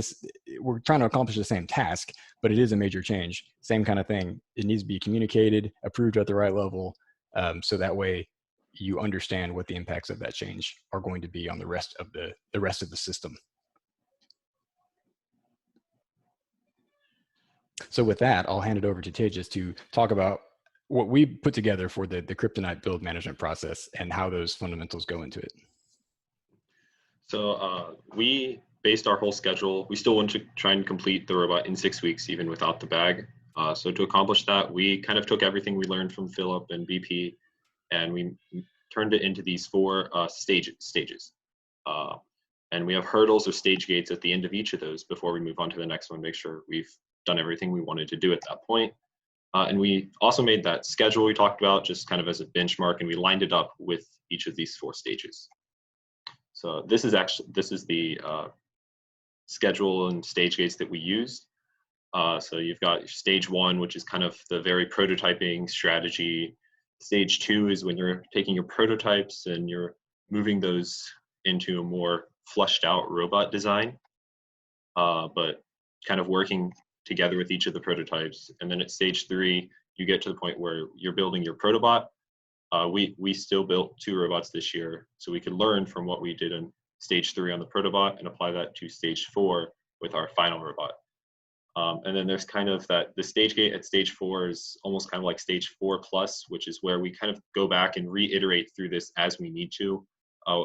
we're trying to accomplish the same task, but it is a major change. Same kind of thing. It needs to be communicated, approved at the right level, so that way you understand what the impacts of that change are going to be on the rest of the system. So with that, I'll hand it over to Tejas to talk about what we put together for the CRyptonite build management process and how those fundamentals go into it. So we based our whole schedule. We still want to try and complete the robot in 6 weeks, even without the bag. So to accomplish that, we kind of took everything we learned from Philip and BP, and we turned it into these 4 stages. And we have hurdles or stage gates at the end of each of those before we move on to the next one, make sure we've done everything we wanted to do at that point. And we also made that schedule we talked about just kind of as a benchmark, and we lined it up with each of these 4 stages. So this is the schedule and stage gates that we used. So you've got stage 1, which is kind of the very prototyping strategy. Stage 2 is when you're taking your prototypes and you're moving those into a more fleshed out robot design, but kind of working together with each of the prototypes. And then at stage 3, you get to the point where you're building your protobot. We still built 2 robots this year, so we could learn from what we did in stage 3 on the protobot and apply that to stage 4 with our final robot. And then there's kind of the stage gate at stage 4 is almost kind of like stage 4+, which is where we kind of go back and reiterate through this as we need to,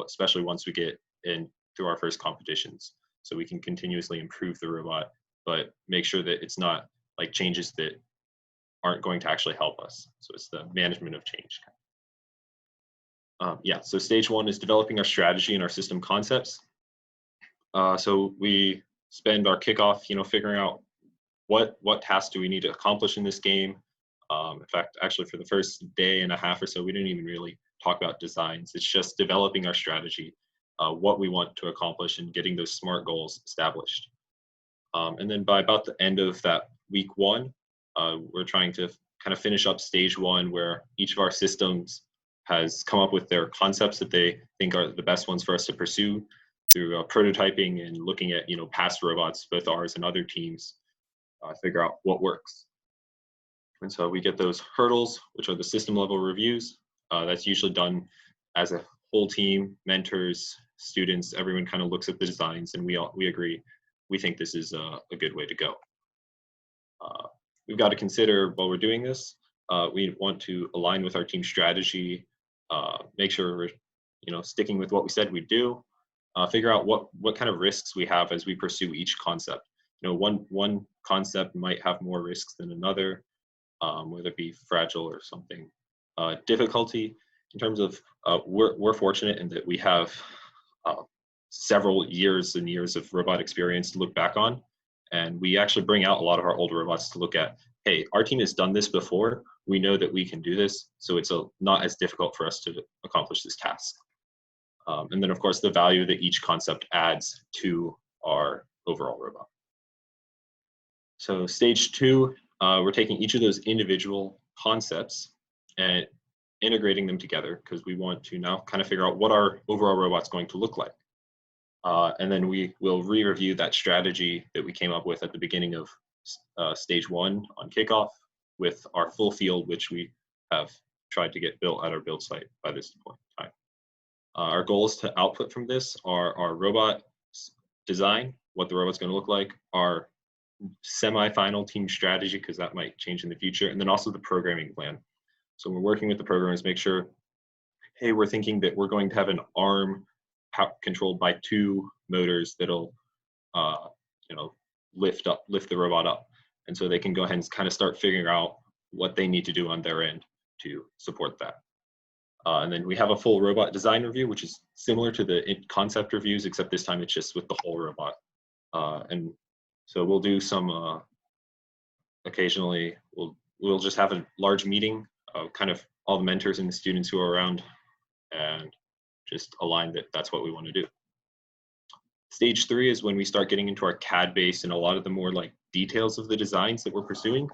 especially once we get in through our first competitions. So we can continuously improve the robot, but make sure that it's not like changes that aren't going to actually help us. So it's the management of change. Yeah, so stage one is developing our strategy and our system concepts. So we spend our kickoff, figuring out what tasks do we need to accomplish in this game. In fact, actually for the first day and a half or so, we didn't even really talk about designs. It's just developing our strategy, what we want to accomplish and getting those SMART goals established. And then by about the end of that week one, we're trying to kind of finish up stage one, where each of our systems has come up with their concepts that they think are the best ones for us to pursue through prototyping and looking at past robots, both ours and other teams, figure out what works. And so we get those hurdles, which are the system level reviews. That's usually done as a whole team, mentors, students, everyone kind of looks at the designs, and we agree, we think this is a good way to go. We've got to consider while we're doing this, we want to align with our team strategy, make sure we're sticking with what we said we'd do, figure out what kind of risks we have as we pursue each concept. One concept might have more risks than another, whether it be fragile or something. Difficulty in terms of we're fortunate in that we have several years and years of robot experience to look back on, and we actually bring out a lot of our older robots to look at. Hey, our team has done this before. We know that we can do this, so it's not as difficult for us to accomplish this task. And then, of course, the value that each concept adds to our overall robot. So stage two, we're taking each of those individual concepts and integrating them together, because we want to now kind of figure out what our overall robot's going to look like. And then we will re-review that strategy that we came up with at the beginning of stage one on kickoff with our full field, which we have tried to get built at our build site by this point in time. Our goals to output from this are our robot design, what the robot's going to look like, our semi-final team strategy, because that might change in the future, and then also the programming plan. So we're working with the programmers, make sure, hey, we're thinking that we're going to have an arm controlled by 2 motors that'll lift the robot up, and so they can go ahead and kind of start figuring out what they need to do on their end to support that. And then we have a full robot design review, which is similar to the concept reviews, except this time it's just with the whole robot. And so we'll do some occasionally we'll just have a large meeting, kind of all the mentors and the students who are around, and just align that that's what we want to do. Stage 3 is when we start getting into our CAD base and a lot of the more details of the designs that we're pursuing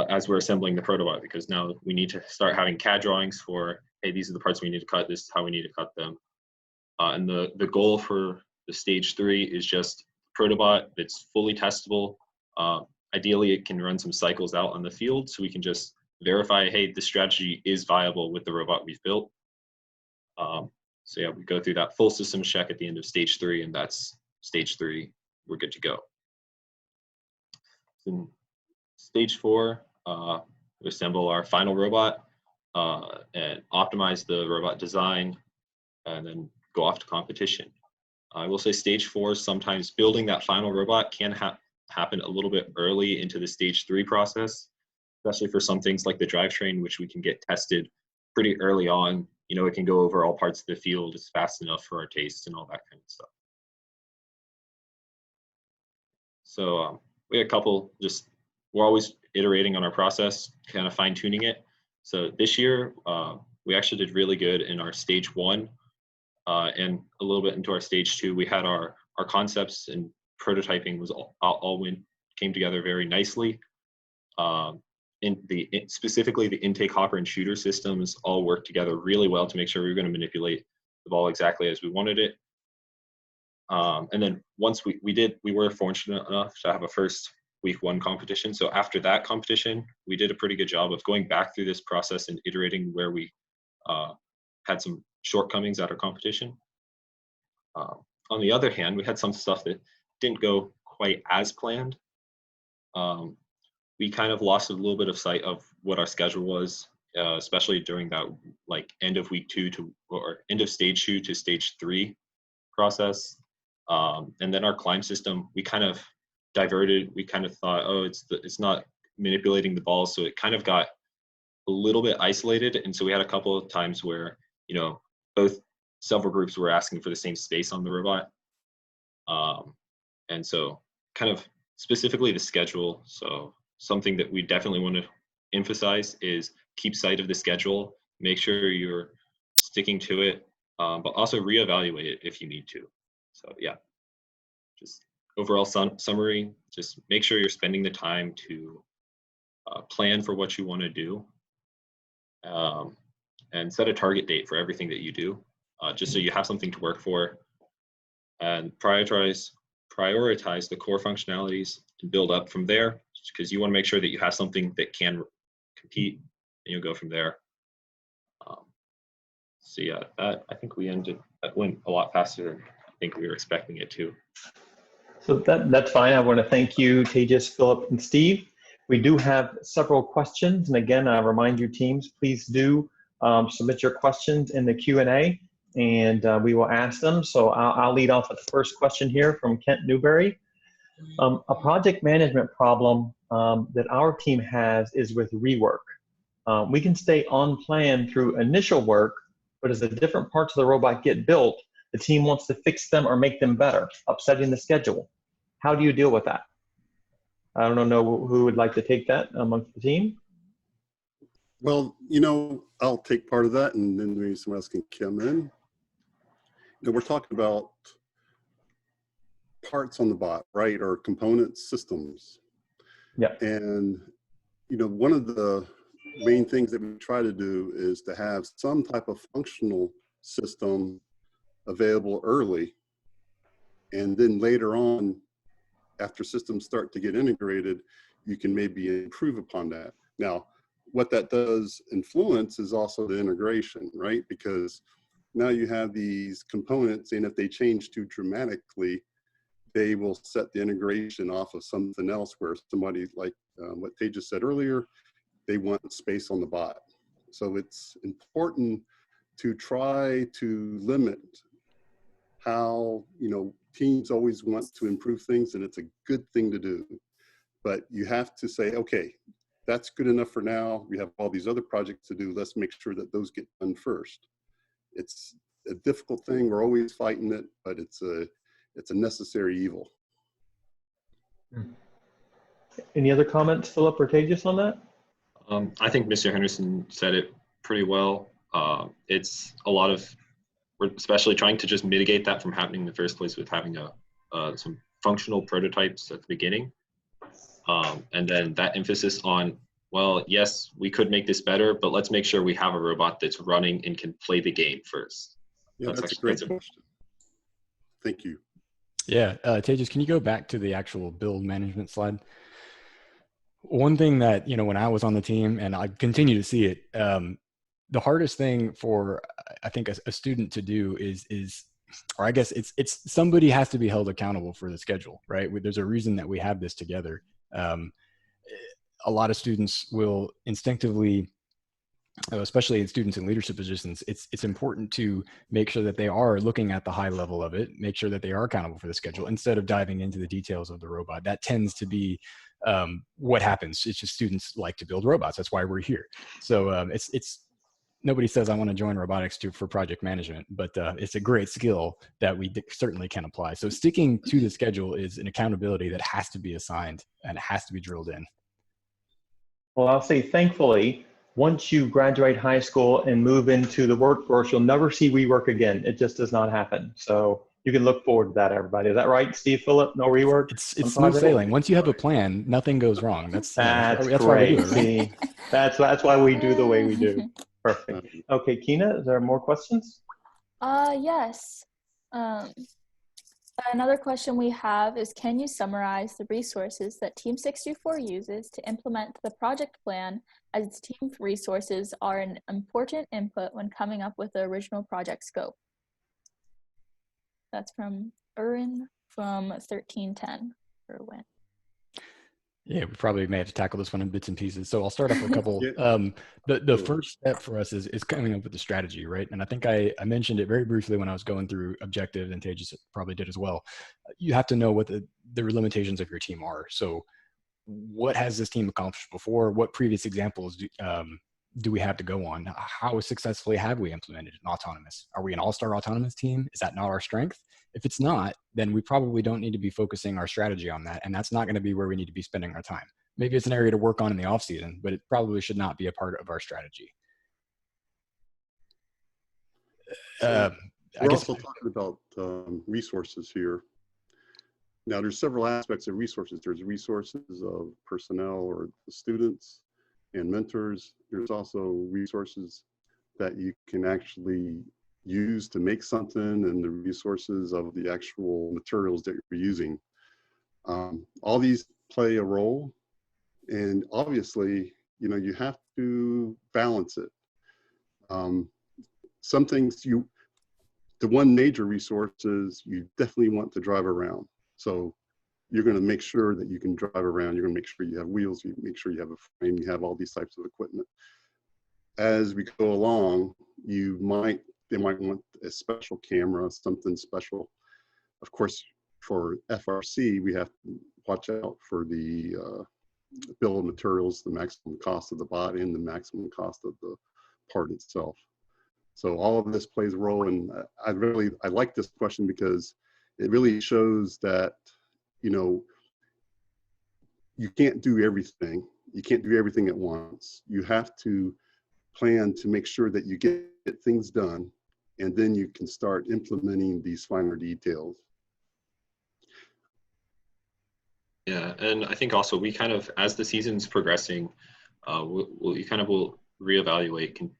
as we're assembling the prototype, because now we need to start having CAD drawings for, hey, these are the parts we need to cut, this is how we need to cut them. And the goal for the stage 3 is just protobot that's fully testable. Ideally, it can run some cycles out on the field, so we can just verify, hey, this strategy is viable with the robot we've built. So yeah, we go through that full system check at the end of stage 3, and that's stage 3. We're good to go. In stage 4, we assemble our final robot and optimize the robot design, and then go off to competition. I will say stage 4, sometimes building that final robot can happen a little bit early into the stage 3 process, especially for some things like the drivetrain, which we can get tested pretty early on. It can go over all parts of the field. It's fast enough for our tastes and all that kind of stuff. So we had a couple, we're always iterating on our process, kind of fine tuning it. So this year, we actually did really good in our stage 1 and a little bit into our stage 2. We had our concepts and prototyping was came together very nicely. Specifically the intake hopper and shooter systems all worked together really well to make sure we were going to manipulate the ball exactly as we wanted it. And then once we were fortunate enough to have a first week 1 competition. So after that competition, we did a pretty good job of going back through this process and iterating where we had some shortcomings at our competition. On the other hand, we had some stuff that didn't go quite as planned. We kind of lost a little bit of sight of what our schedule was, especially during that end of week 2 or end of stage 2 to stage 3 process. And then our climb system, we kind of diverted. We kind of thought, oh, it's not manipulating the ball, so it kind of got a little bit isolated. And so we had a couple of times where, you know, both several groups were asking for the same space on the robot. And so kind of specifically the schedule. So something that we definitely want to emphasize is keep sight of the schedule, make sure you're sticking to it, but also reevaluate it if you need to. So yeah, just overall summary, just make sure you're spending the time to plan for what you want to do, and set a target date for everything that you do, just so you have something to work for, and prioritize the core functionalities and build up from there, because you want to make sure that you have something that can compete, and you'll go from there. So yeah, I think that went a lot faster than I think we were expecting it to. So that's fine. I want to thank you, Tejas, Philip, and Steve. We do have several questions, and again, I remind you teams, please do submit your questions in the Q&A, and we will ask them. So I'll lead off with the first question here from Kent Newberry. A project management problem that our team has is with rework. We can stay on plan through initial work, but as the different parts of the robot get built, the team wants to fix them or make them better, upsetting the schedule. How do you deal with that? I don't know who would like to take that amongst the team. Well, you know, I'll take part of that, and then maybe someone else can come in. You know, we're talking about parts on the bot, right, or components, systems. Yeah. And, you know, one of the main things that we try to do is to have some type of functional system available early, and then later on, after systems start to get integrated, you can maybe improve upon that. Now, what that does influence is also the integration, right? Because now you have these components, and if they change too dramatically, they will set the integration off of something else, where somebody, like what Tejas said earlier, they want space on the bot. So it's important to try to limit how, you know, teams always want to improve things, and it's a good thing to do. But you have to say, okay, that's good enough for now. We have all these other projects to do. Let's make sure that those get done first. It's a difficult thing. We're always fighting it, but it's a necessary evil. Any other comments, Philip or Tejas, on that? I think Mr. Henderson said it pretty well. It's a lot of, we're especially trying to just mitigate that from happening in the first place with having some functional prototypes at the beginning. And then that emphasis on, well, yes, we could make this better, but let's make sure we have a robot that's running and can play the game first. Yeah, that's a great question. Thank you. Yeah, Tejas, can you go back to the actual build management slide? One thing that, you know, when I was on the team, and I continue to see it, the hardest thing for, I think, a student to do is, or I guess it's somebody has to be held accountable for the schedule, right? There's a reason that we have this together. A lot of students will instinctively, especially students in leadership positions, it's important to make sure that they are looking at the high level of it, make sure that they are accountable for the schedule instead of diving into the details of the robot. That tends to be what happens. It's just students like to build robots. That's why we're here. So it's nobody says I want to join robotics for project management, but it's a great skill that we certainly can apply. So sticking to the schedule is an accountability that has to be assigned and it has to be drilled in. Well, I'll say thankfully, once you graduate high school and move into the workforce, you'll never see rework again. It just does not happen. So you can look forward to that, everybody. Is that right, Steve, Philip? No rework? It's smooth sailing. Once you have a plan, nothing goes wrong. That's great. why we do it, right? See, that's why we do the way we do. Perfect. Okay, Kyna, is there more questions? Yes. Another question we have is, can you summarize the resources that Team 624 uses to implement the project plan, as team resources are an important input when coming up with the original project scope? That's from Urin from 1310. Erwin. Yeah, we probably may have to tackle this one in bits and pieces. So I'll start off with a couple. The first step for us is coming up with a strategy, right? And I think I mentioned it very briefly when I was going through objectives, and Tejas probably did as well. You have to know what the limitations of your team are. So what has this team accomplished before? What previous examples do we have to go on? How successfully have we implemented an autonomous? Are we an all-star autonomous team? Is that not our strength? If it's not, then we probably don't need to be focusing our strategy on that. And that's not going to be where we need to be spending our time. Maybe it's an area to work on in the off season, but it probably should not be a part of our strategy. We're also talking about resources here. Now, there's several aspects of resources. There's resources of personnel or the students and mentors. There's also resources that you can actually use to make something, and the resources of the actual materials that you're using. All these play a role, and obviously, you know, you have to balance it. Some things the one major resource is you definitely want to drive around. So you're going to make sure that you can drive around. You're going to make sure you have wheels. You make sure you have a frame. You have all these types of equipment. As we go along, they might want a special camera, something special. Of course, for FRC, we have to watch out for the bill of materials, the maximum cost of the body, and the maximum cost of the part itself. So all of this plays a role, and I like this question because it really shows that, you know, you can't do everything. You can't do everything at once. You have to plan to make sure that you get things done, and then you can start implementing these finer details. Yeah, and I think also we kind of, as the season's progressing, we kind of will reevaluate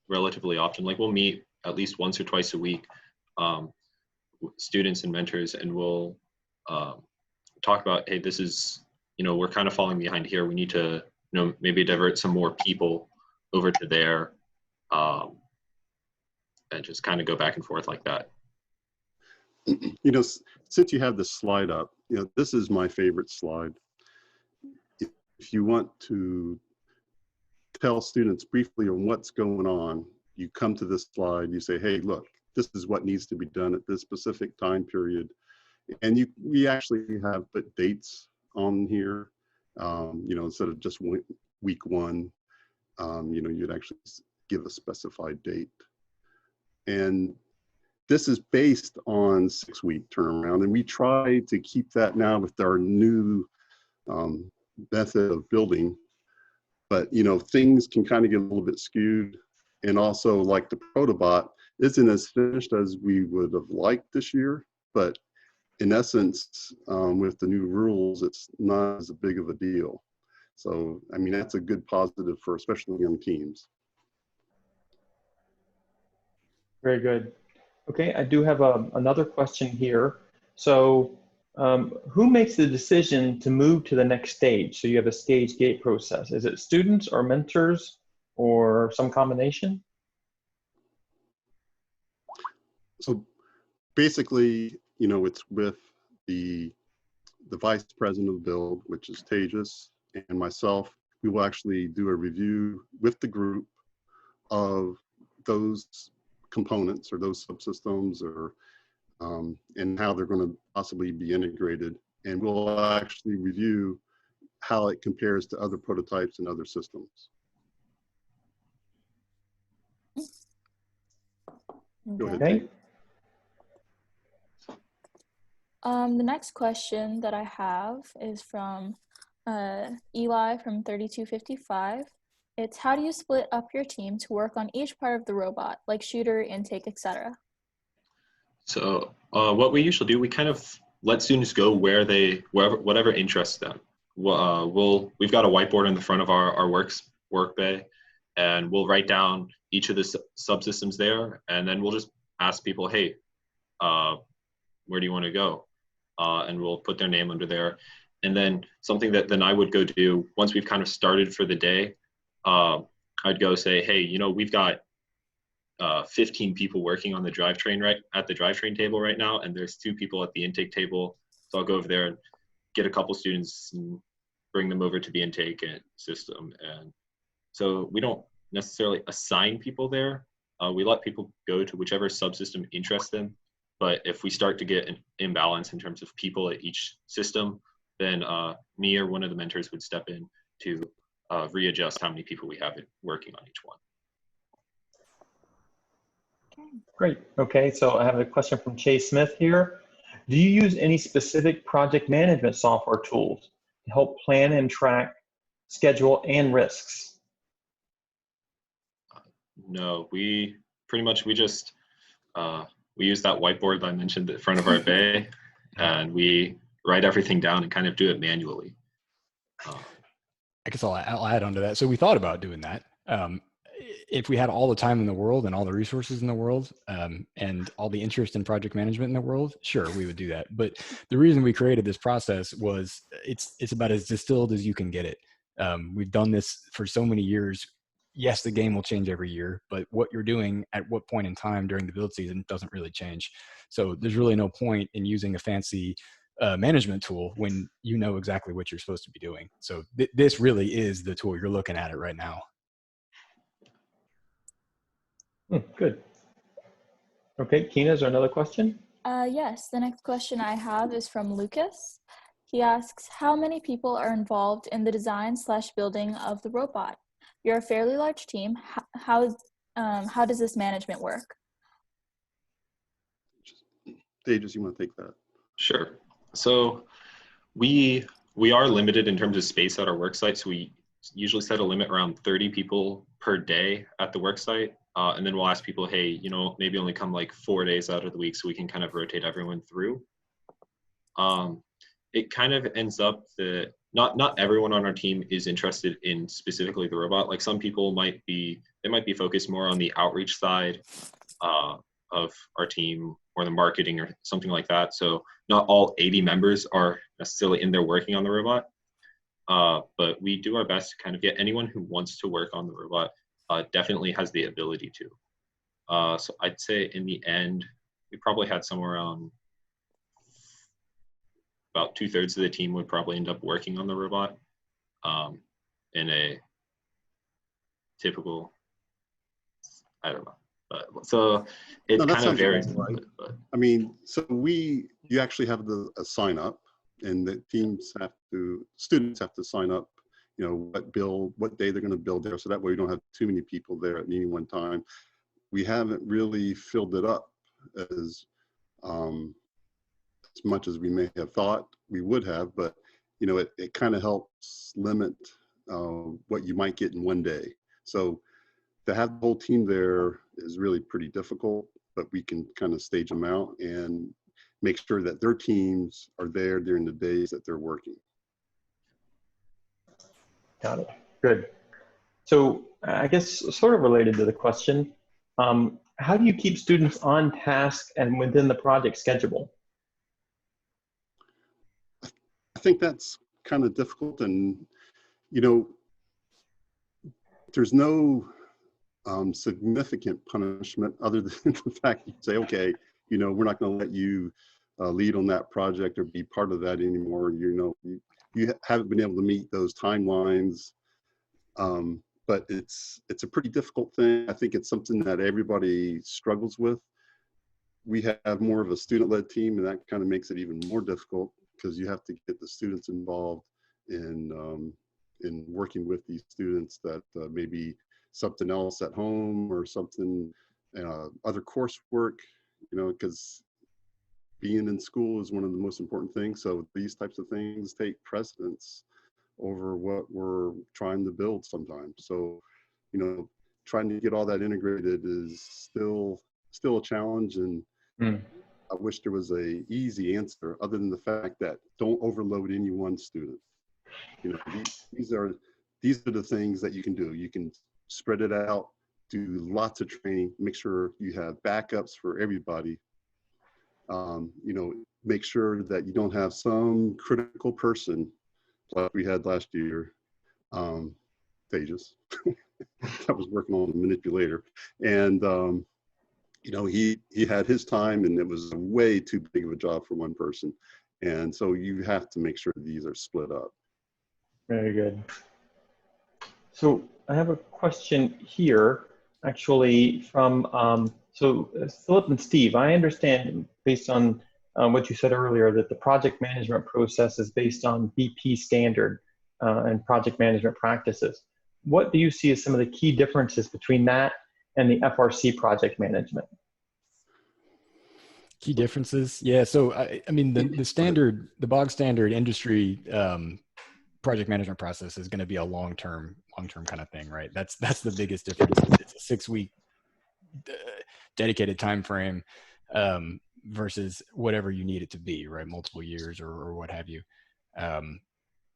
relatively often. Like we'll meet at least once or twice a week, students and mentors, and we'll talk about, hey, this is, you know, we're kind of falling behind here. We need to, you know, maybe divert some more people over to there, and just kind of go back and forth like that. You know, since you have this slide up, you know, this is my favorite slide. If you want to tell students briefly on what's going on, you come to this slide, you say, hey, look, this is what needs to be done at this specific time period. And we actually have put dates on here, you know, instead of just week one, you know, you'd actually give a specified date. And this is based on 6-week turnaround, and we try to keep that now with our new method of building. But, you know, things can kind of get a little bit skewed. And also, like the protobot isn't as finished as we would have liked this year. But in essence, with the new rules, it's not as big of a deal. So, I mean, that's a good positive for especially young teams. Very good. Okay, I do have another question here. So who makes the decision to move to the next stage? So you have a stage gate process. Is it students or mentors or some combination? So basically, you know, it's with the vice president of the build, which is Tejas, and myself. We will actually do a review with the group of those components or those subsystems, or and how they're going to possibly be integrated. And we'll actually review how it compares to other prototypes and other systems. Go ahead. Okay. The next question that I have is from Eli from 3255. It's, how do you split up your team to work on each part of the robot, like shooter, intake, etc.? So what we usually do, we kind of let students go whatever interests them. We've got a whiteboard in the front of our work bay, and we'll write down each of the subsystems there, and then we'll just ask people, hey, where do you want to go? And we'll put their name under there. And then something that then I would go do once we've kind of started for the day, I'd go say, hey, you know, we've got 15 people working on the drivetrain at the drivetrain table right now, and there's 2 people at the intake table. So I'll go over there and get a couple students and bring them over to the intake system. And so we don't necessarily assign people there. We let people go to whichever subsystem interests them. But if we start to get an imbalance in terms of people at each system, then me or one of the mentors would step in to readjust how many people we have working on each one. Great. Okay, so I have a question from Chase Smith here. Do you use any specific project management software tools to help plan and track schedule and risks? No, we pretty much, we just, we use that whiteboard that I mentioned in front of our bay, and we write everything down and kind of do it manually. I guess I'll add on to that. So we thought about doing that. If we had all the time in the world and all the resources in the world and all the interest in project management in the world, sure, we would do that. But the reason we created this process was it's about as distilled as you can get it. We've done this for so many years. Yes, the game will change every year, but what you're doing at what point in time during the build season doesn't really change. So there's really no point in using a fancy management tool when you know exactly what you're supposed to be doing. So this really is the tool. You're looking at it right now. Good. Okay, Kyna, is there another question? Yes, the next question I have is from Lucas. He asks, how many people are involved in the design / building of the robot? You're a fairly large team. How does this management work? Dages, you want to take that? Sure. So we are limited in terms of space at our work site. So we usually set a limit around 30 people per day at the work site. And then we'll ask people, hey, you know, maybe only come like 4 days out of the week so we can kind of rotate everyone through. It kind of ends up that not everyone on our team is interested in specifically the robot. Like some people might be focused more on the outreach side of our team or the marketing or something like that. So not all 80 members are necessarily in there working on the robot. But we do our best to kind of get anyone who wants to work on the robot definitely has the ability to. So I'd say in the end, we probably had somewhere around about 2/3 of the team would probably end up working on the robot in a typical, I don't know. So it kind of varies. Right. I mean, so you actually have a sign up, and the students have to sign up, you know, what day they're going to build there. So that way we don't have too many people there at any one time. We haven't really filled it up as much as we may have thought we would have, but you know, it kind of helps limit what you might get in one day. So to have the whole team there is really pretty difficult, but we can kind of stage them out and make sure that their teams are there during the days that they're working. Got it. Good. So I guess sort of related to the question, how do you keep students on task and within the project schedule? I think that's kind of difficult, and you know, there's no significant punishment other than the fact you say, okay, you know, we're not going to let you lead on that project or be part of that anymore. You know, you haven't been able to meet those timelines, but it's a pretty difficult thing. I think it's something that everybody struggles with. We have more of a student-led team, and that kind of makes it even more difficult because you have to get the students involved in working with these students that maybe something else at home or something, other coursework, you know, because being in school is one of the most important things. So these types of things take precedence over what we're trying to build sometimes. So, you know, trying to get all that integrated is still a challenge, and I wish there was a easy answer other than the fact that don't overload any one student. You know, these are the things that you can do. You can spread it out, do lots of training, make sure you have backups for everybody. You know, make sure that you don't have some critical person like we had last year, Tejas, that was working on the manipulator. And, you know, he had his time, and it was way too big of a job for one person. And so you have to make sure these are split up. Very good. So I have a question here, actually, from Philip and Steve. I understand, based on what you said earlier, that the project management process is based on BP standard and project management practices. what do you see as some of the key differences between that and the FRC project management? Key differences? Yeah, so I mean, the bog standard industry project management process is going to be a long-term kind of thing, right? That's the biggest difference. It's a 6-week dedicated time frame versus whatever you need it to be, right? Multiple years or what have you. I'd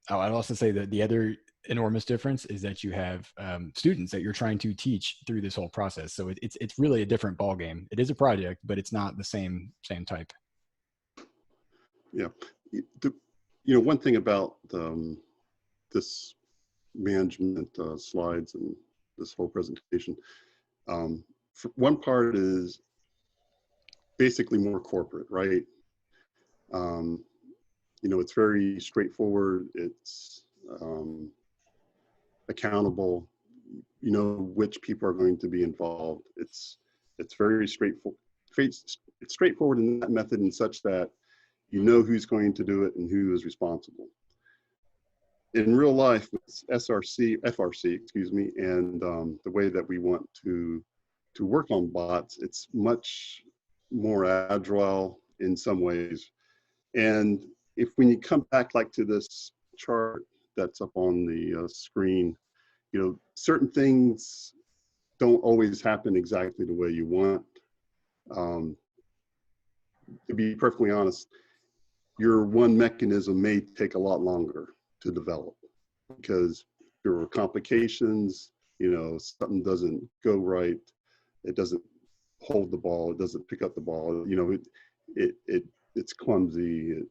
also say that the other enormous difference is that you have students that you're trying to teach through this whole process. So it's really a different ball game. It is a project, but it's not the same type. Yeah, one thing about this management slides and this whole presentation, one part is basically more corporate, right? It's very straightforward. It's accountable. You know which people are going to be involved. It's very straightforward. It's straightforward in that method, and such that you know who's going to do it and who is responsible. In real life, with FRC, excuse me, and the way that we want to work on bots, it's much more agile in some ways. And when you come back like to this chart that's up on the screen, certain things don't always happen exactly the way you want. To be perfectly honest, your one mechanism may take a lot longer to develop because there are complications, something doesn't go right, it doesn't hold the ball, it doesn't pick up the ball, it's clumsy,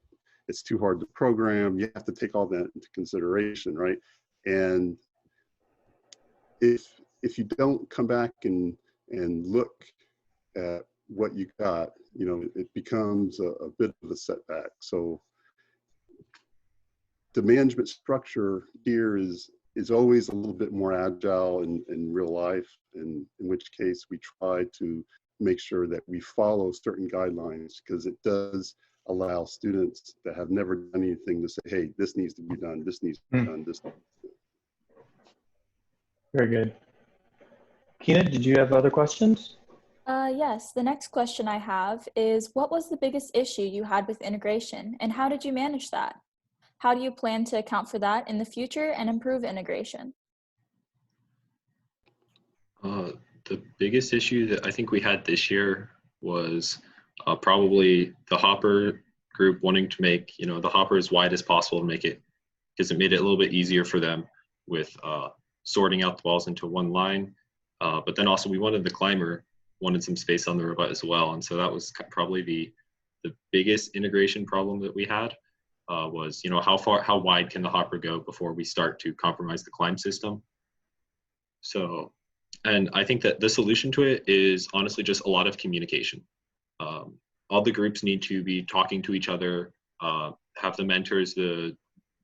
it's too hard to program. You have to take all that into consideration, right? And if you don't come back and look at what you got, it becomes a bit of a setback. So the management structure here is always a little bit more agile in real life, and in which case we try to make sure that we follow certain guidelines, because it does allow students that have never done anything to say, hey, this needs to be done, this needs to be done, this needs to be done. Very good. Kyna, did you have other questions? Yes, the next question I have is, what was the biggest issue you had with integration, and how did you manage that? How do you plan to account for that in the future and improve integration? The biggest issue that I think we had this year was probably the hopper group wanting to make, the hopper as wide as possible to make it, because it made it a little bit easier for them with sorting out the balls into one line. But then also we wanted the climber wanted some space on the robot as well. And so that was probably the biggest integration problem that we had was, how wide can the hopper go before we start to compromise the climb system? So, and I think that the solution to it is honestly just a lot of communication. All the groups need to be talking to each other, have the mentors, the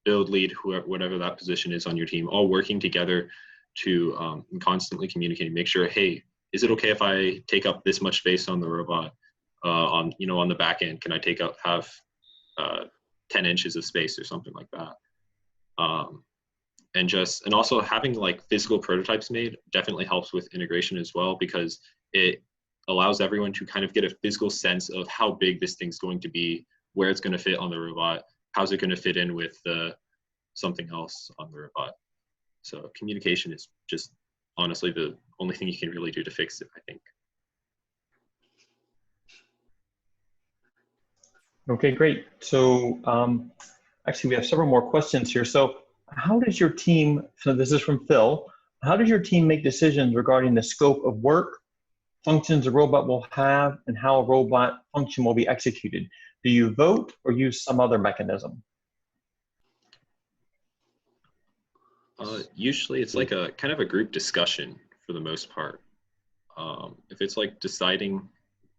build lead, whatever that position is on your team, all working together to constantly communicate, make sure, hey, is it okay if I take up this much space on the robot? On the back end, can I have 10 inches of space or something like that? And also having like physical prototypes made definitely helps with integration as well, because it allows everyone to kind of get a physical sense of how big this thing's going to be, where it's going to fit on the robot, how's it going to fit in with something else on the robot. So communication is just honestly the only thing you can really do to fix it, I think. Okay, great. So actually we have several more questions here. So how does your team, so this is from Phil, how does your team make decisions regarding the scope of work, functions a robot will have, and how a robot function will be executed? Do you vote or use some other mechanism? Usually it's like a kind of a group discussion for the most part. If it's like deciding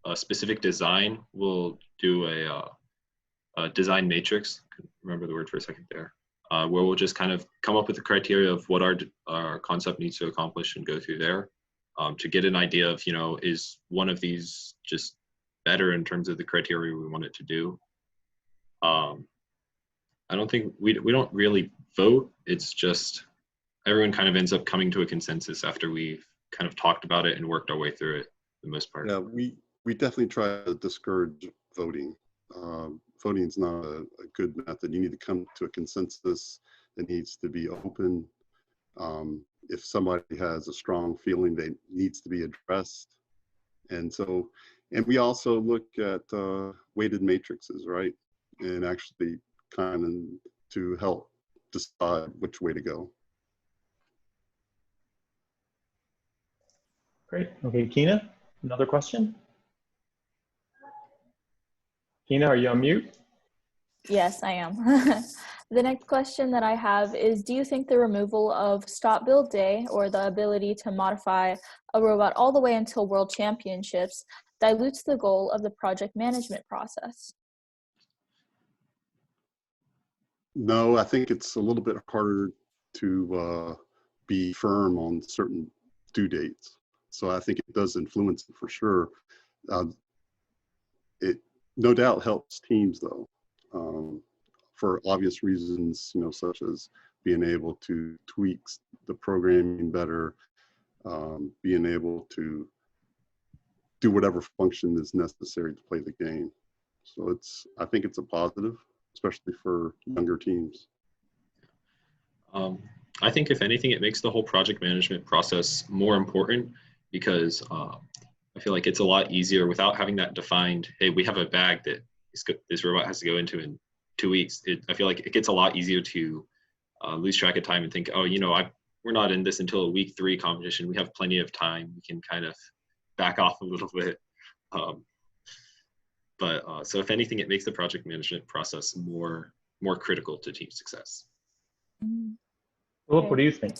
a specific design, we'll do a design matrix, remember the word for a second there, where we'll just kind of come up with the criteria of what our concept needs to accomplish and go through there to get an idea of, is one of these just better in terms of the criteria we want it to do. I don't think we don't really vote. It's just everyone kind of ends up coming to a consensus after we've kind of talked about it and worked our way through it for the most part. Yeah, we definitely try to discourage voting. Voting is not a good method. You need to come to a consensus. It needs to be open. If somebody has a strong feeling that needs to be addressed. And we also look at weighted matrices, right? And actually kind of to help decide which way to go. Great. Okay, Kyna, another question? Kyna, are you on mute? Yes, I am. The next question that I have is, do you think the removal of stop build day, or the ability to modify a robot all the way until world championships, dilutes the goal of the project management process? No, I think it's a little bit harder to be firm on certain due dates. So I think it does influence it for sure. It no doubt helps teams though, for obvious reasons, such as being able to tweak the programming better, being able to do whatever function is necessary to play the game. So I think it's a positive, especially for younger teams. I think if anything, it makes the whole project management process more important, because I feel like it's a lot easier without having that defined, hey, we have a bag that this robot has to go into in 2 weeks. I feel like it gets a lot easier to lose track of time and think, oh, we're not in this until a week 3 competition. We have plenty of time. We can kind of back off a little bit. So if anything, it makes the project management process more critical to team success. Philip, what do you think?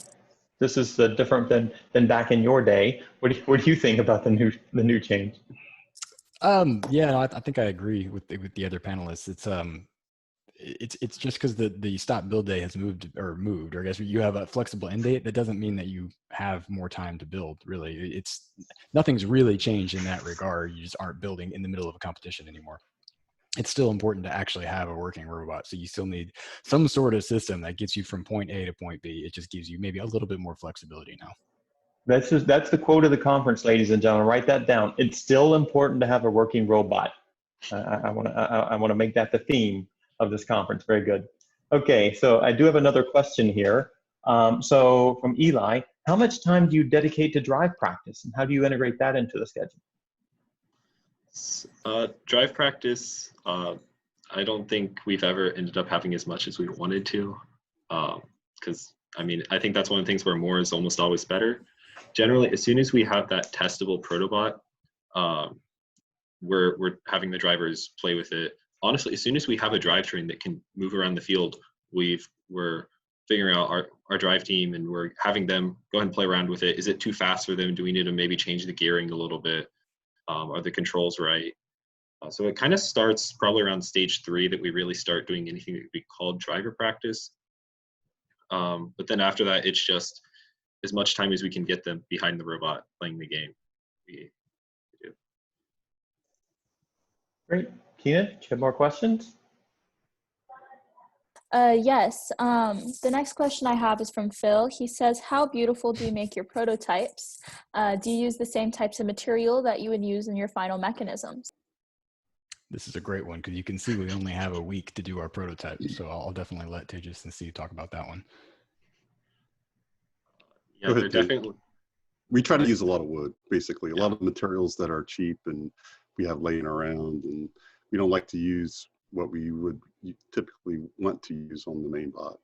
This is different than back in your day. What do you think about the new change? Yeah, no, I think I agree with the other panelists. It's just because the stop build day has moved, or I guess you have a flexible end date. That doesn't mean that you have more time to build. Really, nothing's really changed in that regard. You just aren't building in the middle of a competition anymore. It's still important to actually have a working robot. So you still need some sort of system that gets you from point A to point B. It just gives you maybe a little bit more flexibility now. That's the quote of the conference, ladies and gentlemen. Write that down. It's still important to have a working robot. I want to make that the theme of this conference. Very good. Okay, so I do have another question here. So from Eli, how much time do you dedicate to drive practice, and how do you integrate that into the schedule? Drive practice, I don't think we've ever ended up having as much as we wanted to, because I think that's one of the things where more is almost always better. Generally, as soon as we have that testable protobot, we're having the drivers play with it. Honestly, as soon as we have a drivetrain that can move around the field, we're figuring out our drive team, and we're having them go ahead and play around with it. Is it too fast for them? Do we need to maybe change the gearing a little bit? Are the controls right? So it kind of starts probably around stage 3 that we really start doing anything that would be called driver practice. But then after that, it's just as much time as we can get them behind the robot playing the game. We do. Great. Kyna, do you have more questions? Yes. The next question I have is from Phil. He says, how beautiful do you make your prototypes? Do you use the same types of material that you would use in your final mechanisms? This is a great one, because you can see we only have a week to do our prototype. So I'll definitely let Tejas and Steve talk about that one. Yeah, they're definitely. We try to use a lot of wood, basically. A lot of materials that are cheap and we have laying around, and we don't like to use what we would typically want to use on the main bot.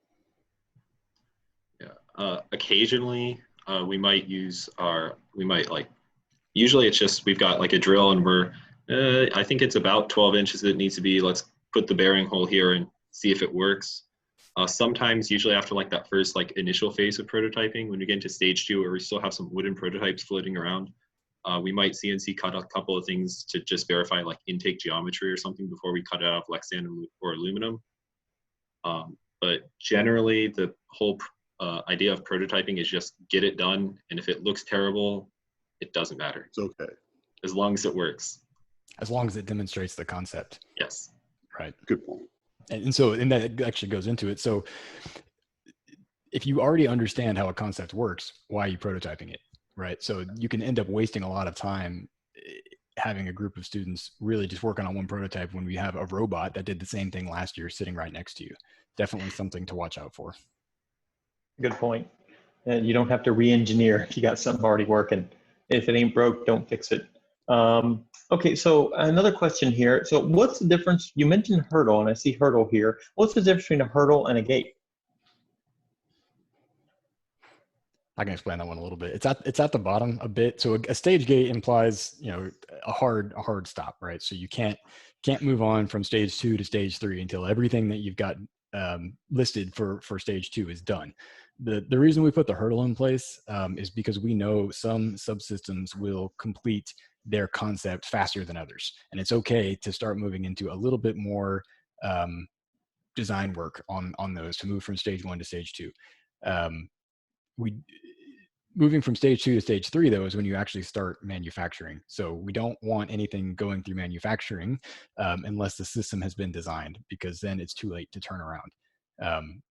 Yeah, occasionally we might usually it's just, we've got like a drill and I think it's about 12 inches that it needs to be. Let's put the bearing hole here and see if it works. Sometimes, usually after like that first initial phase of prototyping, when we get into stage 2 where we still have some wooden prototypes floating around, we might CNC cut a couple of things to just verify intake geometry or something before we cut it out of Lexan or aluminum. But generally, the whole idea of prototyping is just get it done, and if it looks terrible, it doesn't matter. It's okay. As long as it works. As long as it demonstrates the concept. Yes. Right. Good point. And that actually goes into it. So if you already understand how a concept works, why are you prototyping it, right? So you can end up wasting a lot of time having a group of students really just working on one prototype when we have a robot that did the same thing last year sitting right next to you. Definitely something to watch out for. Good point. And you don't have to re-engineer if you got something already working. If it ain't broke, don't fix it. Okay, so another question here. So what's the difference? You mentioned hurdle, and I see hurdle here. What's the difference between a hurdle and a gate? I can explain that one a little bit. It's at the bottom a bit. So a stage gate implies, you know, a hard stop, right? So you can't move on from stage 2 to stage 3 until everything that you've got listed for stage 2 is done. The reason we put the hurdle in place is because we know some subsystems will complete their concept faster than others, and it's okay to start moving into a little bit more design work on those to move from stage 1 to stage 2. Moving from stage 2 to stage 3 though is when you actually start manufacturing. So we don't want anything going through manufacturing unless the system has been designed, because then it's too late to turn around.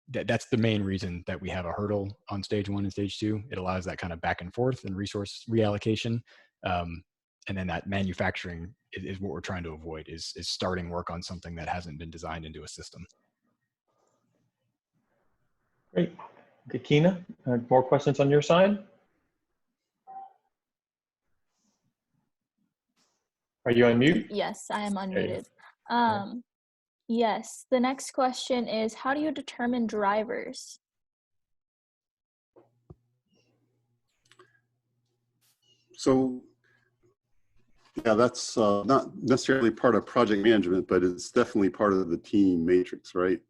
That's the main reason that we have a hurdle on stage 1 and stage 2. It allows that kind of back and forth and resource reallocation. And then that manufacturing is what we're trying to avoid, is starting work on something that hasn't been designed into a system. Great. Okay, Kyna, more questions on your side? Are you on mute? Yes, I am Okay. unmuted. Yes, the next question is, how do you determine drivers? So, yeah, that's not necessarily part of project management, but it's definitely part of the team matrix, right?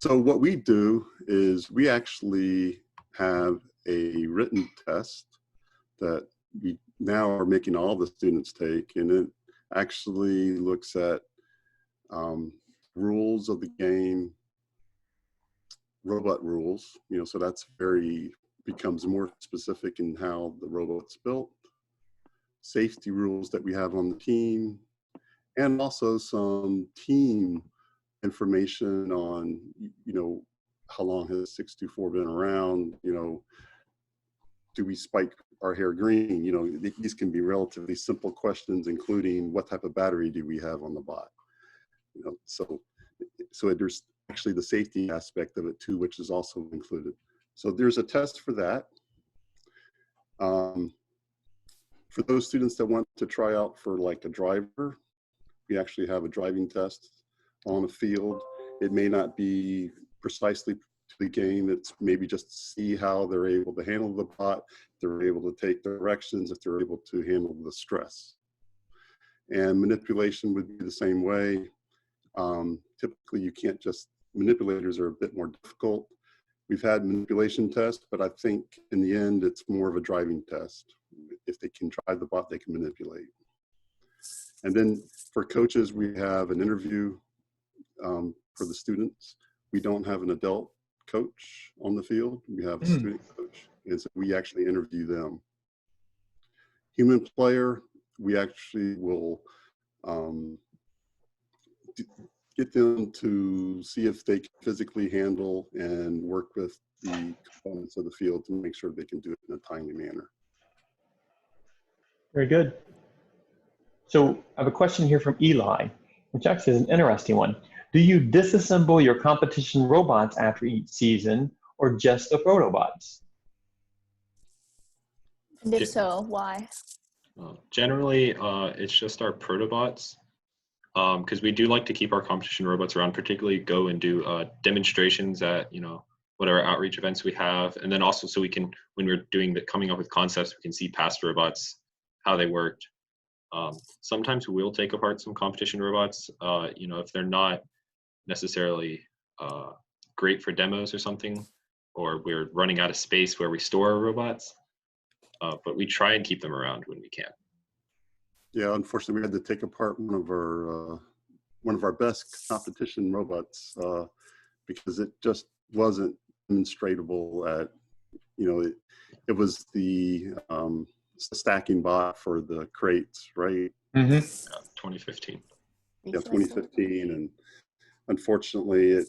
So what we do is we actually have a written test that we now are making all the students take, and it actually looks at rules of the game, robot rules, you know, so that's becomes more specific in how the robot's built, safety rules that we have on the team, and also some team information on, you know, how long has 624 been around, you know, do we spike our hair green? You know, these can be relatively simple questions, including what type of battery do we have on the bot? You know, so there's actually the safety aspect of it too, which is also included. So there's a test for that. For those students that want to try out for like a driver, we actually have a driving test on a field. It may not be precisely to the game. It's maybe just to see how they're able to handle the bot, if they're able to take directions, if they're able to handle the stress. And manipulation would be the same way. Typically, you can't just, manipulators are a bit more difficult. We've had manipulation tests, but I think in the end, it's more of a driving test. If they can drive the bot, they can manipulate. And then for coaches, we have an interview for the students. We don't have an adult coach on the field. We have a student coach, and so we actually interview them. Human player, we actually will get them to see if they can physically handle and work with the components of the field to make sure they can do it in a timely manner. Very good. So I have a question here from Eli, which actually is an interesting one. Do you disassemble your competition robots after each season, or just the protobots? And if so, why? Generally, it's just our protobots, because we do like to keep our competition robots around, particularly go and do demonstrations at, you know, whatever outreach events we have, and then also so we can, when we're coming up with concepts, we can see past robots, how they worked. Sometimes we will take apart some competition robots, you know, if they're not necessarily great for demos or something, or we're running out of space where we store our robots, but we try and keep them around when we can. Yeah, unfortunately, we had to take apart one of our best competition robots because it just wasn't demonstratable at, you know, it was the stacking bot for the crates, right? Mm-hmm. Yeah, 2015. Yeah, 2015, and unfortunately,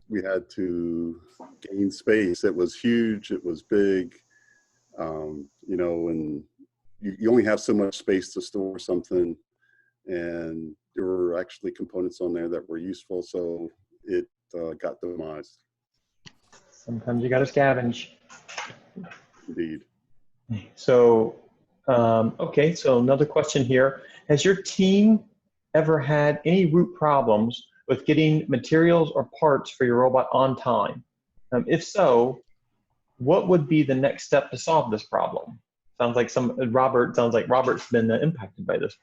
we had to gain space. It was huge. It was big. You know, and you only have so much space to store something. And there were actually components on there that were useful, so it got demised. Sometimes you got to scavenge. Indeed. So, okay, so another question here. Has your team ever had any root problems with getting materials or parts for your robot on time? If so, what would be the next step to solve this problem? Sounds like Robert's been impacted by this.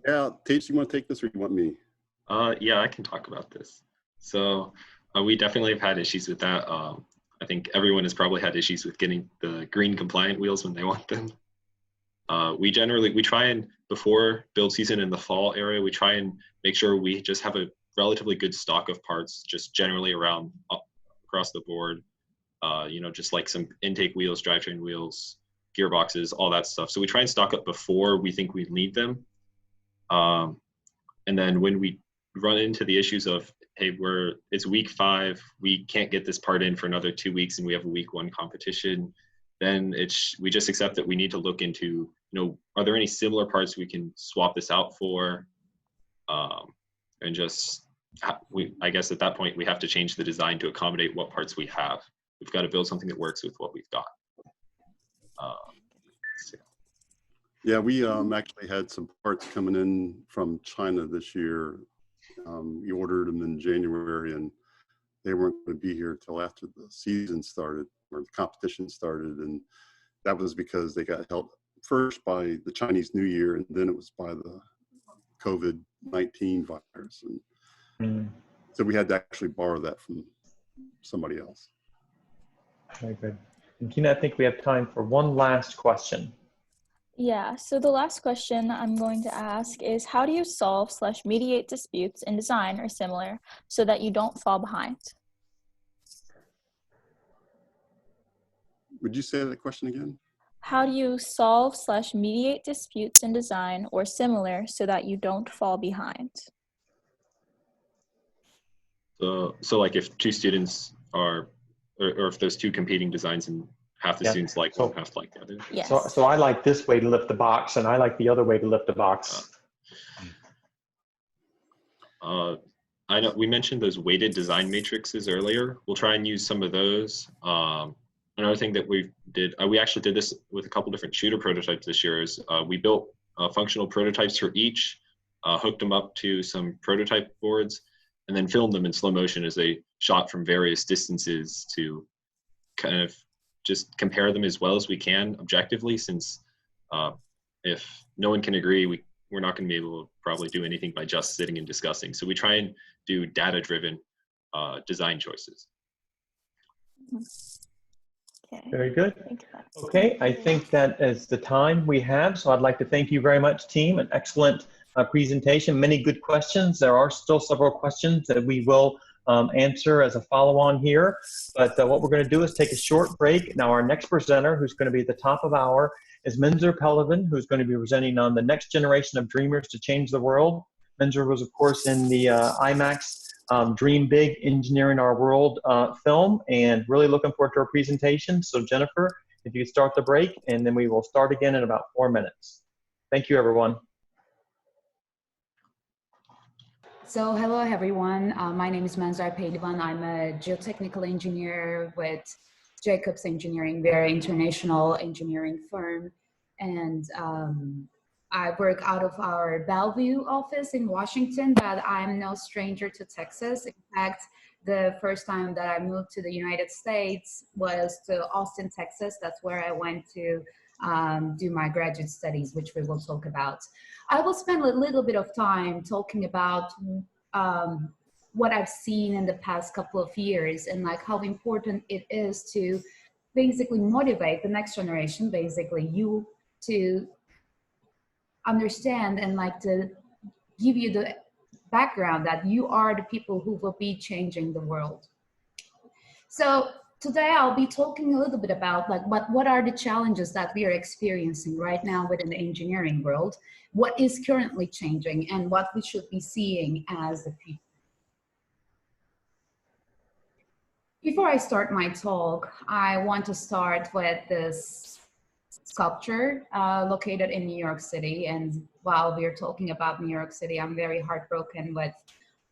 Yeah, Tate, you want to take this or you want me? Yeah, I can talk about this. So we definitely have had issues with that. I think everyone has probably had issues with getting the green compliant wheels when they want them. We try and, before build season in the fall area, we try and make sure we just have a relatively good stock of parts, just generally around across the board. You know, just like some intake wheels, drivetrain wheels, gearboxes, all that stuff. So we try and stock up before we think we need them. And then when we run into the issues of, hey, it's week 5, we can't get this part in for another 2 weeks, and we have a week 1 competition, then we just accept that we need to look into, you know, are there any similar parts we can swap this out for? And just, I guess at that point, we have to change the design to accommodate what parts we have. We've got to build something that works with what we've got. Yeah, we actually had some parts coming in from China this year. We ordered them in January, and they weren't going to be here till after the season started or the competition started. And that was because they got held first by the Chinese New Year, and then it was by the COVID-19 virus. And so we had to actually borrow that from somebody else. Very good. And Kyna, I think we have time for one last question. Yeah, so the last question I'm going to ask is, how do you solve/mediate disputes in design or similar so that you don't fall behind? Would you say that question again? How do you solve/mediate disputes in design or similar so that you don't fall behind? So like if two students are, or if there's 2 competing designs and half the students like one, half like the other. Yes. So I like this way to lift the box, and I like the other way to lift the box. I know we mentioned those weighted design matrices earlier. We'll try and use some of those. Another thing that we actually did this with a couple different shooter prototypes this year is we built functional prototypes for each, hooked them up to some prototype boards, and then filmed them in slow motion as they shot from various distances to kind of just compare them as well as we can objectively, since if no one can agree, we're not going to be able to probably do anything by just sitting and discussing. So we try and do data-driven design choices. Okay. Very good. Okay, I think that is the time we have. So I'd like to thank you very much, team. An excellent presentation, many good questions. There are still several questions that we will answer as a follow-on here. But what we're going to do is take a short break. Now our next presenter, who's going to be at the top of hour, is Menzer Pehlivan, who's going to be presenting on the next generation of dreamers to change the world. Menzer was, of course, in the IMAX Dream Big, Engineering Our World film, and really looking forward to our presentation. So Jennifer, if you could start the break, and then we will start again in about 4 minutes. Thank you, everyone. So hello, everyone. My name is Menzer Pehlivan. I'm a geotechnical engineer with Jacobs Engineering. We're an international engineering firm. And I work out of our Bellevue office in Washington, but I'm no stranger to Texas. In fact, the first time that I moved to the United States was to Austin, Texas. That's where I went to do my graduate studies, which we will talk about. I will spend a little bit of time talking about what I've seen in the past couple of years and like how important it is to basically motivate the next generation, basically you, to understand and like to give you the background that you are the people who will be changing the world. So today I'll be talking a little bit about like what are the challenges that we are experiencing right now within the engineering world, what is currently changing, and what we should be seeing as the future. Before I start my talk, I want to start with this sculpture located in New York City. And while we're talking about New York City, I'm very heartbroken with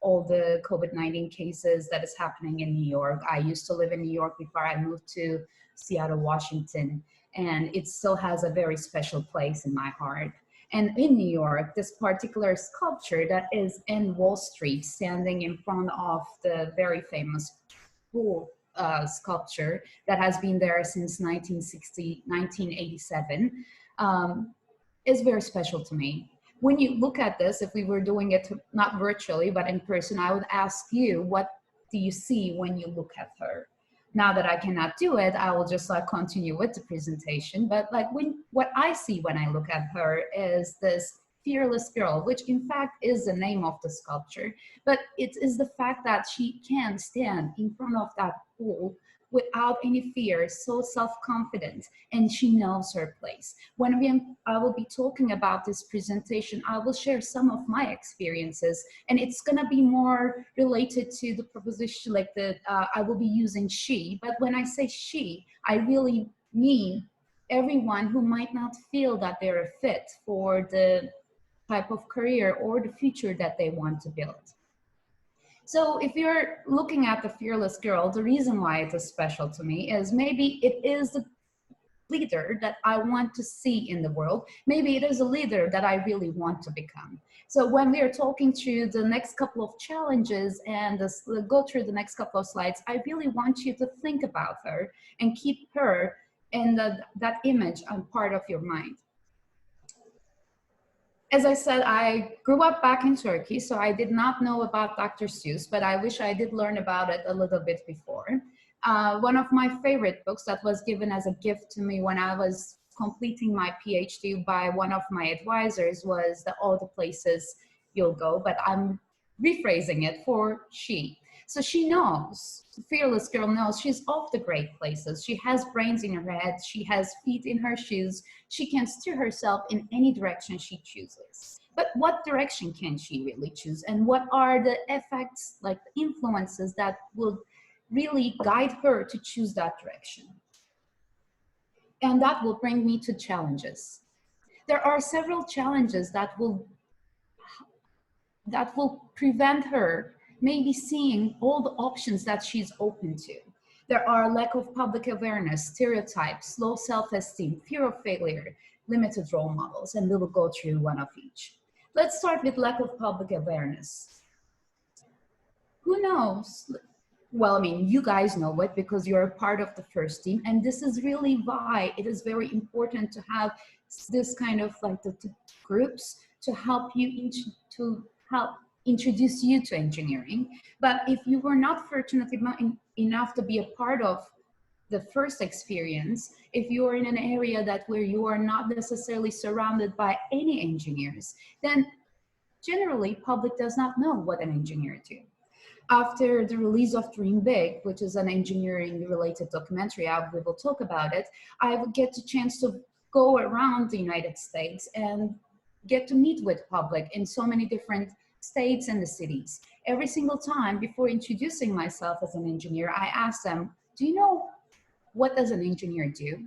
all the COVID-19 cases that is happening in New York. I used to live in New York before I moved to Seattle, Washington, and it still has a very special place in my heart. And in New York, this particular sculpture that is in Wall Street, standing in front of the very famous pool sculpture that has been there since 1987, is very special to me. When you look at this, if we were doing it not virtually, but in person, I would ask you, what do you see when you look at her? Now that I cannot do it, I will just like continue with the presentation. But like what I see when I look at her is this fearless girl, which in fact is the name of the sculpture. But it is the fact that she can stand in front of that pool without any fear, so self-confident, and she knows her place. When I will be talking about this presentation, I will share some of my experiences, and it's gonna be more related to the proposition, like I will be using she, but when I say she, I really mean everyone who might not feel that they're a fit for the type of career or the future that they want to build. So if you're looking at the fearless girl, the reason why it is special to me is maybe it is the leader that I want to see in the world. Maybe it is a leader that I really want to become. So when we are talking through the next couple of challenges and go through the next couple of slides, I really want you to think about her and keep her in that image and part of your mind. As I said, I grew up back in Turkey, so I did not know about Dr. Seuss, but I wish I did learn about it a little bit before. One of my favorite books that was given as a gift to me when I was completing my PhD by one of my advisors was All the Places You'll Go, but I'm rephrasing it for she. So she knows, the fearless girl knows she's off the great places. She has brains in her head. She has feet in her shoes. She can steer herself in any direction she chooses. But what direction can she really choose? And what are the effects, like influences that will really guide her to choose that direction? And that will bring me to challenges. There are several challenges that will prevent her maybe seeing all the options that she's open to. There are lack of public awareness, stereotypes, low self-esteem, fear of failure, limited role models, and we will go through one of each. Let's start with lack of public awareness. Who knows? Well, I mean, you guys know it because you're a part of the FIRST team, and this is really why it is very important to have this kind of like the groups to help you introduce you to engineering. But if you were not fortunate enough to be a part of the first experience, if you are in an area where you are not necessarily surrounded by any engineers, then generally public does not know what an engineer do. After the release of Dream Big, which is an engineering related documentary, we will talk about it, I would get the chance to go around the United States and get to meet with public in so many different states and the cities. Every single time before introducing myself as an engineer, I asked them, do you know what does an engineer do?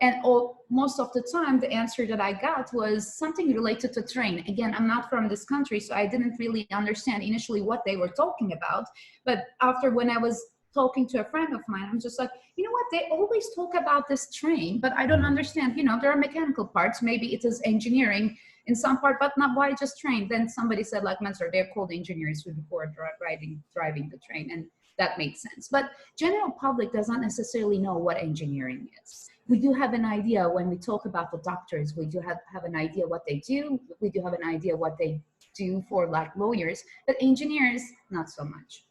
And most of the time, the answer that I got was something related to train. Again, I'm not from this country, so I didn't really understand initially what they were talking about. But after when I was talking to a friend of mine, I'm just like, you know what, they always talk about this train, but I don't understand, you know, there are mechanical parts, maybe it is engineering in some part, but not why just train. Then somebody said like, Menzer, they're called engineers before driving the train, and that made sense. But general public does not necessarily know what engineering is. We do have an idea when we talk about the doctors, we do have an idea what they do. We do have an idea what they do for like lawyers, but engineers, not so much.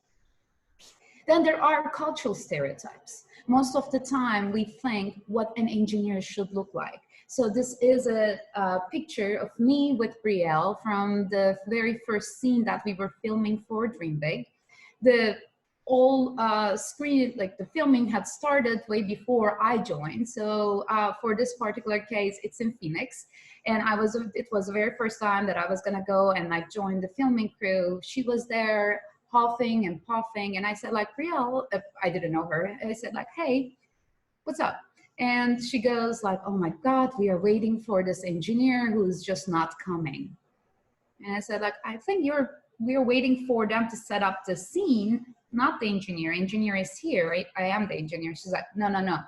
Then there are cultural stereotypes. Most of the time we think what an engineer should look like. So this is a picture of me with Brielle from the very first scene that we were filming for Dream Big. The screen, like the filming had started way before I joined. So for this particular case, it's in Phoenix. And it was the very first time that I was gonna go and like join the filming crew. She was there, huffing and puffing. And I said like, Riel, I didn't know her. I said like, hey, what's up? And she goes like, oh my God, we are waiting for this engineer who's just not coming. And I said like, I think we're waiting for them to set up the scene, not the engineer. Engineer is here, right? I am the engineer. She's like, no, no, no.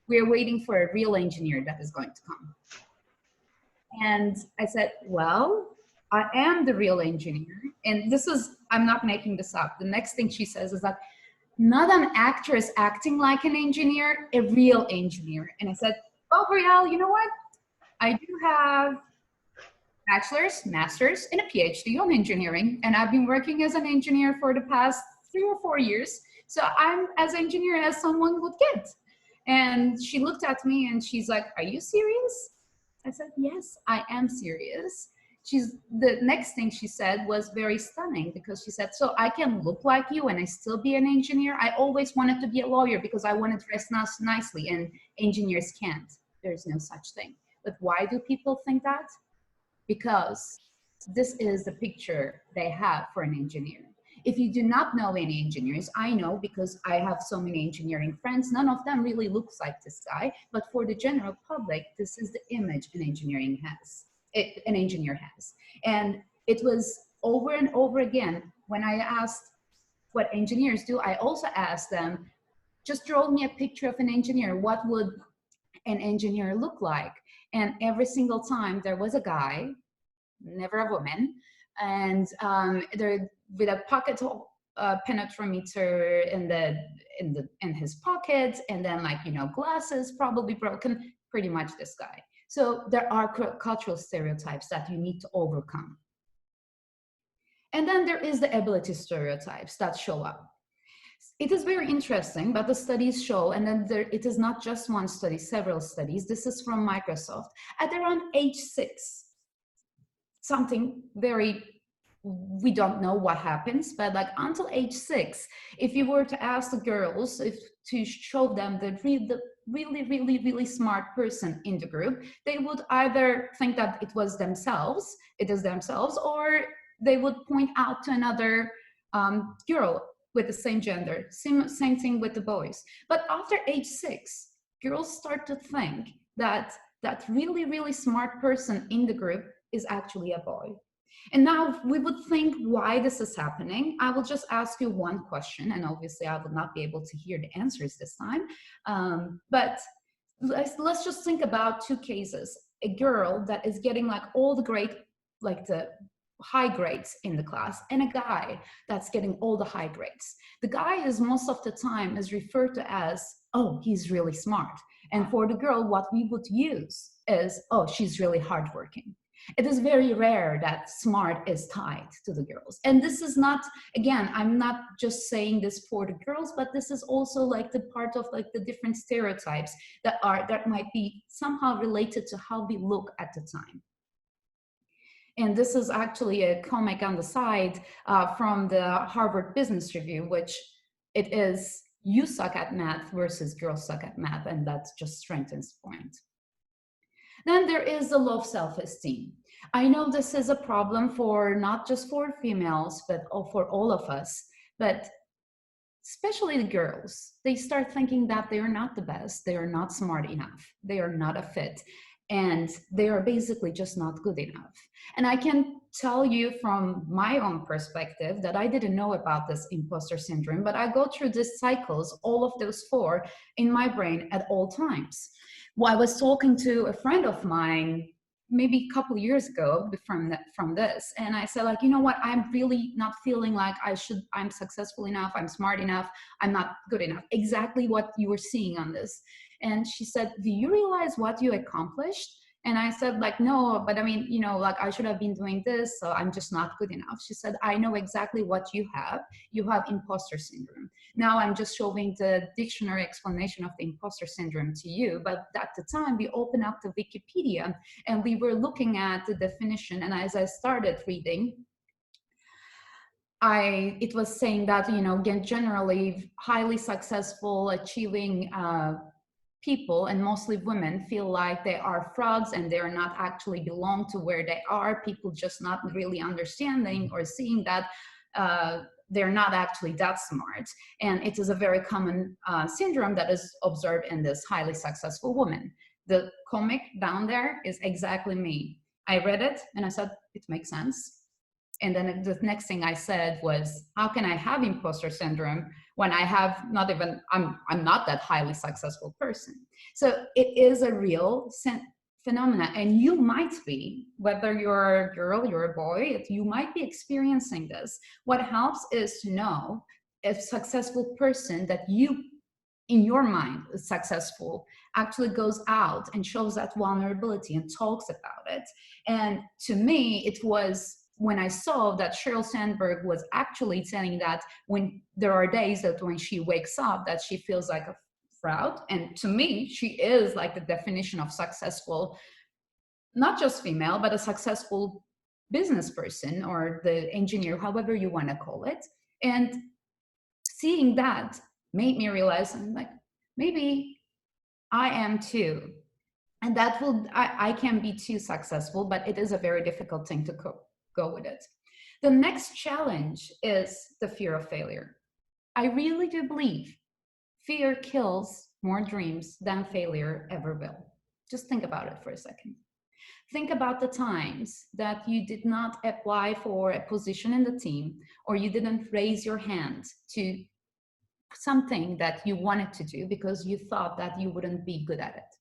We're waiting for a real engineer that is going to come. And I said, well, I am the real engineer. And this is, I'm not making this up. The next thing she says is like, not an actress acting like an engineer, a real engineer. And I said, well, Brielle, you know what? I do have bachelor's, master's, and a PhD on engineering. And I've been working as an engineer for the past 3 or 4 years. So I'm as engineer as someone would get. And she looked at me and she's like, are you serious? I said, yes, I am serious. The next thing she said was very stunning because she said, so I can look like you and I still be an engineer? I always wanted to be a lawyer because I want to dress nicely and engineers can't. There's no such thing. But why do people think that? Because this is the picture they have for an engineer. If you do not know any engineers, I know because I have so many engineering friends, none of them really looks like this guy, but for the general public, this is the image an engineer has. And it was over and over again, when I asked what engineers do, I also asked them, just draw me a picture of an engineer. What would an engineer look like? And every single time there was a guy, never a woman, and there with a pocket penetrometer in his pocket, and then like, you know, glasses probably broken, pretty much this guy. So there are cultural stereotypes that you need to overcome. And then there is the ability stereotypes that show up. It is very interesting, but the studies show, and then it is not just one study, several studies. This is from Microsoft. At around age 6, something very, we don't know what happens, but like until age 6, if you were to ask the girls to show them the really smart person in the group, they would either think that it is themselves, or they would point out to another girl with the same gender. Same thing with the boys. But after age 6, girls start to think that that really smart person in the group is actually a boy. And now we would think why this is happening. I will just ask you one question, and obviously I will not be able to hear the answers this time. But let's just think about 2 cases. A girl that is getting like all the the high grades in the class, and a guy that's getting all the high grades. The guy is most of the time is referred to as, oh, he's really smart. And for the girl, what we would use is, oh, she's really hardworking. It is very rare that smart is tied to the girls. And this is not, again, I'm not just saying this for the girls, but this is also like the part of like the different stereotypes that might be somehow related to how we look at the time. And this is actually a comic on the side from the Harvard Business Review, which it is, you suck at math versus girls suck at math, and that just strengthens the point. Then there is the low self-esteem. I know this is a problem for not just for females, but for all of us, but especially the girls. They start thinking that they are not the best, they are not smart enough, they are not a fit, and they are basically just not good enough. And I can tell you from my own perspective that I didn't know about this imposter syndrome, but I go through these cycles, all of those 4, in my brain at all times. Well, I was talking to a friend of mine maybe a couple of years ago from this, and I said, like, you know what, I'm really not feeling like I'm successful enough, I'm smart enough, I'm not good enough. Exactly what you were seeing on this. And she said, do you realize what you accomplished? And I said, like, no, but I mean, you know, like I should have been doing this, so I'm just not good enough. She said, I know exactly what you have. You have imposter syndrome. Now I'm just showing the dictionary explanation of the imposter syndrome to you. But at the time we opened up the Wikipedia and we were looking at the definition. And as I started reading, it was saying that, you know, again, generally highly successful, achieving people, and mostly women, feel like they are frauds and they're not actually belong to where they are. People just not really understanding or seeing that they're not actually that smart. And it is a very common syndrome that is observed in this highly successful woman. The comic down there is exactly me. I read it and I said, it makes sense. And then the next thing I said was, how can I have imposter syndrome when I have not even, I'm not that highly successful person. So it is a real phenomena, and you might be, whether you're a girl, you're a boy, you might be experiencing this. What helps is to know a successful person that you, in your mind, is successful, actually goes out and shows that vulnerability and talks about it. And to me, it was when I saw that Sheryl Sandberg was actually saying that when there are days that when she wakes up that she feels like a fraud. And to me, she is like the definition of successful, not just female, but a successful business person or the engineer, however you want to call it. And seeing that made me realize, I'm like, maybe I am too. And that will, I can be too successful, but it is a very difficult thing to go with it. The next challenge is the fear of failure. I really do believe fear kills more dreams than failure ever will. Just think about it for a second. Think about the times that you did not apply for a position in the team, or you didn't raise your hand to something that you wanted to do because you thought that you wouldn't be good at it.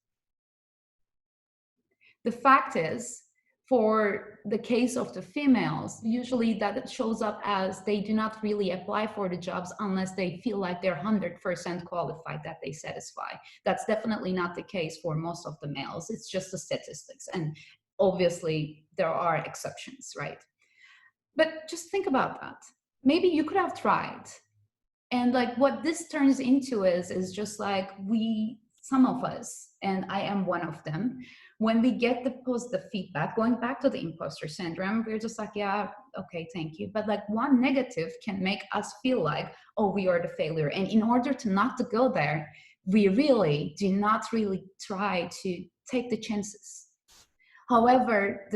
The fact is, for the case of the females, usually that shows up as they do not really apply for the jobs unless they feel like they're 100% qualified, that they satisfy. That's definitely not the case for most of the males. It's just the statistics. And obviously there are exceptions, right? But just think about that. Maybe you could have tried. And like what this turns into is just like some of us, and I am one of them, when we get the positive feedback, going back to the imposter syndrome, we're just like, yeah, okay, thank you. But like one negative can make us feel like, oh, we are the failure. And in order to not to go there, we really do not really try to take the chances. However,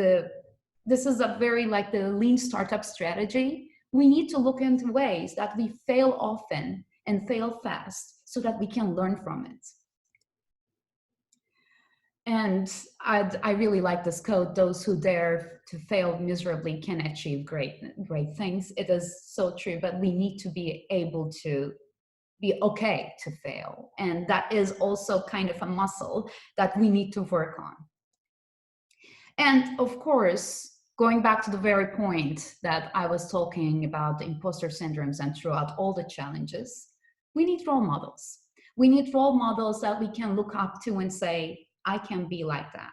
this is a very like the lean startup strategy. We need to look into ways that we fail often and fail fast so that we can learn from it. And I really like this quote, those who dare to fail miserably can achieve great things. It is so true, but we need to be able to be okay to fail. And that is also kind of a muscle that we need to work on. And of course, going back to the very point that I was talking about the imposter syndromes and throughout all the challenges, we need role models. We need role models that we can look up to and say, I can be like that.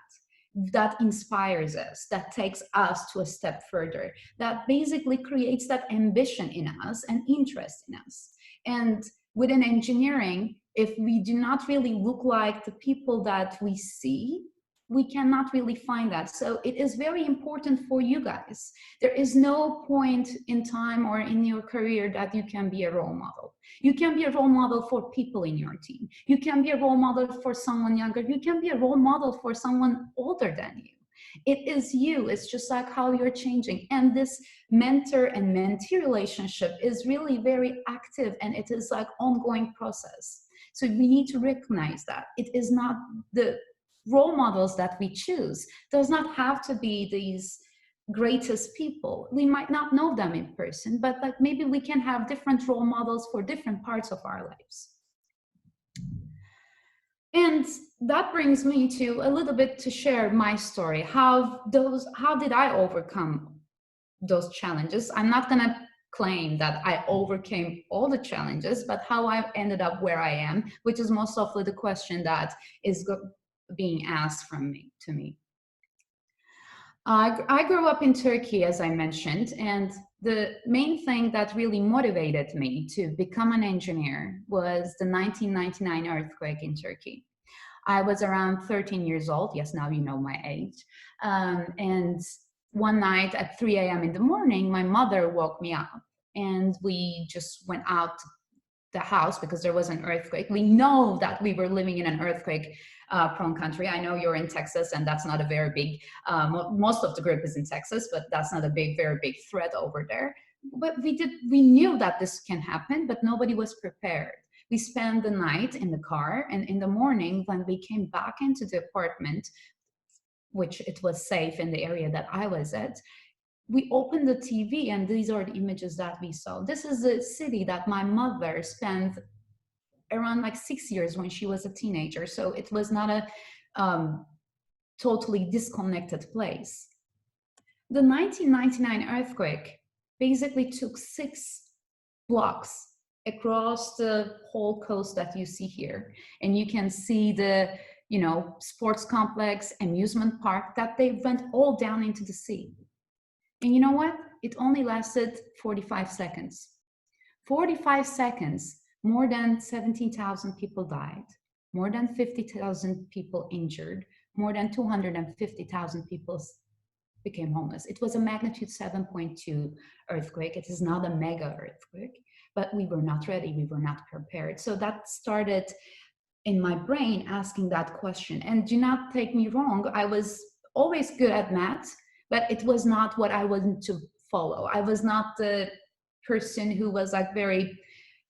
That inspires us, that takes us to a step further, that basically creates that ambition in us and interest in us. And within engineering, if we do not really look like the people that we see, we cannot really find that. So it is very important for you guys. There is no point in time or in your career that you can be a role model. You can be a role model for people in your team. You can be a role model for someone younger. You can be a role model for someone older than you. It is you. It's just like how you're changing. And this mentor and mentee relationship is really very active, and it is like ongoing process. So we need to recognize that. It is not the role models that we choose does not have to be these greatest people. We might not know them in person, but like maybe we can have different role models for different parts of our lives. And that brings me to a little bit to share my story. How did I overcome those challenges? I'm not gonna claim that I overcame all the challenges, but how I ended up where I am, which is most often the question that is being asked to me. I grew up in Turkey, as I mentioned, and the main thing that really motivated me to become an engineer was the 1999 earthquake in Turkey. I was around 13 years old. Yes, now you know my age. And one night at 3 a.m. in the morning, my mother woke me up, and we just went out the house because there was an earthquake. We know that we were living in an earthquake prone country. I know you're in Texas, and that's not a very big, most of the group is in Texas, but that's not a very big threat over there. but we knew that this can happen, but nobody was prepared. We spent the night in the car, and in the morning when we came back into the apartment, which it was safe in the area that I was at, we opened the TV and these are the images that we saw. This is a city that my mother spent around like 6 years when she was a teenager. So it was not a totally disconnected place. The 1999 earthquake basically took 6 blocks across the whole coast that you see here. And you can see the, you know, sports complex, amusement park, that they went all down into the sea. And you know what? It only lasted 45 seconds. 45 seconds, more than 17,000 people died, more than 50,000 people injured, more than 250,000 people became homeless. It was a magnitude 7.2 earthquake. It is not a mega earthquake, but we were not ready. We were not prepared. So that started in my brain asking that question. And do not take me wrong, I was always good at math, but it was not what I wanted to follow. I was not the person who was like very,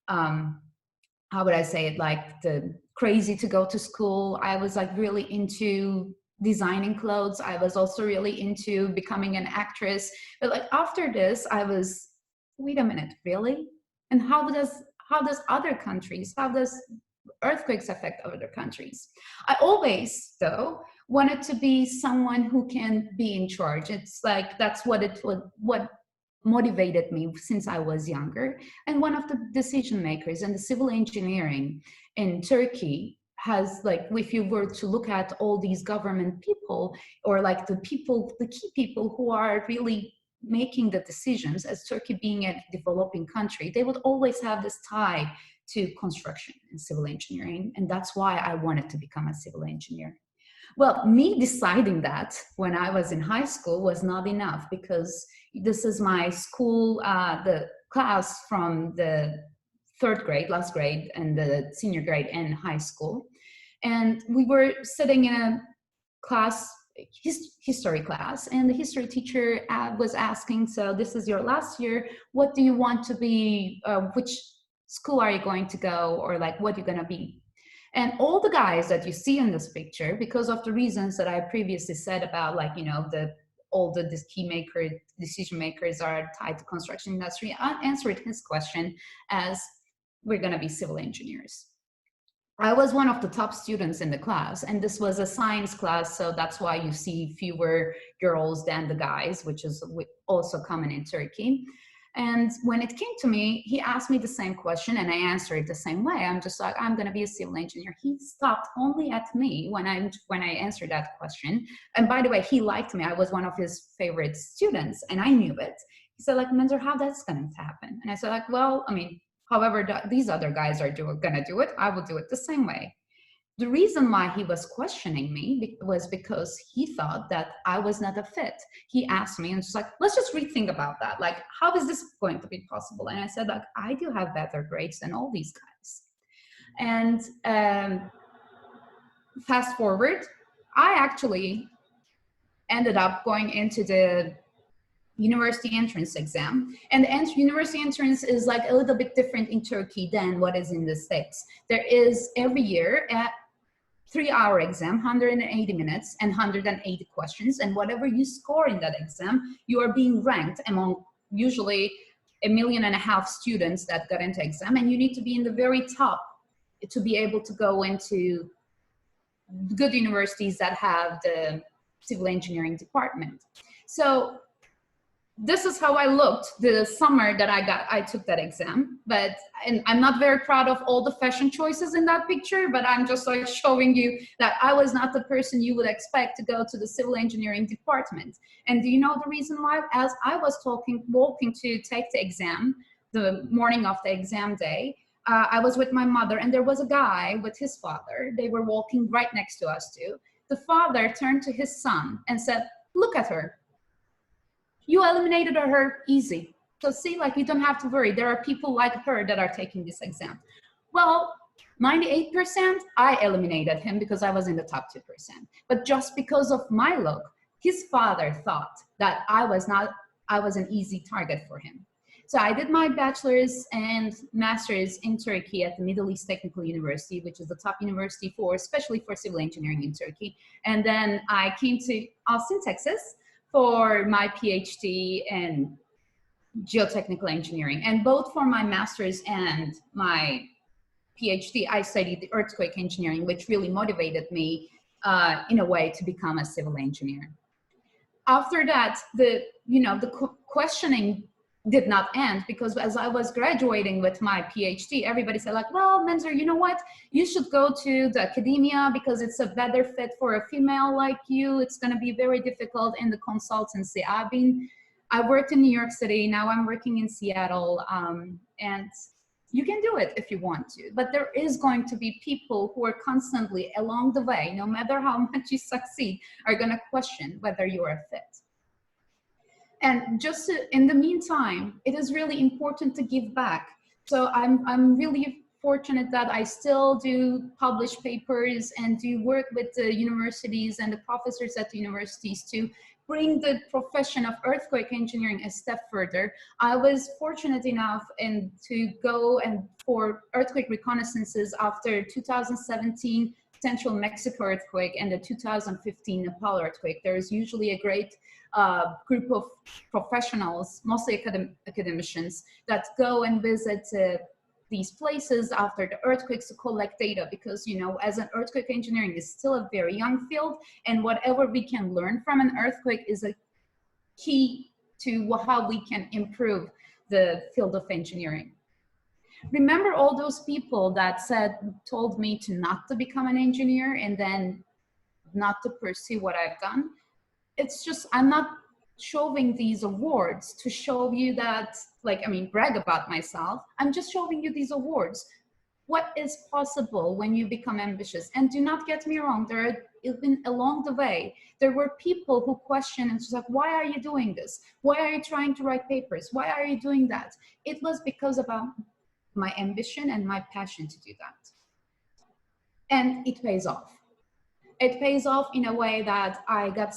how would I say it, like the crazy to go to school. I was like really into designing clothes. I was also really into becoming an actress. But like after this, I was, wait a minute, really? And how does other countries, how does earthquakes affect other countries? I always, though, wanted to be someone who can be in charge. It's like, that's what motivated me since I was younger. And one of the decision makers in the civil engineering in Turkey has, like, if you were to look at all these government people, or like the key people who are really making the decisions, as Turkey being a developing country, they would always have this tie to construction and civil engineering. And that's why I wanted to become a civil engineer. Well, me deciding that when I was in high school was not enough, because this is my school, the class from the 3rd grade, last grade, and the senior grade in high school. And we were sitting in a class, history class, and the history teacher was asking, so this is your last year, what do you want to be, which school are you going to go, or like what you're going to be? And all the guys that you see in this picture, because of the reasons that I previously said about, like, you know, all the decision makers are tied to construction industry, I answered his question as, we're going to be civil engineers. I was one of the top students in the class, and this was a science class, so that's why you see fewer girls than the guys, which is also common in Turkey. And when it came to me, he asked me the same question, and I answered the same way. I'm just like, I'm going to be a civil engineer. He stopped only at me when I answered that question. And by the way, he liked me. I was one of his favorite students, and I knew it. He said, like, Menzer, how that's going to happen? And I said, like, well, I mean, however these other guys are going to do it, I will do it the same way. The reason why he was questioning me was because he thought that I was not a fit. He asked me and just like, let's just rethink about that. Like, how is this going to be possible? And I said, like, I do have better grades than all these guys. And fast forward, I actually ended up going into the university entrance exam. And the university entrance is like a little bit different in Turkey than what is in the States. There is every year a 3-hour exam, 180 minutes and 180 questions. And whatever you score in that exam, you are being ranked among usually 1.5 million students that got into exam. And you need to be in the very top to be able to go into good universities that have the civil engineering department. So this is how I looked the summer that I took that exam. And I'm not very proud of all the fashion choices in that picture, but I'm just like showing you that I was not the person you would expect to go to the civil engineering department. And do you know the reason why? As I was walking to take the exam, the morning of the exam day, I was with my mother, and there was a guy with his father. They were walking right next to us too. The father turned to his son and said, look at her. You eliminated her easy. So see, like, you don't have to worry. There are people like her that are taking this exam. Well, 98%, I eliminated him because I was in the top 2%. But just because of my look, his father thought that I was an easy target for him. So I did my bachelor's and master's in Turkey at the Middle East Technical University, which is the top university especially for civil engineering in Turkey. And then I came to Austin, Texas for my PhD in geotechnical engineering. And both for my master's and my PhD, I studied the earthquake engineering, which really motivated me in a way to become a civil engineer. After that, the questioning did not end, because as I was graduating with my PhD, everybody said like, well, Menzer, you know what? You should go to the academia because it's a better fit for a female like you. It's going to be very difficult in the consultancy. I worked in New York City. Now I'm working in Seattle, and you can do it if you want to, but there is going to be people who are constantly along the way, no matter how much you succeed, are going to question whether you're a fit. And just in the meantime, it is really important to give back. So I'm really fortunate that I still do publish papers and do work with the universities and the professors at the universities to bring the profession of earthquake engineering a step further. I was fortunate enough to go for earthquake reconnaissances after 2017 Central Mexico earthquake and the 2015 Nepal earthquake. There is usually a great group of professionals, mostly academicians, that go and visit these places after the earthquakes to collect data, because, you know, as an earthquake engineering is still a very young field, and whatever we can learn from an earthquake is a key to how we can improve the field of engineering. Remember all those people that told me not to become an engineer and then not to pursue what I've done? It's just, I'm not showing these awards to show you that, brag about myself. I'm just showing you these awards. What is possible when you become ambitious? And do not get me wrong, even along the way, there were people who questioned and just like, why are you doing this? Why are you trying to write papers? Why are you doing that? It was because of my ambition and my passion to do that. And it pays off. It pays off in a way that I got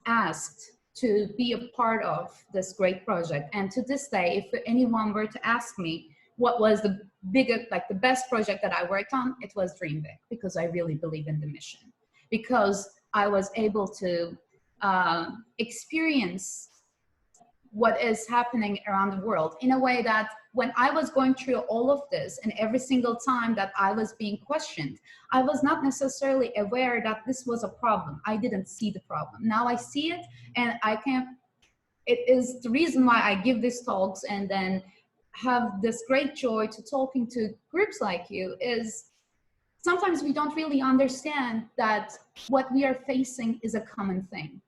asked to be a part of this great project. And to this day, if anyone were to ask me what was the biggest, the best project that I worked on, it was Dream Big, because I really believe in the mission. Because I was able to experience what is happening around the world in a way that when I was going through all of this, and every single time that I was being questioned, I was not necessarily aware that this was a problem. I didn't see the problem. Now I see it, and it is the reason why I give these talks and then have this great joy to talking to groups like you. Is sometimes we don't really understand that what we are facing is a common thing.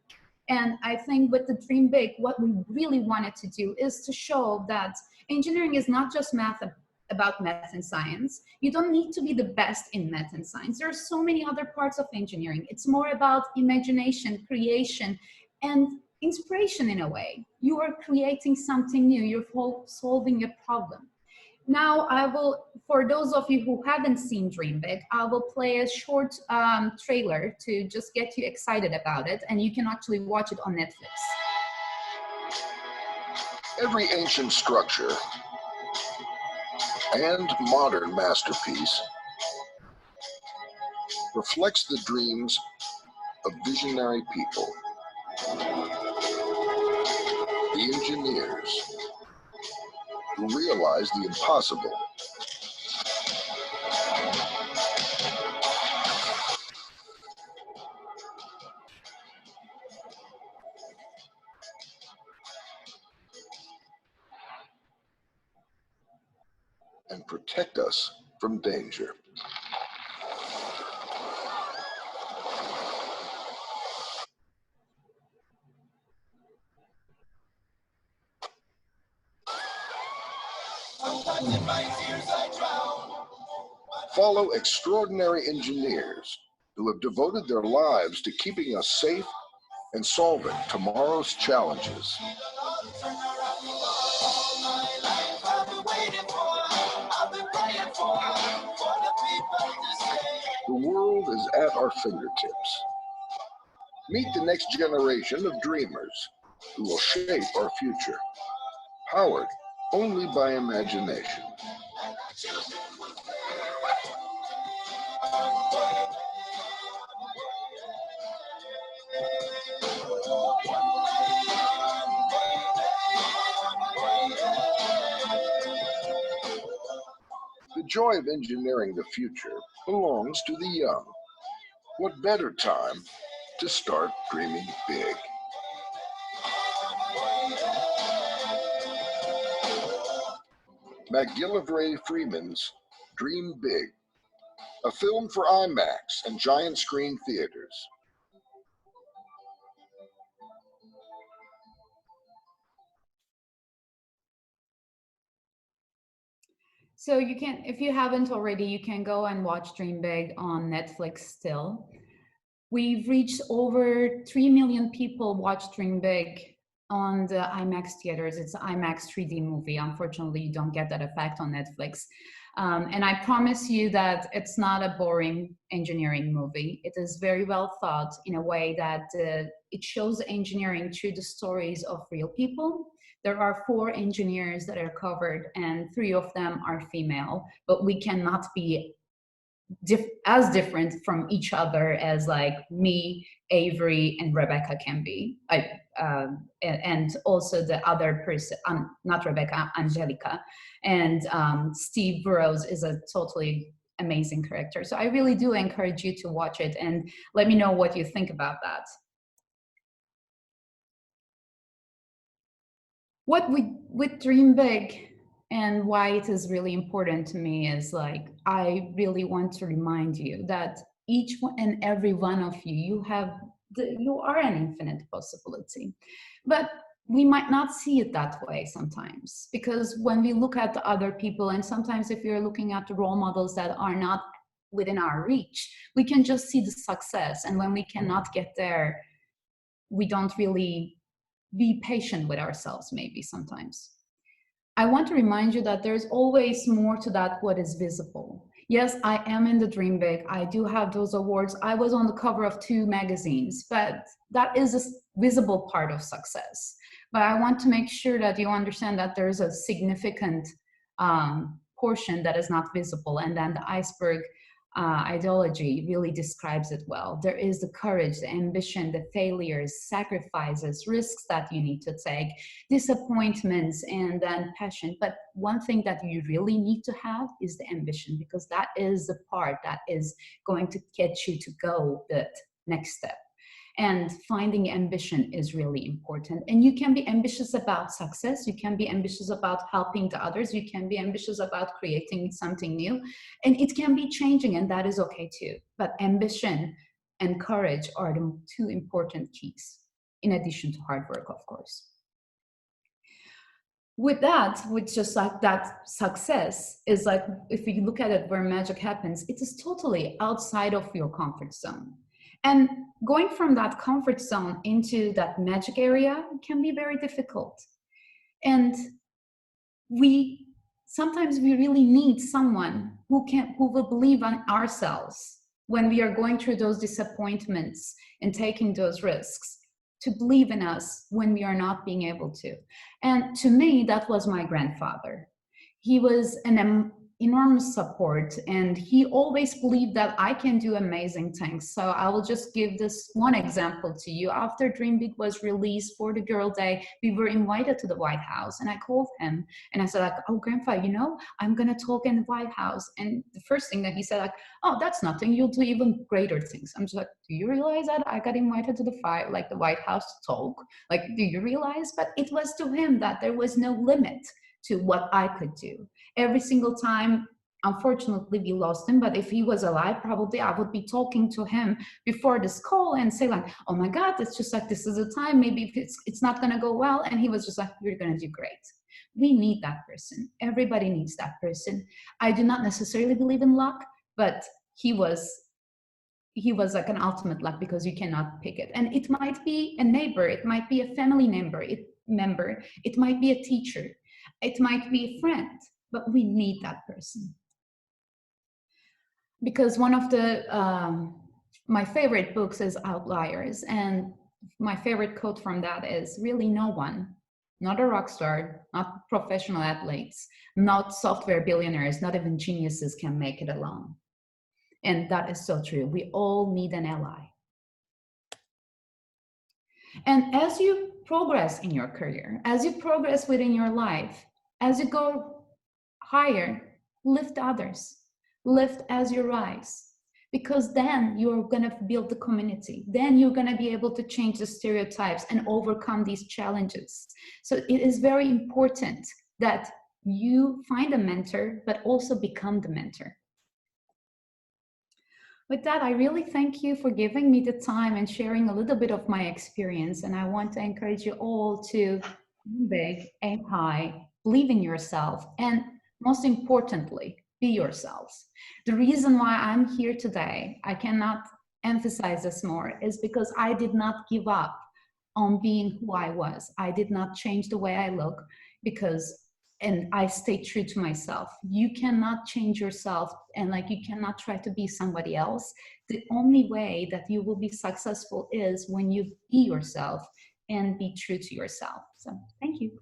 And I think with the Dream Big, what we really wanted to do is to show that engineering is not just about math and science. You don't need to be the best in math and science. There are so many other parts of engineering. It's more about imagination, creation, and inspiration in a way. You are creating something new. You're solving a problem. Now I will, for those of you who haven't seen Dream Big, I will play a short trailer to just get you excited about it, and you can actually watch it on Netflix. Every ancient structure and modern masterpiece reflects the dreams of visionary people. The engineers who realize the impossible. And protect us from danger. Follow extraordinary engineers who have devoted their lives to keeping us safe and solving tomorrow's challenges. The world is at our fingertips. Meet the next generation of dreamers who will shape our future, powered only by imagination. The joy of engineering the future belongs to the young. What better time to start dreaming big? McGill Freeman's Dream Big, a film for IMAX and giant screen theaters. So you can, if you haven't already, you can go and watch Dream Big on Netflix still. We've reached over 3 million people watch Dream Big on the IMAX theaters. It's an IMAX 3D movie. Unfortunately, you don't get that effect on Netflix. And I promise you that it's not a boring engineering movie. It is very well thought in a way that it shows engineering through the stories of real people. There are 4 engineers that are covered and 3 of them are female, but we cannot be as different from each other as like me, Avery, and Rebecca can be. And also the other person, not Rebecca, Angelica. And Steve Burrows is a totally amazing character. So I really do encourage you to watch it and let me know what you think about that. What with Dream Big and why it is really important to me is like, I really want to remind you that each and every one of you, you are an infinite possibility. But we might not see it that way sometimes, because when we look at the other people, and sometimes if you're looking at the role models that are not within our reach, we can just see the success. And when we cannot get there, we don't really be patient with ourselves, maybe sometimes. I want to remind you that there's always more to that what is visible. Yes, I am in the Dream Big. I do have those awards. I was on the cover of 2 magazines, but that is a visible part of success. But I want to make sure that you understand that there's a significant portion that is not visible, and then the iceberg ideology really describes it well. There is the courage, the ambition, the failures, sacrifices, risks that you need to take, disappointments, and then passion. But one thing that you really need to have is the ambition, because that is the part that is going to get you to go the next step. And finding ambition is really important. And you can be ambitious about success. You can be ambitious about helping the others. You can be ambitious about creating something new. And it can be changing, and that is okay too. But ambition and courage are the 2 important keys, in addition to hard work, of course. With that, with just like that success is like, if you look at it where magic happens, it is totally outside of your comfort zone. And going from that comfort zone into that magic area can be very difficult. And sometimes we really need someone who will believe in ourselves when we are going through those disappointments and taking those risks, to believe in us when we are not being able to. And to me, that was my grandfather. He was an enormous support, and he always believed that I can do amazing things. So I will just give this one example to you. After Dream Big was released for the Girl Day, we were invited to the White House, and I called him and I said like, oh grandpa, you know, I'm gonna talk in the White House. And the first thing that he said like, oh, that's nothing, you'll do even greater things. I'm just like, do you realize that I got invited to the White House to talk? Like, do you realize? But it was to him that there was no limit to what I could do. Every single time, unfortunately, we lost him, but if he was alive, probably I would be talking to him before this call and say like, oh my God, it's just like, this is a time, maybe it's not gonna go well. And he was just like, you're gonna do great. We need that person. Everybody needs that person. I do not necessarily believe in luck, but he was like an ultimate luck, because you cannot pick it. And it might be a neighbor, it might be a family member, it might be a teacher, it might be a friend, but we need that person. Because one of my favorite books is Outliers, and my favorite quote from that is, really no one not a rock star, not professional athletes, not software billionaires, not even geniuses can make it alone. And that is so true. We all need an ally. And as you progress in your career, as you progress within your life, as you go higher, lift others, lift as you rise. Because then you're going to build the community. Then you're going to be able to change the stereotypes and overcome these challenges. So it is very important that you find a mentor, but also become the mentor. With that, I really thank you for giving me the time and sharing a little bit of my experience. And I want to encourage you all to aim big, aim high, believe in yourself, and most importantly, be yourselves. The reason why I'm here today, I cannot emphasize this more, is because I did not give up on being who I was. I did not change the way I look and I stayed true to myself. You cannot change yourself, and like you cannot try to be somebody else. The only way that you will be successful is when you be yourself and be true to yourself. So thank you.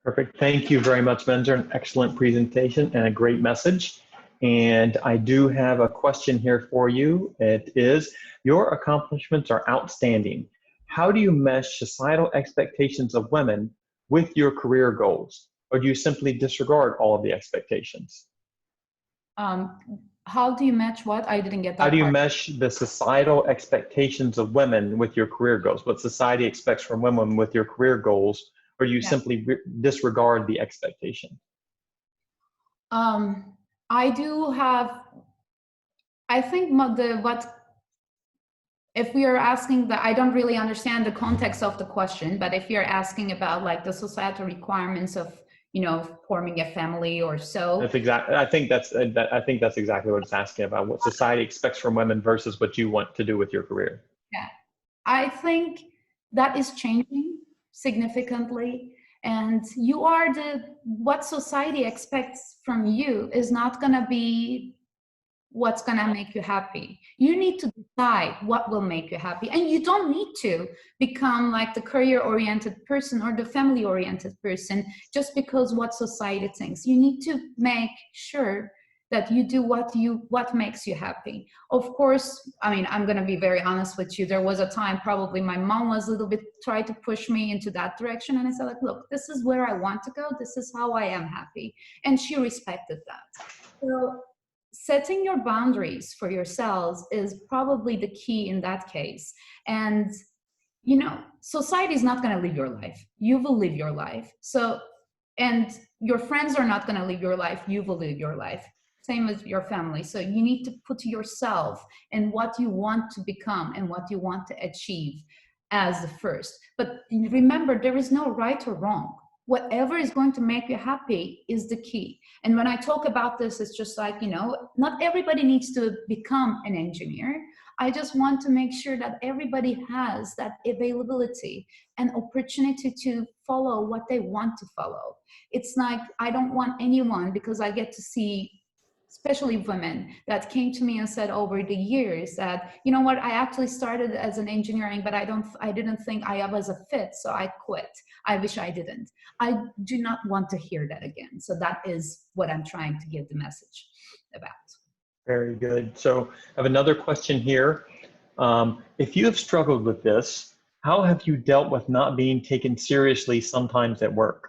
Perfect. Thank you very much, Menzer. An excellent presentation and a great message. And I do have a question here for you. It is, your accomplishments are outstanding. How do you mesh societal expectations of women with your career goals? Or do you simply disregard all of the expectations? How do you match what? I didn't get that. How do you part. mesh the societal expectations of women with your career goals? What society expects from women with your career goals, or you simply disregard the expectation? I do have, I think if we are asking I don't really understand the context of the question, but if you're asking about like the societal requirements of, you know, forming a family or so. That's exactly, I think that's exactly what it's asking about, what society expects from women versus what you want to do with your career. Yeah, I think that is changing significantly. And you are what society expects from you is not going to be what's going to make you happy. You need to decide what will make you happy. And you don't need to become like the career-oriented person or the family-oriented person just because what society thinks. You need to make sure that you do what makes you happy. Of course, I mean, I'm going to be very honest with you. There was a time probably my mom was a little bit tried to push me into that direction. And I said, like, look, this is where I want to go. This is how I am happy. And she respected that. So setting your boundaries for yourselves is probably the key in that case. And, you know, society is not going to live your life. You will live your life. So, and your friends are not going to live your life. You will live your life. Same as your family. So you need to put yourself and what you want to become and what you want to achieve as the first. But remember, there is no right or wrong. Whatever is going to make you happy is the key. And when I talk about this, it's just like, you know, not everybody needs to become an engineer. I just want to make sure that everybody has that availability and opportunity to follow what they want to follow. It's like, I don't want anyone, because I get to see especially women that came to me and said over the years that, you know what, I actually started as an engineering, but I didn't think I was a fit, so I quit. I wish I didn't. I do not want to hear that again. So that is what I'm trying to give the message about. Very good. So I have another question here. If you have struggled with this, how have you dealt with not being taken seriously sometimes at work?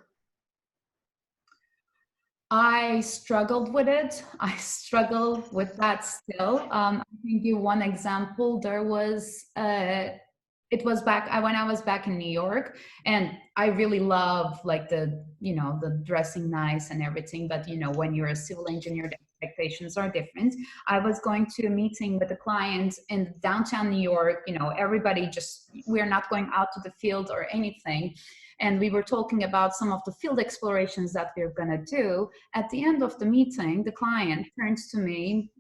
I struggled with it. I struggle with that still. I can give one example. There was, it was back when I was back in New York, and I really love like the, you know, the dressing nice and everything. But, you know, when you're a civil engineer, the expectations are different. I was going to a meeting with a client in downtown New York. You know, everybody just, we're not going out to the field or anything. And we were talking about some of the field explorations that we're going to do. At the end of the meeting, the client turns to me,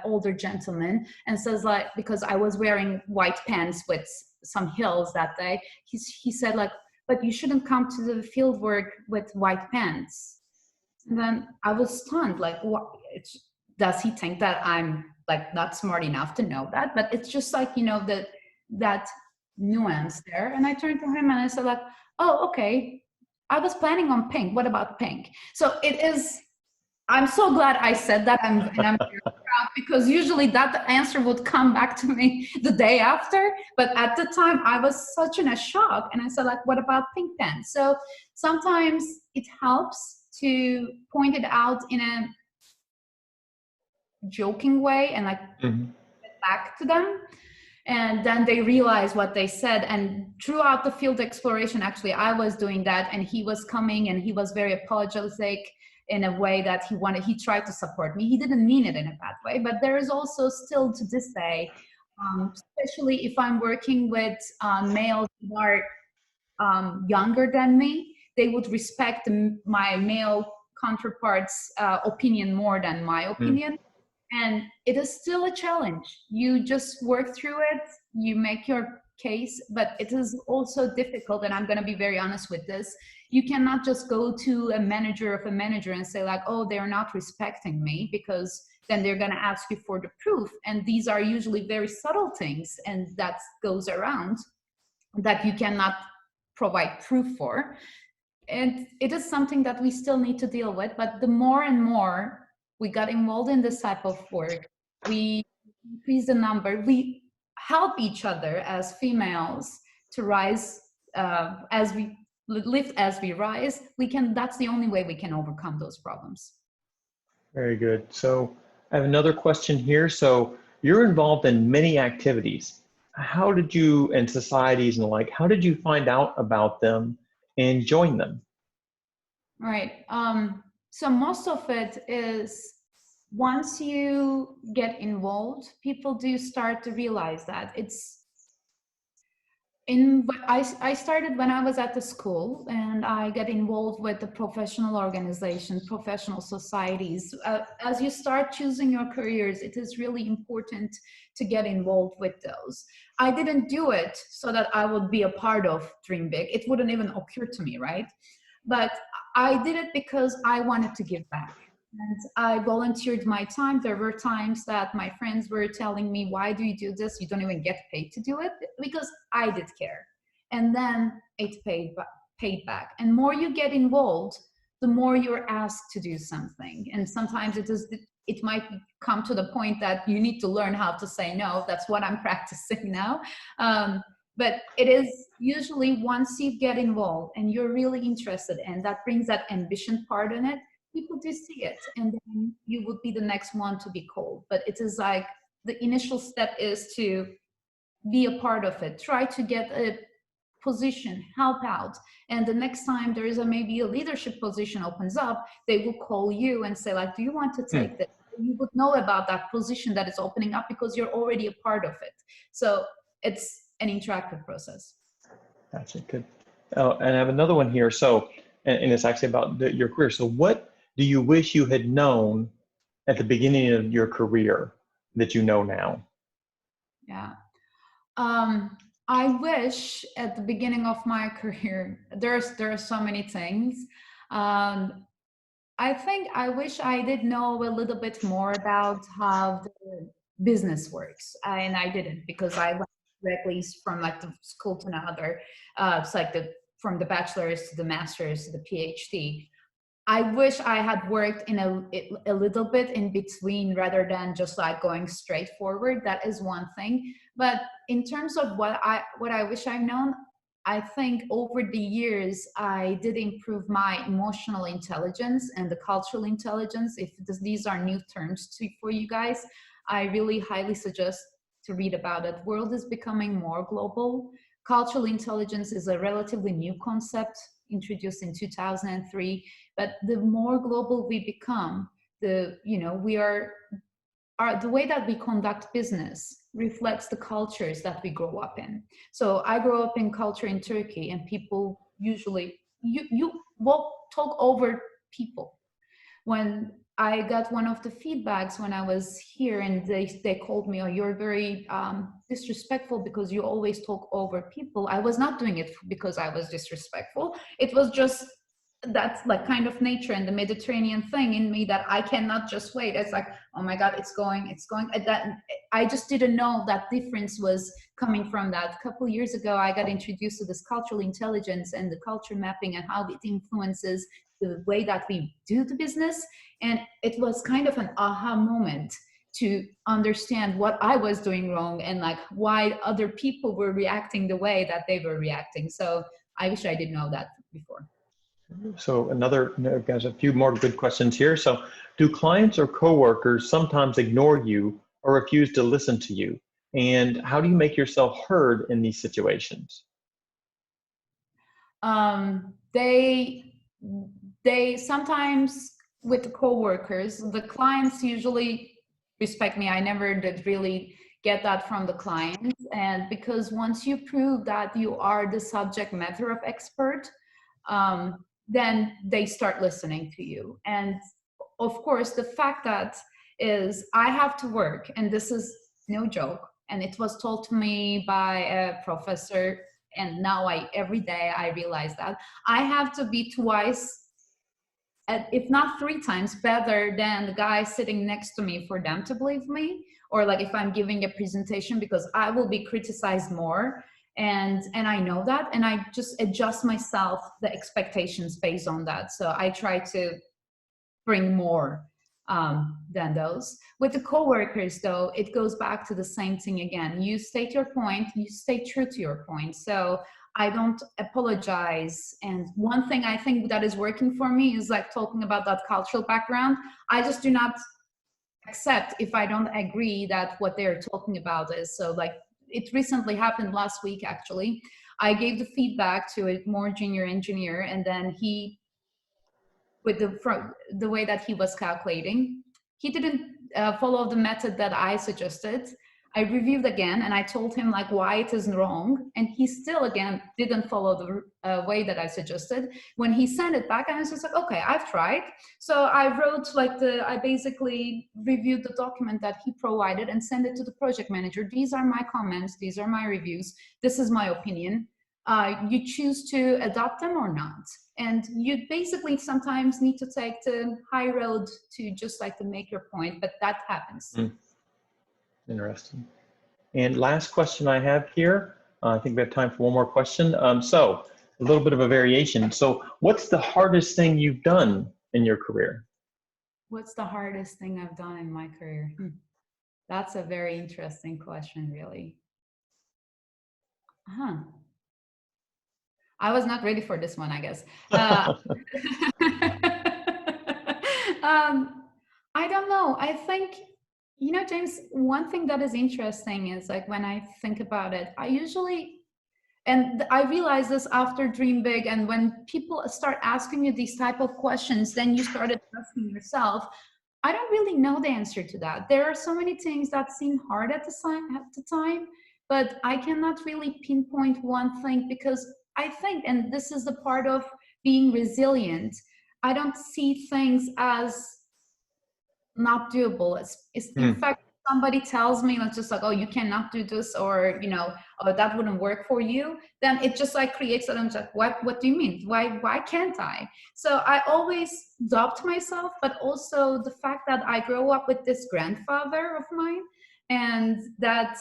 older gentleman, and says, like, because I was wearing white pants with some heels that day, he said, like, but you shouldn't come to the field work with white pants. And then I was stunned, like, what? Does he think that I'm like not smart enough to know that? But it's just like, you know, that nuance there. And I turned to him and I said, like, oh, okay, I was planning on pink. What about pink? So it is, I'm so glad I said that, and I'm very proud, because usually that answer would come back to me the day after. But at the time, I was such in a shock, and I said, like, what about pink then? So sometimes it helps to point it out in a joking way and like get back to them. And then they realize what they said. And throughout the field exploration, actually, I was doing that, and he was coming and he was very apologetic in a way that he tried to support me. He didn't mean it in a bad way, but there is also still to this day, especially if I'm working with males who are younger than me, they would respect my male counterparts' opinion more than my opinion. And it is still a challenge. You just work through it, you make your case, but it is also difficult, and I'm gonna be very honest with this. You cannot just go to a manager of a manager and say like, oh, they're not respecting me, because then they're gonna ask you for the proof. And these are usually very subtle things, and that goes around that you cannot provide proof for. And it is something that we still need to deal with, but the more and more we got involved in this type of work, we increase the number, we help each other as females to rise, as we lift, as we rise, that's the only way we can overcome those problems. Very good. So I have another question here. So you're involved in many activities. How did you, and societies and the like, how did you find out about them and join them? Right. So most of it is, once you get involved, people do start to realize that it's I started when I was at the school, and I got involved with the professional organization, professional societies. As you start choosing your careers, it is really important to get involved with those. I didn't do it so that I would be a part of Dream Big. It wouldn't even occur to me, right? But I did it because I wanted to give back. And I volunteered my time. There were times that my friends were telling me, why do you do this? You don't even get paid to do it. Because I did care. And then it paid back. And more you get involved, the more you're asked to do something. And sometimes it might come to the point that you need to learn how to say no. That's what I'm practicing now. But it is usually once you get involved and you're really interested, and that brings that ambition part in it, people do see it, and then you would be the next one to be called. But it is like the initial step is to be a part of it, try to get a position, help out, and the next time there is maybe a leadership position opens up, they will call you and say like, do you want to take this? You would know about that position that is opening up because you're already a part of it. So it's an interactive process. That's good. Oh, and I have another one here. So, and it's actually about your career. So what do you wish you had known at the beginning of your career that you know now? Yeah. I wish at the beginning of my career, there are so many things. I think I wish I did know a little bit more about how the business works. And I didn't, because I went directly from like the school to another. It's like from the bachelor's to the master's to the PhD. I wish I had worked in a little bit in between rather than just like going straight forward. That is one thing. But in terms of what I wish I've known, I think over the years, I did improve my emotional intelligence and the cultural intelligence. If these are new terms for you guys, I really highly suggest to read about it. World is becoming more global. Cultural intelligence is a relatively new concept introduced in 2003, but the more global we become, the way that we conduct business reflects the cultures that we grow up in. So I grew up in culture in Turkey, and people usually, you won't talk over people. When I got one of the feedbacks when I was here, and they called me, oh, you're very disrespectful because you always talk over people. I was not doing it because I was disrespectful. It was just that's like kind of nature and the Mediterranean thing in me that I cannot just wait. It's like, oh my God, it's going. And that I just didn't know that difference was coming from that. A couple of years ago, I got introduced to this cultural intelligence and the culture mapping and how it influences the way that we do the business. And it was kind of an aha moment to understand what I was doing wrong and like why other people were reacting the way that they were reacting. So I wish I did know that before. So guys, a few more good questions here. So do clients or coworkers sometimes ignore you or refuse to listen to you? And how do you make yourself heard in these situations? They sometimes with the coworkers, the clients usually respect me. I never did really get that from the clients. And because once you prove that you are the subject matter of expert, then they start listening to you. And of course, the fact that is I have to work, and this is no joke, and it was told to me by a professor, and now every day I realize that I have to be twice, if not 3 times better than the guy sitting next to me for them to believe me, or like if I'm giving a presentation, because I will be criticized more. And I know that, and I just adjust myself, the expectations based on that. So I try to bring more than those. With the coworkers though, it goes back to the same thing again. You state your point, you stay true to your point. So I don't apologize. And one thing I think that is working for me is like talking about that cultural background. I just do not accept if I don't agree that what they're talking about is. So like, it recently happened last week, actually. I gave the feedback to a more junior engineer, and then he, with the way that he was calculating, he didn't follow the method that I suggested. I reviewed again, and I told him like why it is wrong, and he still again didn't follow the way that I suggested. When he sent it back, I was just like, okay, I've tried. So I wrote like I basically reviewed the document that he provided and sent it to the project manager. These are my comments, these are my reviews, this is my opinion. You choose to adopt them or not. And you basically sometimes need to take the high road to just like to make your point, but that happens. Interesting. And last question I have here, I think we have time for one more question. So a little bit of a variation. So what's the hardest thing you've done in your career? What's the hardest thing I've done in my career? That's a very interesting question, really. I was not ready for this one, I guess. I don't know. I think, you know, James, one thing that is interesting is like when I think about it, I usually, and I realized this after Dream Big, and when people start asking you these type of questions, then you started asking yourself, I don't really know the answer to that. There are so many things that seem hard at the time, but I cannot really pinpoint one thing, because I think, and this is the part of being resilient, I don't see things as not doable. It's in fact, somebody tells me, it's just like, oh, you cannot do this, or, you know, oh, that wouldn't work for you, then it just like creates that, I'm like, what do you mean? Why can't I? So I always doubt myself, but also the fact that I grew up with this grandfather of mine, and that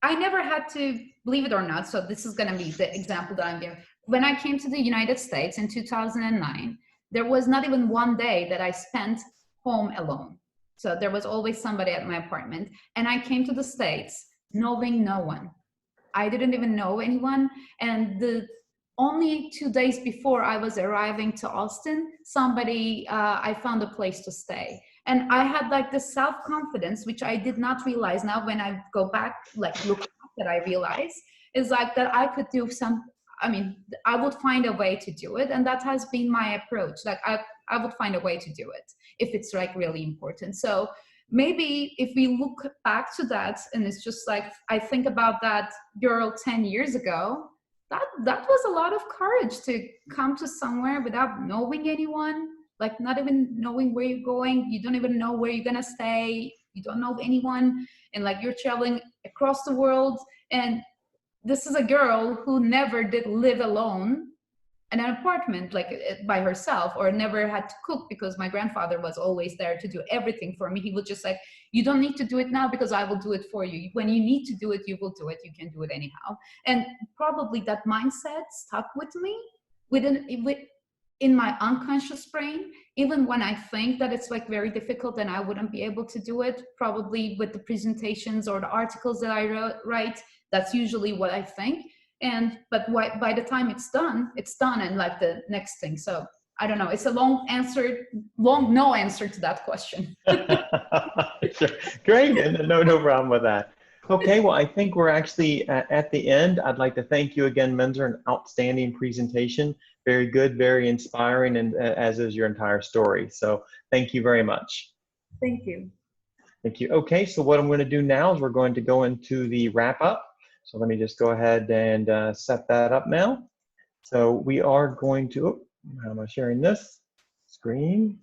I never had to, believe it or not, so this is gonna be the example that I'm giving. When I came to the United States in 2009, there was not even one day that I spent home alone. So there was always somebody at my apartment. And I came to the States knowing no one. I didn't even know anyone. And the only 2 days before I was arriving to Austin, I found a place to stay. And I had like this self-confidence, which I did not realize now when I go back, like look back, that I realize is like that I could do I would find a way to do it. And that has been my approach. Like I would find a way to do it if it's like really important. So maybe if we look back to that, and it's just like, I think about that girl 10 years ago, that was a lot of courage to come to somewhere without knowing anyone, like not even knowing where you're going. You don't even know where you're gonna stay. You don't know anyone. And like you're traveling across the world. And this is a girl who never did live alone. in an apartment like by herself, or never had to cook because my grandfather was always there to do everything for me. He would just like, you don't need to do it now because I will do it for you. When you need to do it, you will do it. You can do it anyhow. And probably that mindset stuck with me in my unconscious brain, even when I think that it's like very difficult and I wouldn't be able to do it. Probably with the presentations or the articles that I write, that's usually what I think. But by the time it's done and like the next thing. So I don't know, it's a long no answer to that question. Sure. Great, and no problem with that. Okay, well, I think we're actually at the end. I'd like to thank you again, Menzer, an outstanding presentation. Very good, very inspiring, and as is your entire story. So thank you very much. Thank you. Thank you. Okay, so what I'm going to do now is we're going to go into the wrap up. So let me just go ahead and set that up now. So we are going to, oh, how am I sharing this? Screen,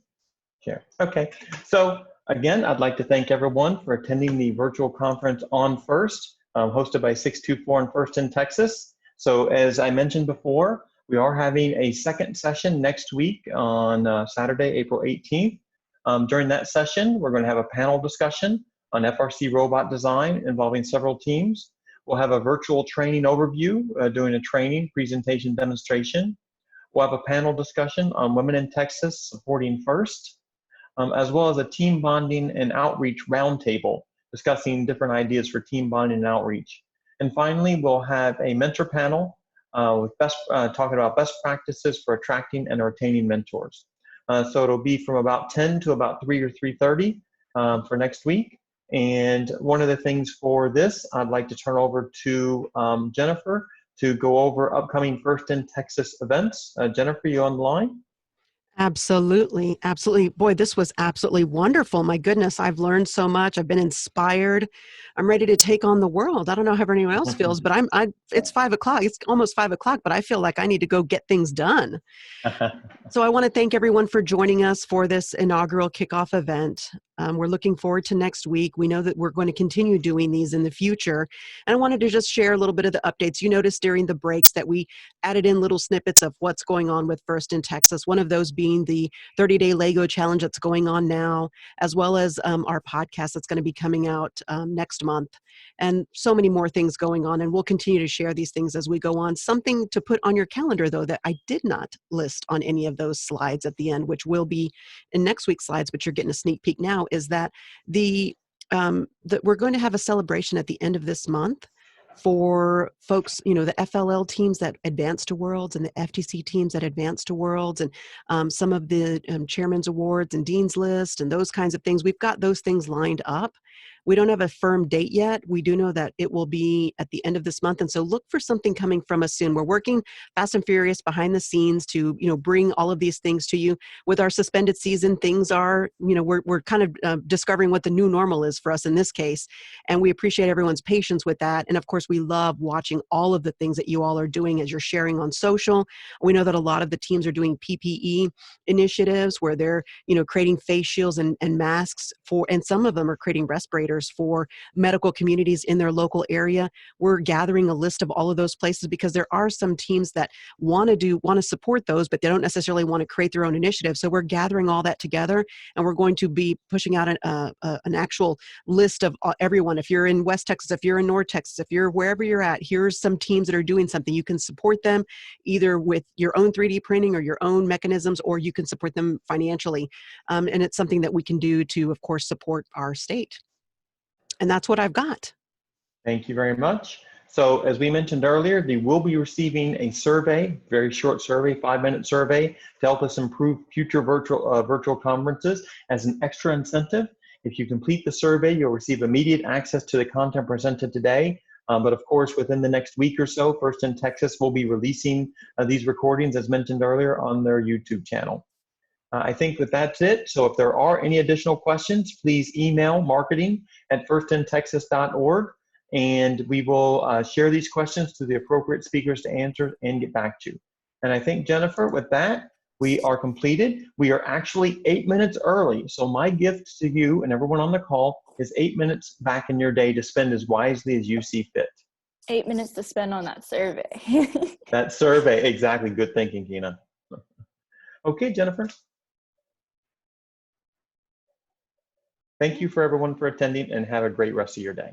share. Okay, so again, I'd like to thank everyone for attending the virtual conference on FIRST, hosted by 624 and FIRST in Texas. So as I mentioned before, we are having a second session next week on Saturday, April 18th. During that session, we're going to have a panel discussion on FRC robot design involving several teams. We'll have a virtual training overview, doing a training presentation demonstration. We'll have a panel discussion on Women in Texas supporting FIRST, as well as a team bonding and outreach roundtable discussing different ideas for team bonding and outreach. And finally, we'll have a mentor panel with talking about best practices for attracting and retaining mentors. So it'll be from about 10 to about 3 or 3:30 for next week. And one of the things for this, I'd like to turn over to Jennifer to go over upcoming FIRST in Texas events. Jennifer, you on the line? Absolutely. Absolutely. Boy, this was absolutely wonderful. My goodness, I've learned so much. I've been inspired. I'm ready to take on the world. I don't know how anyone else feels, but it's 5 o'clock. It's almost 5 o'clock, but I feel like I need to go get things done. So I want to thank everyone for joining us for this inaugural kickoff event. We're looking forward to next week. We know that we're going to continue doing these in the future. And I wanted to just share a little bit of the updates. You noticed during the breaks that we added in little snippets of what's going on with FIRST in Texas, one of those being the 30-day Lego challenge that's going on now, as well as our podcast that's going to be coming out next month. And so many more things going on. And we'll continue to share these things as we go on. Something to put on your calendar, though, that I did not list on any of those slides at the end, which will be in next week's slides, but you're getting a sneak peek now, is that that we're going to have a celebration at the end of this month for folks, you know, the FLL teams that advance to Worlds and the FTC teams that advance to Worlds, and some of the Chairman's Awards and Dean's List and those kinds of things. We've got those things lined up. We don't have a firm date yet. We do know that it will be at the end of this month. And so look for something coming from us soon. We're working fast and furious behind the scenes to, you know, bring all of these things to you. With our suspended season, things are, you know, we're kind of discovering what the new normal is for us in this case. And we appreciate everyone's patience with that. And of course, we love watching all of the things that you all are doing as you're sharing on social. We know that a lot of the teams are doing PPE initiatives where they're, you know, creating face shields and masks for, and some of them are creating respirators for medical communities in their local area. We're gathering a list of all of those places because there are some teams that want to support those, but they don't necessarily want to create their own initiative. So we're gathering all that together, and we're going to be pushing out an actual list of everyone. If you're in West Texas, if you're in North Texas, if you're wherever you're at, here's some teams that are doing something. You can support them either with your own 3D printing or your own mechanisms, or you can support them financially. And it's something that we can do to, of course, support our state. And that's what I've got. Thank you very much. So as we mentioned earlier, they will be receiving a survey, very short survey, 5-minute survey, to help us improve future virtual conferences as an extra incentive. If you complete the survey, you'll receive immediate access to the content presented today. But of course, within the next week or so, FIRST in Texas will be releasing these recordings, as mentioned earlier, on their YouTube channel. I think that that's it. So if there are any additional questions, please email marketing@firstintexas.org, and we will share these questions to the appropriate speakers to answer and get back to you. And I think, Jennifer, with that, we are completed. We are actually 8 minutes early. So my gift to you and everyone on the call is 8 minutes back in your day to spend as wisely as you see fit. 8 minutes to spend on that survey. That survey, exactly. Good thinking, Kyna. Okay, Jennifer. Thank you for everyone for attending, and have a great rest of your day.